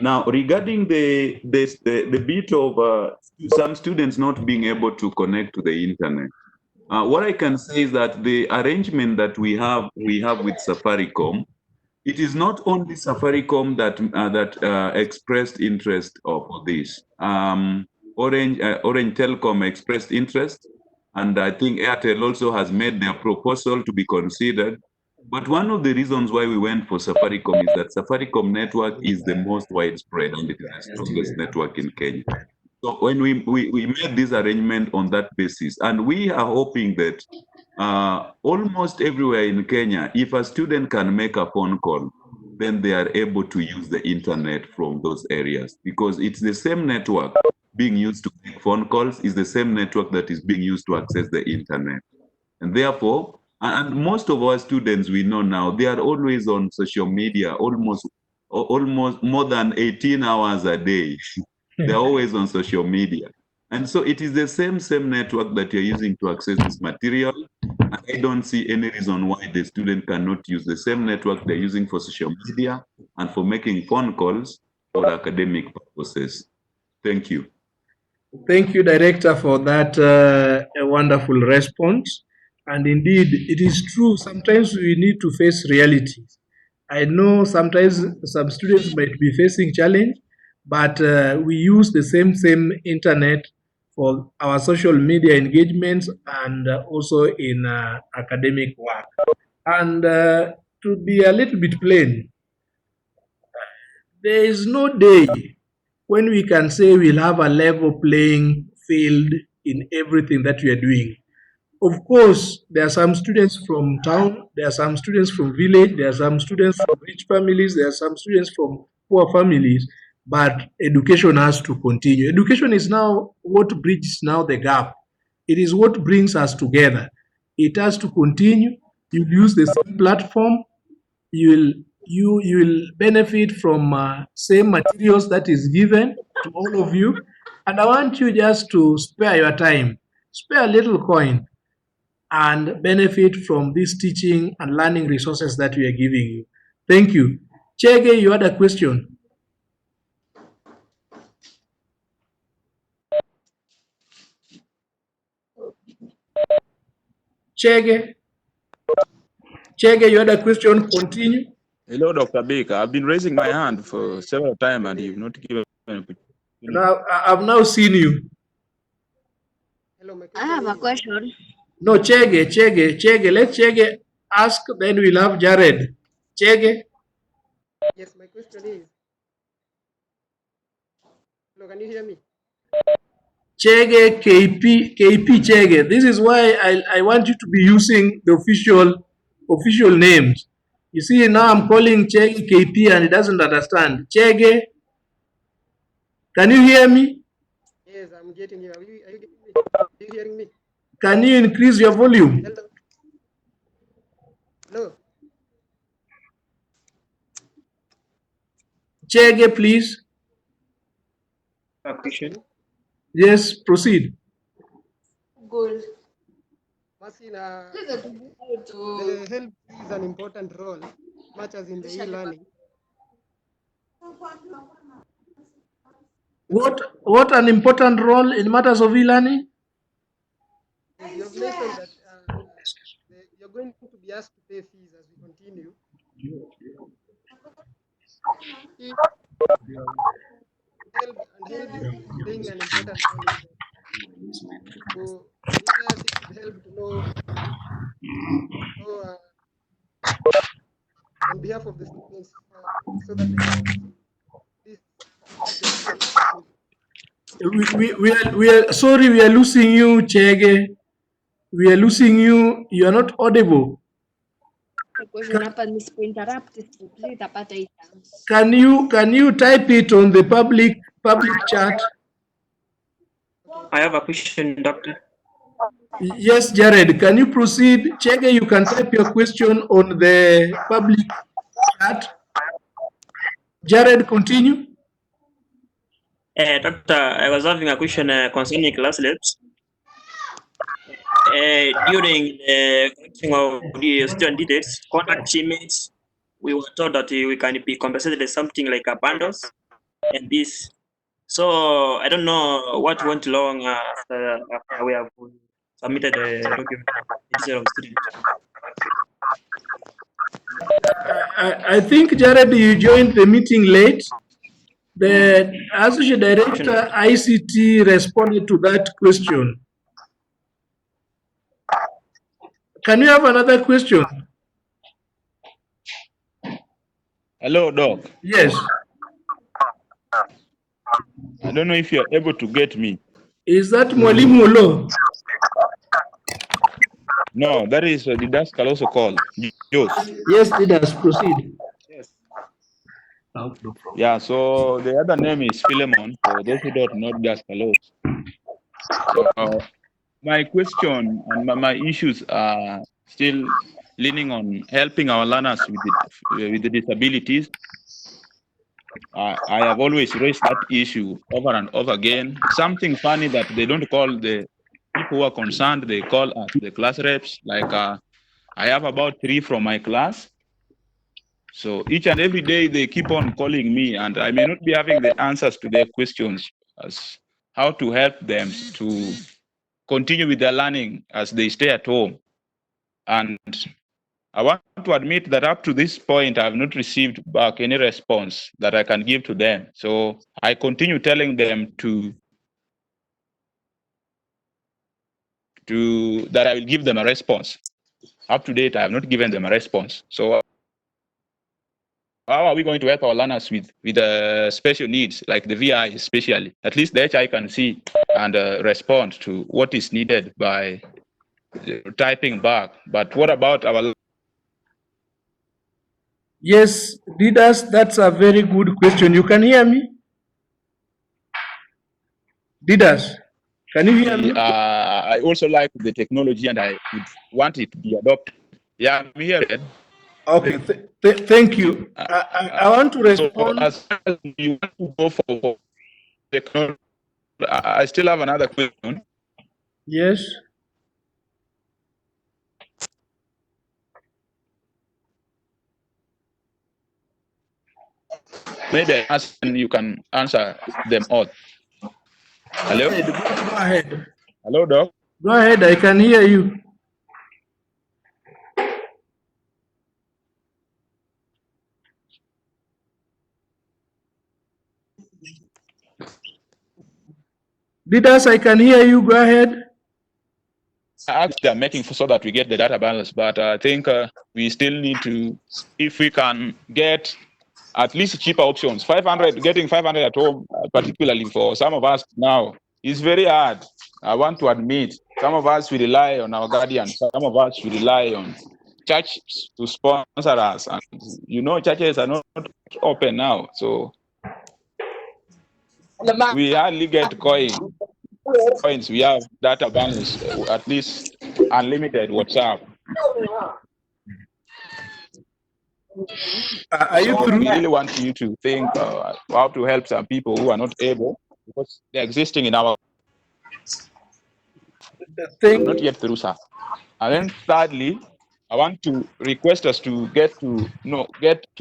Now, regarding the bit of some students not being able to connect to the internet, what I can say is that the arrangement that we have with Safaricom, it is not only Safaricom that expressed interest of this. Orange Telecom expressed interest, and I think Airtel also has made their proposal to be considered. But one of the reasons why we went for Safaricom is that Safaricom network is the most widespread and it is the strongest network in Kenya. So when we made this arrangement on that basis, and we are hoping that almost everywhere in Kenya, if a student can make a phone call, then they are able to use the internet from those areas because it's the same network being used to make phone calls is the same network that is being used to access the internet. And therefore, and most of our students we know now, they are always on social media, almost more than 18 hours a day. They're always on social media. And so it is the same network that you're using to access this material. And I don't see any reason why the student cannot use the same network they're using for social media and for making phone calls for academic purposes. Thank you. Thank you, Director, for that a wonderful response. And indeed, it is true. Sometimes we need to face realities. I know sometimes some students might be facing challenge, but we use the same internet for our social media engagements and also in academic work. And to be a little bit plain, there is no day when we can say we'll have a level playing field in everything that we are doing. Of course, there are some students from town, there are some students from village, there are some students from rich families, there are some students from poor families, but education has to continue. Education is now what bridges now the gap. It is what brings us together. It has to continue. You use the same platform, you will benefit from same materials that is given to all of you, and I want you just to spare your time, spare a little coin, and benefit from these teaching and learning resources that we are giving you. Thank you. Chege, you had a question. Chege, you had a question. Continue. Hello, Dr. Baker. I've been raising my hand for several times and you've not given me. Now I've now seen you. I have a question. No, Chege. Let Chege ask, then we'll have Jared. Chege. Yes, my question is, hello, can you hear me? Chege, KP Chege. This is why I want you to be using the official names. You see, now I'm calling Chege KP and he doesn't understand. Chege, can you hear me? Yes, I'm getting you. Are you getting me? Are you hearing me? Can you increase your volume? Hello. Hello. Chege, please. Asking, Yes, proceed. good. Masina, the help is an important role, much as in the e-learning. Hello. What an important role in matters of e-learning? Yes, you have mentioned that you're going to be asked to pay fees as we continue. Help is playing an important role in that. So leaders, it would help to know how, on behalf of the students, so that they can please keep the fees. We are sorry, we are losing you, Chege. We are losing you. You are not audible. Can you type it on the public chat? I have a question, Doctor. Yes, Jared. Can you proceed? Chege, you can type your question on the public chat. Jared, continue. Doctor, I was having a question concerning class labs. During the collecting of the student details, contact teammates, we were told that we can be compensated something like a bundles and this. So I don't know what went wrong after we have submitted the document instead of student. I think, Jared, you joined the meeting late. The Associate Director ICT responded to that question. Can you have another question? Hello, Doc. Yes. I don't know if you're able to get me. Is that Mwalimu Olo? No, that is the desk also called. Yes. Yes, leaders, proceed. Yes. Yeah, so the other name is Philemon, for those who don't know Dascalos. So my question and my issues are still leaning on helping our learners with the disabilities. I have always raised that issue over and over again. Something funny that they don't call the people who are concerned, they call us the class reps. Like I have about 3 from my class. So each and every day they keep on calling me, and I may not be having the answers to their questions as how to help them to continue with their learning as they stay at home. And I want to admit that up to this point, I have not received back any response that I can give to them. So I continue telling them that I will give them a response. Up to date, I have not given them a response. So how are we going to help our learners with special needs, like the VI especially? At least the HI can see and respond to what is needed by typing back. But what about our... Yes, leaders, that's a very good question. You can hear me? Leaders, can you hear me? I also like the technology and I would want it to be adopted. Yeah, I'm here. Okay, thank you. I want to respond. So as you want to go for technology, I still have another question. Yes. Maybe I ask and you can answer them all. Hello? Go ahead. Hello, Doc? Go ahead, I can hear you. Leaders, I can hear you. Go ahead. Actually, I'm making so that we get the data balance, but I think we still need to, if we can get at least cheaper options. 500, getting 500 at home, particularly for some of us now, is very hard. I want to admit, some of us, we rely on our guardians. Some of us, we rely on churches to sponsor us. And, you know, churches are not open now. So we hardly get coins. We have data balance, at least unlimited WhatsApp. Are you So through? we really want you to think how to help some people who are not able, because they're existing in our not yet through, sir. And then thirdly, I want to request us to get to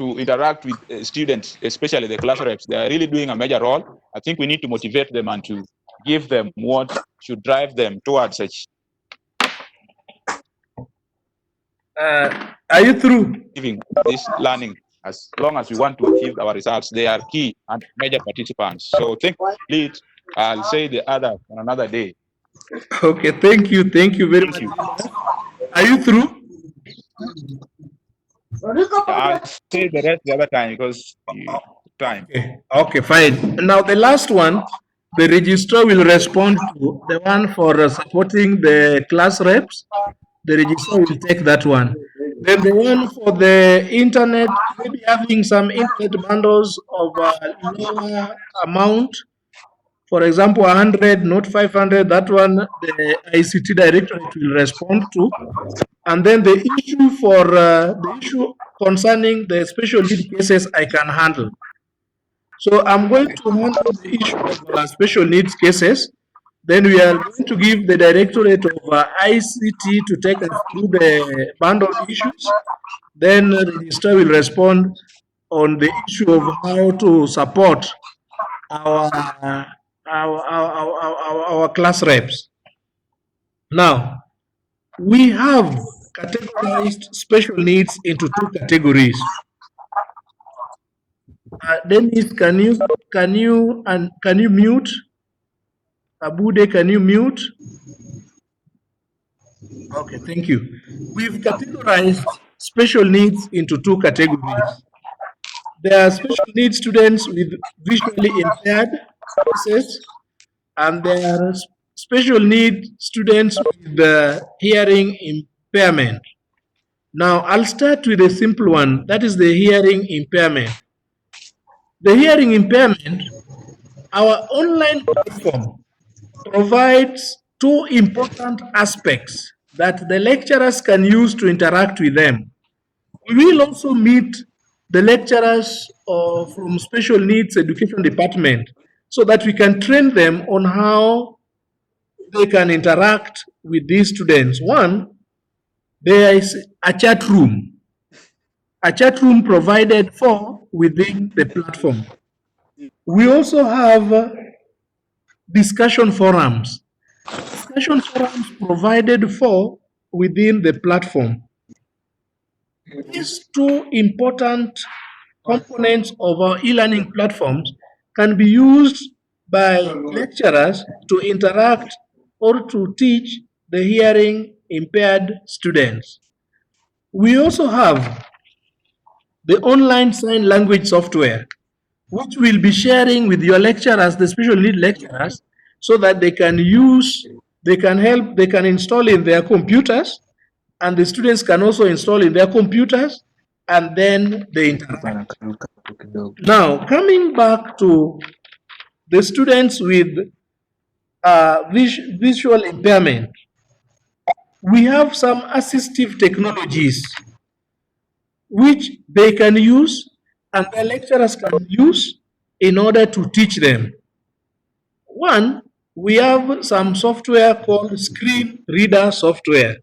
interact with students, especially the class reps. They are really doing a major role. I think we need to motivate them and to give them what should drive them towards such. Are you through? Giving this learning, as long as we want to achieve our results, they are key and major participants. So think lead. I'll say the other on another day. Okay, thank you very much. Are you through? I'll say the rest the other time because time. Okay, fine. Now the last one, the registrar will respond to the one for supporting the class reps. The registrar will take that one. Then the one for the internet, maybe having some internet bundles of lower amount, for example, 100, not 500. That one, the ICT directorate will respond to. And then the issue for the issue concerning the special need cases, I can handle. So I'm going to handle the issue of special needs cases. Then we are going to give the directorate of ICT to take us through the bundle issues. Then the registrar will respond on the issue of how to support our class reps. Now, we have categorized special needs into two categories. Dennis, can you mute? Abude, can you mute? Okay, thank you. We've categorized special needs into two categories. There are special needs students with visually impaired cases, and there are special need students with hearing impairment. Now, I'll start with a simple one, that is the hearing impairment. The hearing impairment, our online platform provides two important aspects that the lecturers can use to interact with them. We will also meet the lecturers from special needs education department so that we can train them on how they can interact with these students. One, there is a chat room provided for within the platform. We also have discussion forums provided for within the platform. These two important components of our e-learning platforms can be used by lecturers to interact or to teach the hearing impaired students. We also have the online sign language software, which we'll be sharing with your lecturers, the special need lecturers, so that they can install in their computers, and the students can also install in their computers, and then they interact. Now, coming back to the students with visual impairment, we have some assistive technologies which they can use and the lecturers can use in order to teach them. One, we have some software called screen reader software.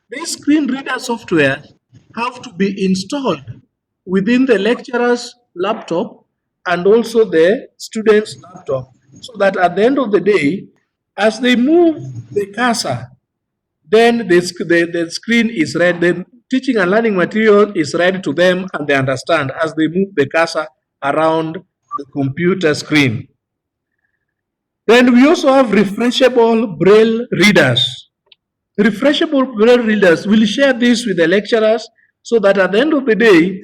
These screen reader software have to be installed within the lecturer's laptop and also the student's laptop, so that at the end of the day, as they move the cursor, then the screen is read, the teaching and learning material is read to them and they understand as they move the cursor around the computer screen. Then we also have refreshable braille readers. Refreshable braille readers will share this with the lecturers so that at the end of the day,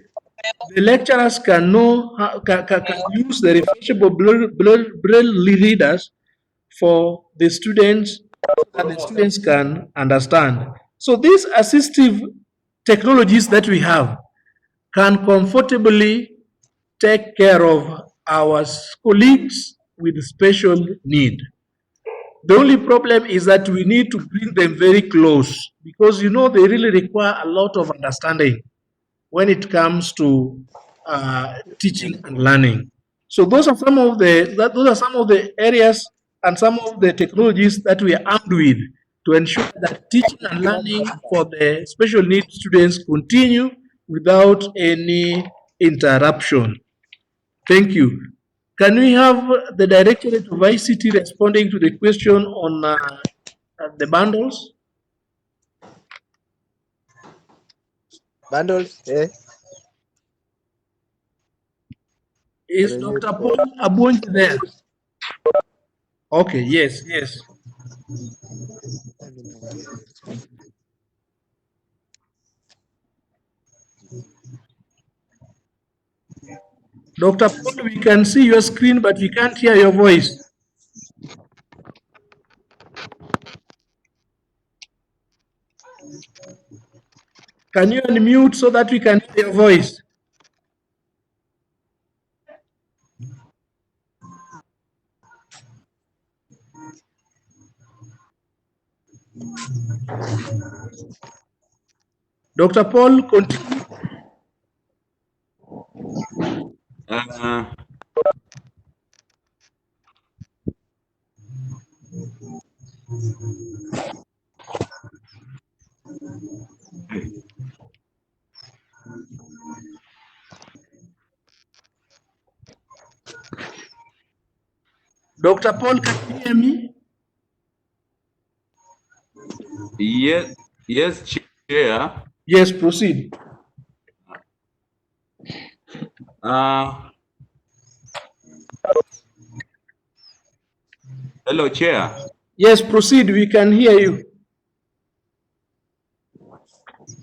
the lecturers can know can use the refreshable braille readers for the students so that the students can understand. So these assistive technologies that we have can comfortably take care of our colleagues with special need. The only problem is that we need to bring them very close because you know they really require a lot of understanding when it comes to teaching and learning. So those are some of the areas and some of the technologies that we are armed with to ensure that teaching and learning for the special needs students continue without any interruption. Thank you. Can we have the Directorate of ICT responding to the question on the bundles? Bundles, eh? Is Dr. Paul Abunji there? Okay, yes, yes. Dr. Paul, we can see your screen, but we can't hear your voice. Can you unmute so that we can hear your voice? Dr. Paul, continue. Dr. Paul, can you hear me? Yes, Chair. Yes, proceed. Hello, Chair. Yes, proceed. We can hear you.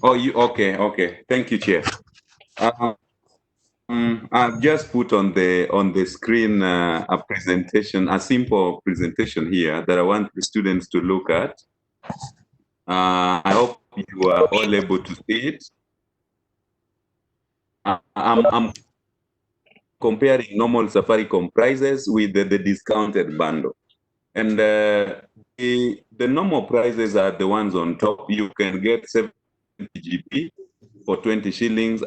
Oh, you okay? Okay. Thank you, Chair. I've just put on the screen a presentation, a simple presentation here that I want the students to look at. I hope you are all able to see it. I'm comparing normal Safaricom prices with the discounted bundle. And the normal prices are the ones on top. You can get 70 GB for 20 shillings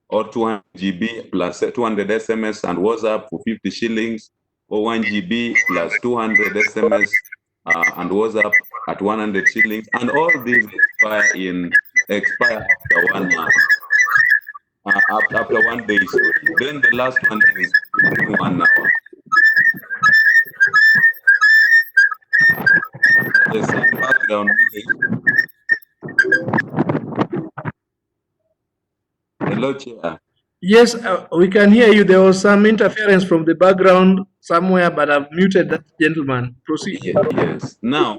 or 200 GB plus 200 SMS and WhatsApp for 50 shillings or 1 GB plus 200 SMS and WhatsApp at 100 shillings. And all these expire after 1 hour. After 1 day, sorry. Then the last one is within 1 hour. There's some background noise. Hello, Chair. Yes, we can hear you. There was some interference from the background somewhere, but I've muted that gentleman. Proceed. Yes. Now,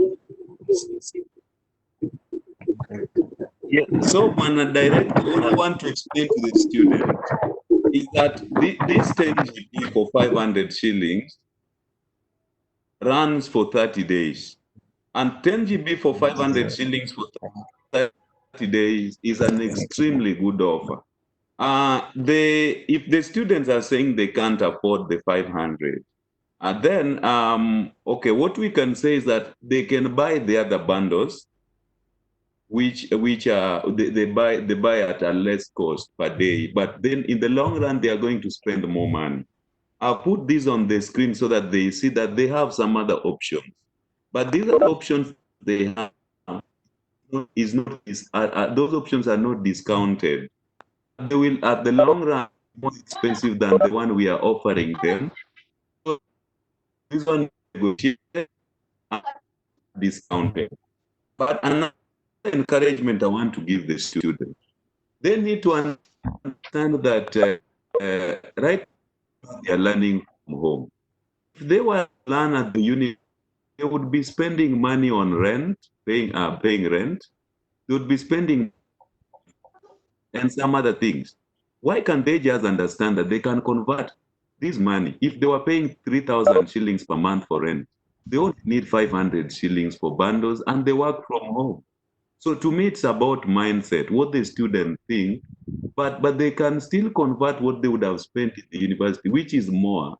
so when what I want to explain to the student is that this 10 GB for 500 shillings runs for 30 days. And 10 GB for 500 shillings for 30 days is an extremely good offer. If the students are saying they can't afford the 500, then okay, what we can say is that they can buy the other bundles, which they buy at a less cost per day, but then in the long run they are going to spend more money. I'll put this on the screen so that they see that they have some other options, but these are options they have those options are not discounted. They will at the long run more expensive than the one we are offering them. So this one negotiated and discounted. But another encouragement I want to give the students, they need to understand that right now they are learning from home. If they were to learn at the uni, they would be spending money on rent, paying rent. They would be spending and some other things. Why can't they just understand that they can convert this money? If they were paying 3,000 shillings per month for rent, they only need 500 shillings for bundles and they work from home. So to me, it's about mindset, what the students think, but they can still convert what they would have spent in the university, which is more,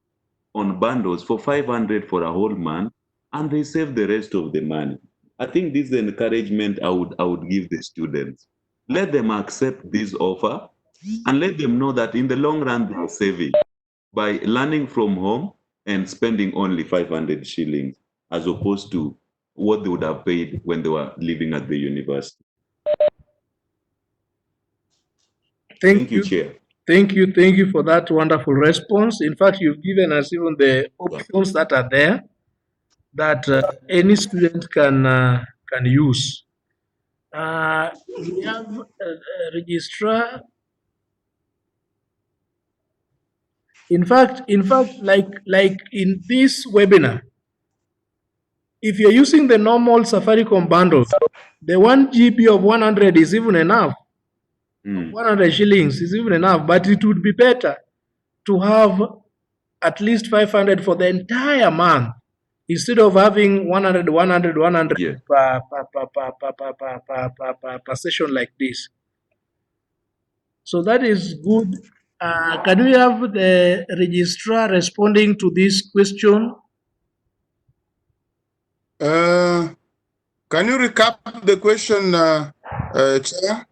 on bundles for 500 for a whole month, and they save the rest of the money. I think this is the encouragement I would give the students. Let them accept this offer and let them know that in the long run they are saving by learning from home and spending only 500 shillings as opposed to what they would have paid when they were living at the university. Thank you, Chair. Thank you for that wonderful response. In fact, you've given us even the options that are there that any student can use. We have a registrar. In fact, like in this webinar, if you're using the normal Safaricom bundles, the 1 GB of 100 is even enough. 100 shillings is even enough, but it would be better to have at least 500 for the entire month instead of having 100 per session like this. So that is good. Can we have the registrar responding to this question? Can you recap the question, Chair?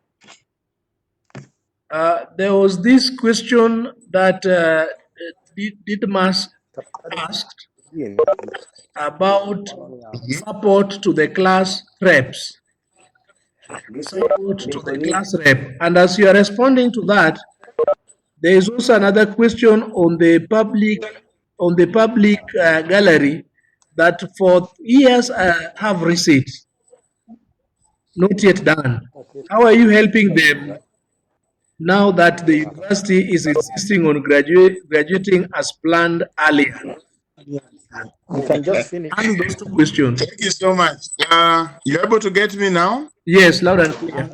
There was this question that Didmas asked about support to the class reps. Support to the class rep. And as you are responding to that, there is also another question on the public gallery that for years have receipts not yet done. How are you helping them now that the university is insisting on graduating as planned earlier? You can just finish. And those two questions. Thank you so much. You able to get me now? Yes, loud and clear.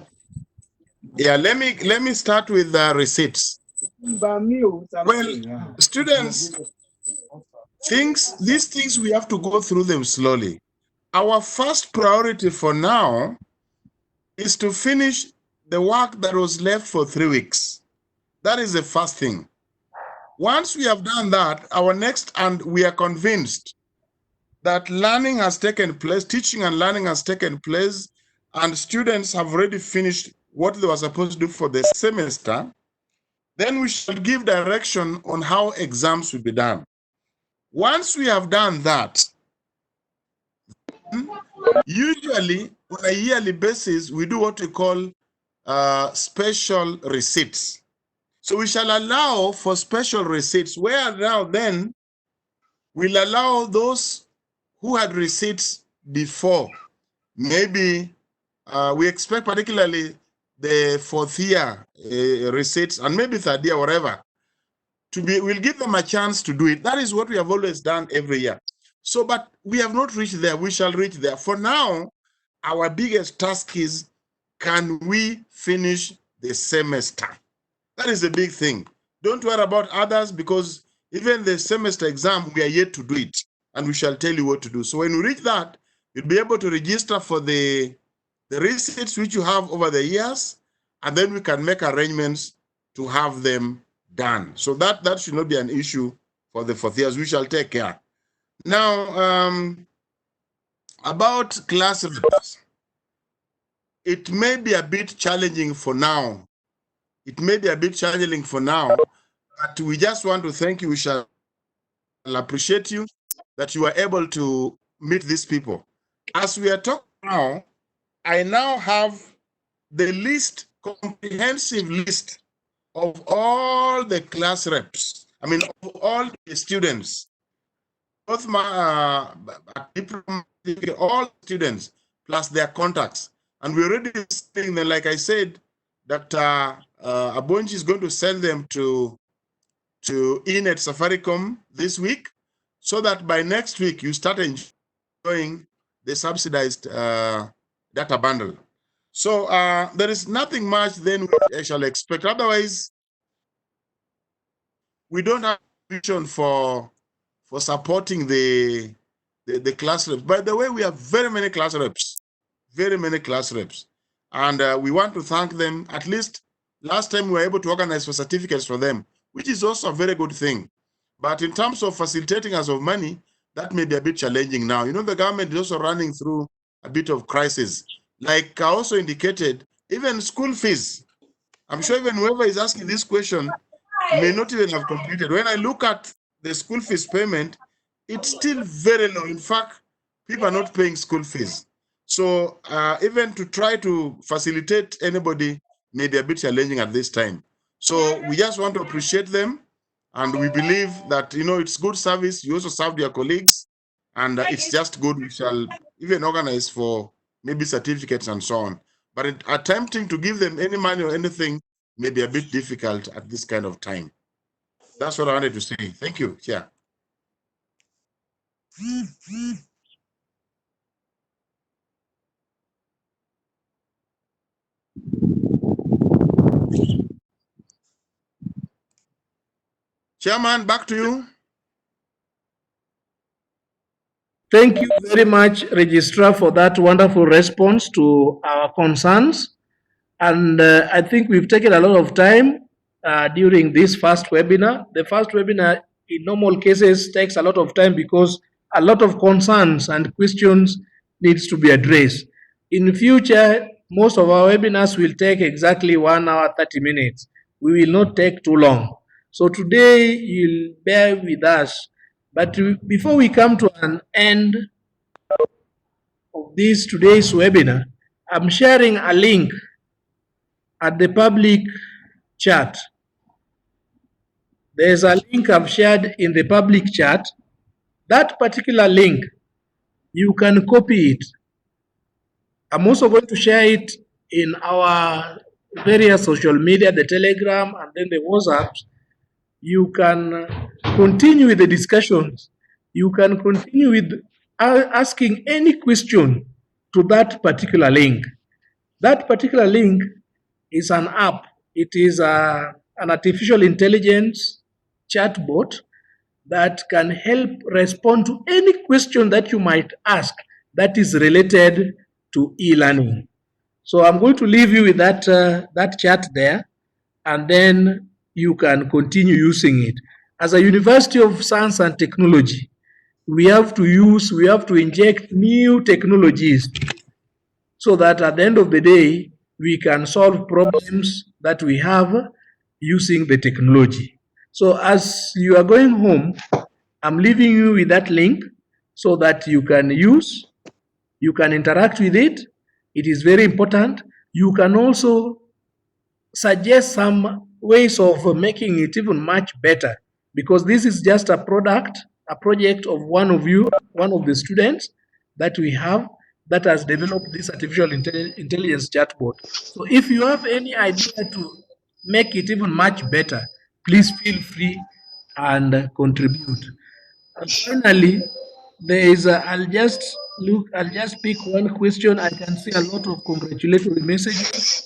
Yeah, let me start with the receipts. Well, students, these things we have to go through them slowly. Our first priority for now is to finish the work that was left for 3 weeks. That is the first thing. Once we have done that, our next, and we are convinced that learning has taken place, teaching and learning has taken place, and students have already finished what they were supposed to do for the semester, then we shall give direction on how exams will be done. Once we have done that, usually on a yearly basis, we do what we call special receipts. So we shall allow for special receipts, where now then we'll allow those who had receipts before. Maybe we expect particularly the fourth year receipts and maybe third year, whatever, we'll give them a chance to do it. That is what we have always done every year. So, but we have not reached there. We shall reach there. For now, our biggest task is, can we finish the semester? That is the big thing. Don't worry about others, because even the semester exam, we are yet to do it, and we shall tell you what to do. So when we reach that, you'll be able to register for the receipts which you have over the years, and then we can make arrangements to have them done. So that should not be an issue for the fourth years. We shall take care. Now, about class reps, it may be a bit challenging for now. It may be a bit challenging for now, but we just want to thank you. We shall appreciate you that you are able to meet these people. As we are talking now, I now have the list, comprehensive list of all the class reps. I mean, of all the students, both my all students plus their contacts, and we're already sending them. Like I said, Dr. Abonji is going to send them to Inet Safaricom this week, so that by next week you start enjoying the subsidized data bundle. So there is nothing much then we shall expect. Otherwise, we don't have vision for supporting the class reps. By the way, we have very many class reps, and we want to thank them. At least last time we were able to organize for certificates for them, which is also a very good thing. But in terms of facilitating us of money, that may be a bit challenging now. You know, the government is also running through a bit of crisis. Like I also indicated, even school fees. I'm sure even whoever is asking this question may not even have completed. When I look at the school fees payment, it's still very low. In fact, people are not paying school fees. So even to try to facilitate anybody may be a bit challenging at this time. So we just want to appreciate them. And we believe that, you know, it's good service. You also serve your colleagues. And it's just good. We shall even organize for maybe certificates and so on. But attempting to give them any money or anything may be a bit difficult at this kind of time. That's what I wanted to say. Thank you. Yeah. Chairman, back to you. Thank you very much, Registrar, for that wonderful response to our concerns. And I think we've taken a lot of time during this first webinar. The first webinar, in normal cases, takes a lot of time because a lot of concerns and questions needs to be addressed. In future, most of our webinars will take exactly 1 hour, 30 minutes. We will not take too long. So today, you'll bear with us. But before we come to an end of this today's webinar, I'm sharing a link at the public chat. There's a link I've shared in the public chat. That particular link, you can copy it. I'm also going to share it in our various social media, the Telegram and then the WhatsApps. You can continue with the discussions. You can continue with asking any question to that particular link. That particular link is an app. It is an artificial intelligence chatbot that can help respond to any question that you might ask that is related to e-learning. So I'm going to leave you with that chat there, and then you can continue using it. As a University of Science and Technology, we have to inject new technologies so that at the end of the day, we can solve problems that we have using the technology. So as you are going home, I'm leaving you with that link so that you can use, you can interact with it. It is very important. You can also suggest some ways of making it even much better, because this is just a project of one of the students that we have that has developed this artificial intelligence chatbot. So if you have any idea to make it even much better, please feel free and contribute. And finally, I'll just pick one question. I can see a lot of congratulatory messages.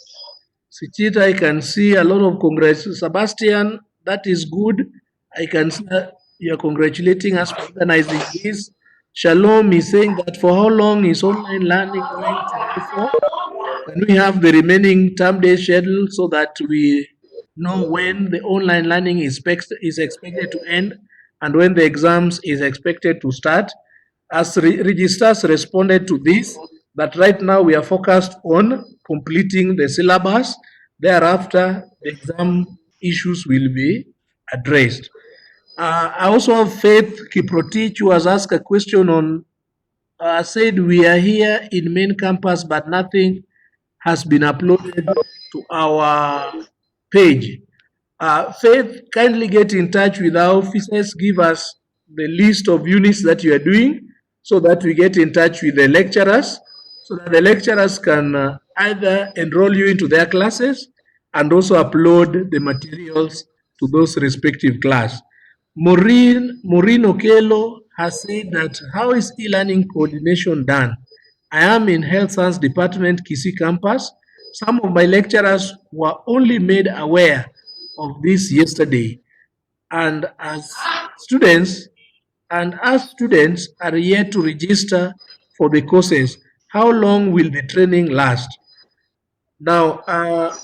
Sichita, I can see a lot of congrats. Sebastian, that is good. I can see that you're congratulating us for organizing this. Shalom is saying that for how long is online learning going to go for? Can we have the remaining term day schedule so that we know when the online learning is expected to end and when the exams is expected to start? As registrars responded to this, that right now we are focused on completing the syllabus. Thereafter, the exam issues will be addressed. I also have Faith Kiprotich, who has asked a question on, said we are here in main campus, but nothing has been uploaded to our page. Faith, kindly get in touch with our officers, give us the list of units that you are doing so that we get in touch with the lecturers so that the lecturers can either enroll you into their classes and also upload the materials to those respective class. Maureen Okelo has said that how is e-learning coordination done? I am in Health Science Department, Kisii campus. Some of my lecturers were only made aware of this yesterday. and as students are yet to register for the courses, how long will the training last? Now,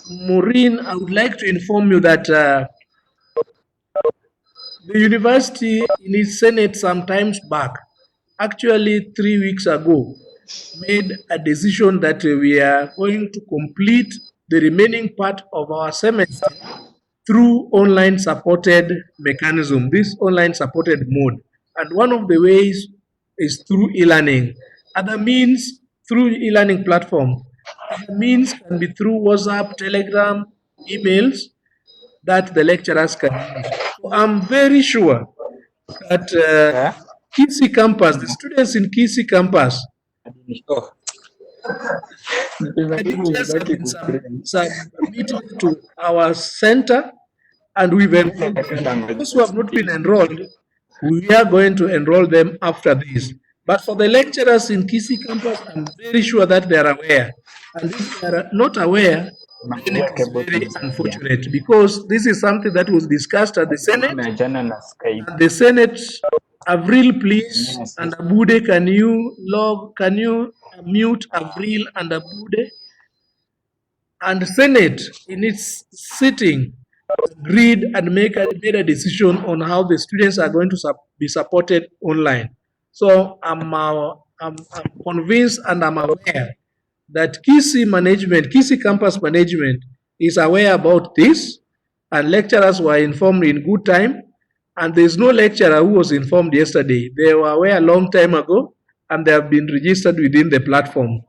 Maureen, I would like to inform you that the university in its Senate sometimes back, actually 3 weeks ago, made a decision that we are going to complete the remaining part of our semester through online supported mechanism, this online supported mode. And one of the ways is through e-learning. Other means through e-learning platform. Other means can be through WhatsApp, Telegram, emails that the lecturers can use. So I'm very sure that Kisi campus, the students in Kisi campus, the details have been submitted to our center and we've enrolled them. Those who have not been enrolled, we are going to enroll them after this. But for the lecturers in Kisi campus, I'm very sure that they are aware. And if they are not aware, then it is very unfortunate because this is something that was discussed at the Senate. And the Senate, Avril, please, and Abude, can you mute Avril and Abude? And Senate, in its sitting, agreed and made a decision on how the students are going to be supported online. So I'm convinced and I'm aware that Kisi campus management is aware about this, and lecturers were informed in good time. And there's no lecturer who was informed yesterday. They were aware a long time ago, and they have been registered within the platform.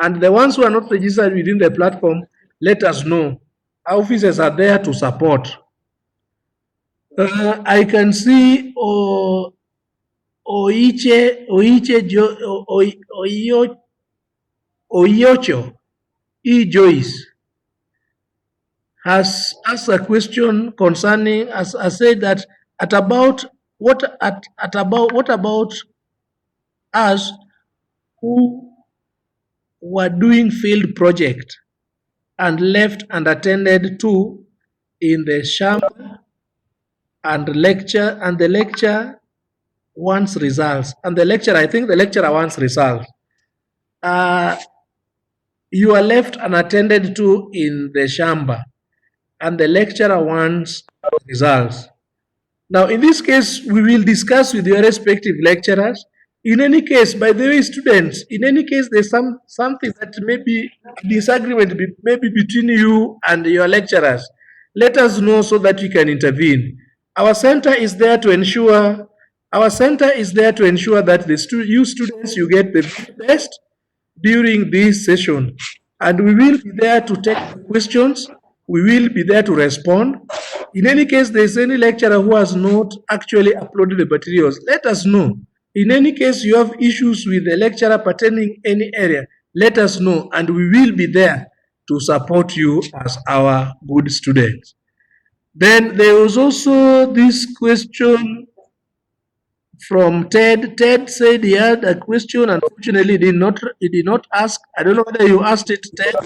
And the ones who are not registered within the platform, let us know. Our officers are there to support. I can see Oyocho Joyce has asked a question concerning, as I said, that what about us who were doing field project and left unattended to in the shamba and the lecture wants results. And I think the lecturer wants results. You are left unattended to in the shamba and the lecturer wants results. Now, in this case, we will discuss with your respective lecturers. In any case, by the way, students, in any case, there's something that may be a disagreement maybe between you and your lecturers. Let us know so that we can intervene. Our center is there to ensure that you students, you get the best during this session. And we will be there to take questions. We will be there to respond. In any case, there's any lecturer who has not actually uploaded the materials, let us know. In any case, you have issues with the lecturer pertaining any area, let us know, and we will be there to support you as our good students. Then there was also this question from Ted. Ted said he had a question. Unfortunately, he did not ask. I don't know whether you asked it, Ted.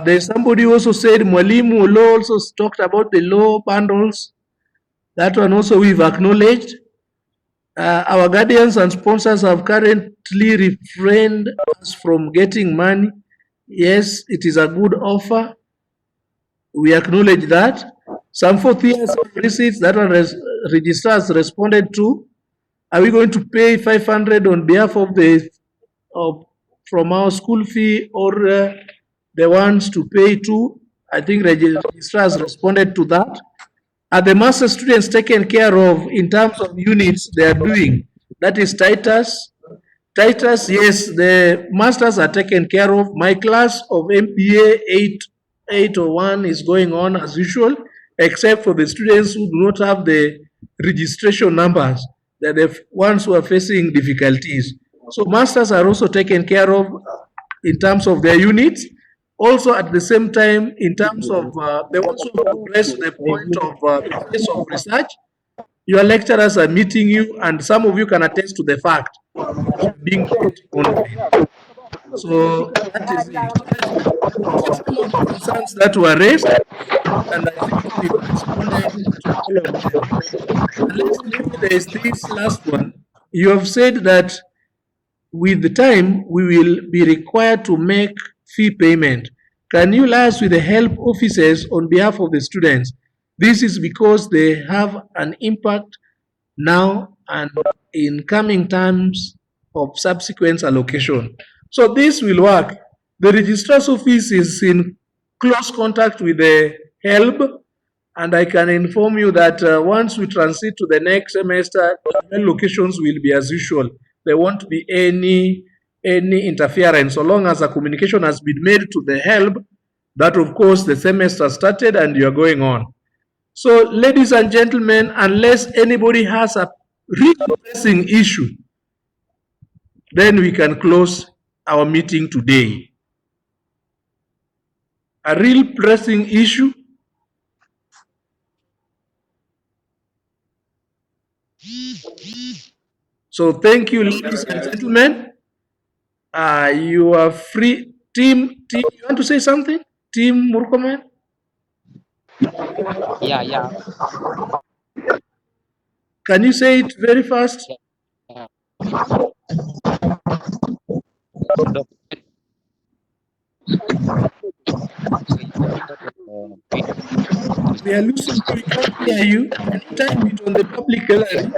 There's somebody who also said Mwalimu Olo also talked about the low bundles. That one also we've acknowledged. Our guardians and sponsors have currently refrained us from getting money. Yes, it is a good offer. We acknowledge that. Some 4th years receipts that one registrars responded to. Are we going to pay 500 on behalf of from our school fee, or the ones to pay to? I think registrars responded to that. Are the master students taken care of in terms of units they are doing? That is Titus. Yes, the masters are taken care of. My class of MPA 801 is going on as usual, except for the students who do not have the registration numbers. They're the ones who are facing difficulties. So masters are also taken care of in terms of their units. Also, at the same time, in terms of they also progress to the point of business of research, your lecturers are meeting you, and some of you can attest to the fact that you're being taught online. So that is it. These are some of the concerns that were raised, and I think we've responded to all of them. Unless maybe there is this last one. You have said that with the time we will be required to make fee payment. Can you liaise with the help officers on behalf of the students? This is because they have an impact now and in coming terms of subsequent allocation. So this will work. The registrar's office is in close contact with the HELB, and I can inform you that once we transit to the next semester, locations will be as usual. There won't be any interference so long as a communication has been made to the HELB that of course the semester started and you're going on. So, ladies and gentlemen, unless anybody has a really pressing issue, then we can close our meeting today. A real pressing issue? So, thank you, ladies and gentlemen. You are free. Team, you want to say something? Team Murkomen? Yeah. Can you say it very fast? We are losing you. We can't hear you. Can you type it on the public gallery?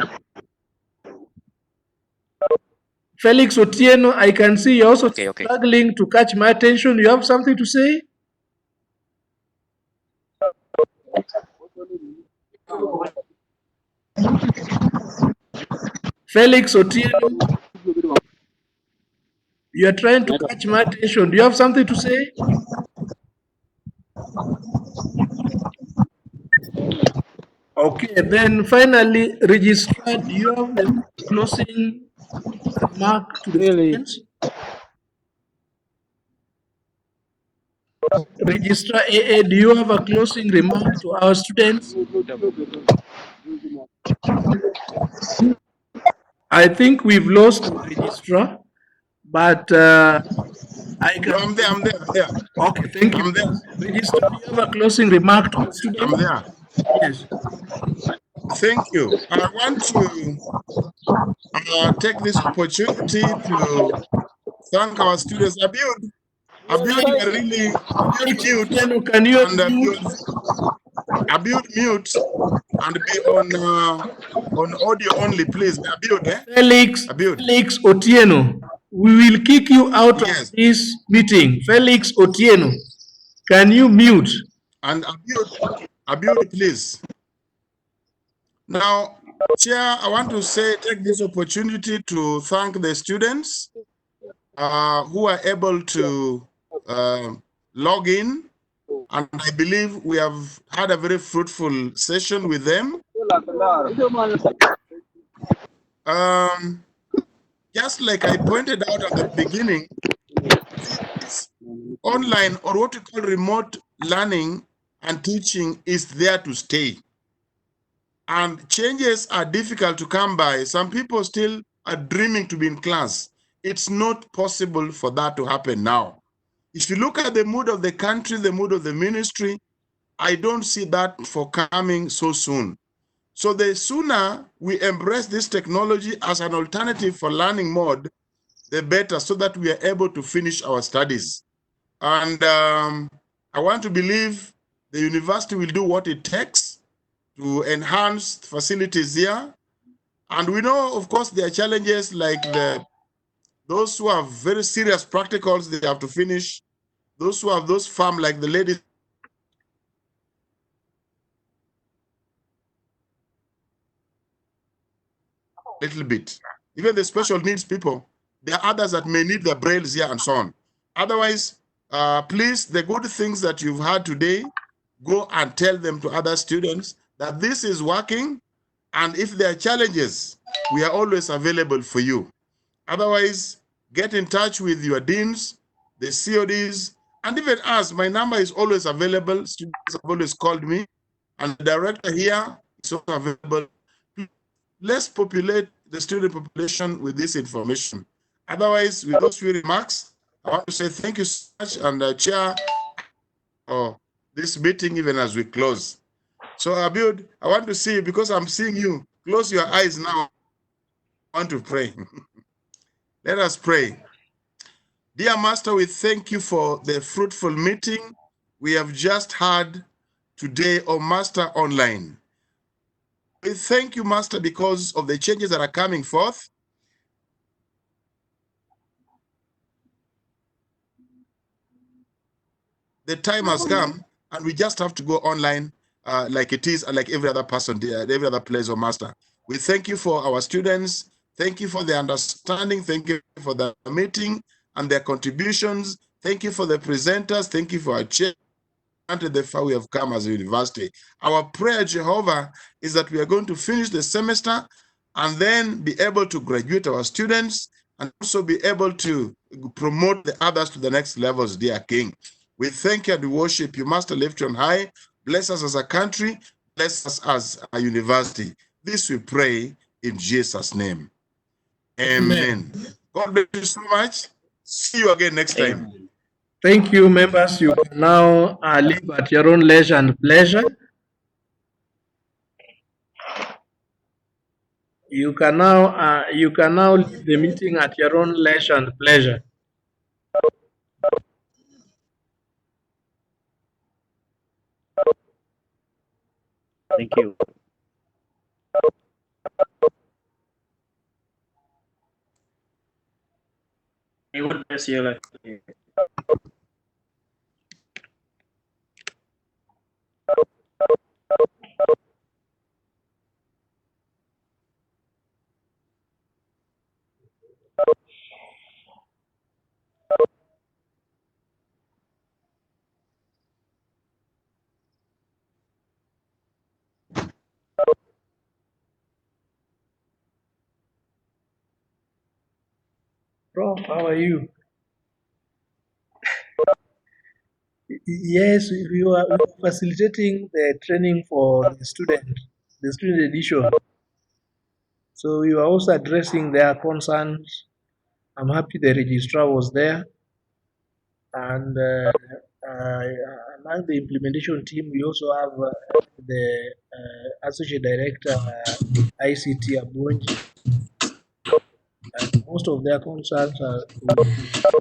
Felix Otieno, I can see you're also struggling to catch my attention. You have something to say? Felix Otieno, you are trying to catch my attention. Do you have something to say? Okay, then finally, registrar, do you have the closing remark to the students? Registrar AA, do you have a closing remark to our students? I think we've lost the registrar, but I can. No, I'm there. Okay, thank you. I'm there. Registrar, do you have a closing remark to the students? I'm there. Yes. Thank you. I want to take this opportunity to thank our students. Abud, you are really mute, can you and Abud mute and be on audio only, please. Abud, Felix Otieno, we will kick you out of this meeting. Felix Otieno, can you mute? And Abud, please. Now, Chair, I want to take this opportunity to thank the students who are able to log in, and I believe we have had a very fruitful session with them. Just like I pointed out at the beginning, online or what we call remote learning and teaching is there to stay. And changes are difficult to come by. Some people still are dreaming to be in class. It's not possible for that to happen now. If you look at the mood of the country, the mood of the ministry, I don't see that for coming so soon. So the sooner we embrace this technology as an alternative for learning mode, the better, so that we are able to finish our studies. And I want to believe the university will do what it takes to enhance facilities here. And we know, of course, there are challenges like those who have very serious practicals, they have to finish. Those who have those farm, like the lady, little bit. Even the special needs people, there are others that may need their brails here and so on. Otherwise, please, the good things that you've had today, go and tell them to other students that this is working, and if there are challenges, we are always available for you. Otherwise, get in touch with your deans, the CODs, and even us. My number is always available. Students have always called me, and the director here is also available. Let's populate the student population with this information. Otherwise, with those few remarks, I want to say thank you so much, and chair this meeting even as we close. So Abud, I want to see you because I'm seeing you. Close your eyes now. I want to pray. Let us pray. Dear Master, we thank you for the fruitful meeting we have just had today, Master, online. We thank you, Master, because of the changes that are coming forth. The time has come, and we just have to go online like it is, like every other person, every other place, Master. We thank you for our students. Thank you for the understanding. Thank you for the meeting and their contributions. Thank you for the presenters. Thank you for our chair. The far we have come as a university. Our prayer, Jehovah, is that we are going to finish the semester and then be able to graduate our students and also be able to promote the others to the next levels, dear King. We thank you and we worship you, Master, lift you on high. Bless us as a country. Bless us as a university. This we pray in Jesus' name. Amen. God bless you so much. See you again next time. Thank you, members. You can now leave at your own leisure and pleasure. You can now leave the meeting at your own leisure and pleasure. Thank you. May God bless you. Prof, how are you? Yes, we were facilitating the training for the student edition. So we were also addressing their concerns. I'm happy the registrar was there. And among the implementation team, we also have the associate director, ICT Abunji. And most of their concerns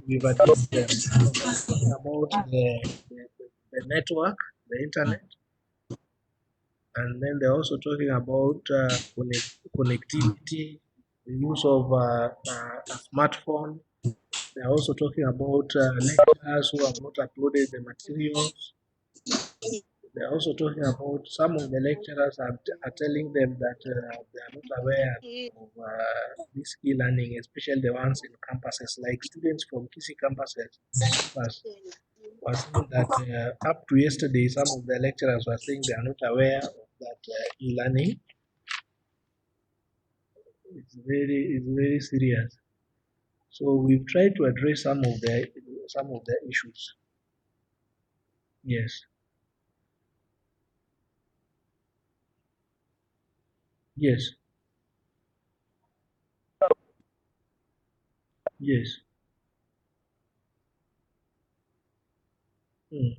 we've addressed them. Talking about the network, the internet, and then they're also talking about connectivity, the use of a smartphone. They're also talking about lecturers who have not uploaded the materials. They're also talking about some of the lecturers are telling them that they are not aware of this e-learning, especially the ones in campuses, like students from Kisi campuses. Was saying that up to yesterday, some of the lecturers were saying they are not aware of that e-learning. It's very serious. So we've tried to address some of the issues. Yes. Yes. Yes. Mm.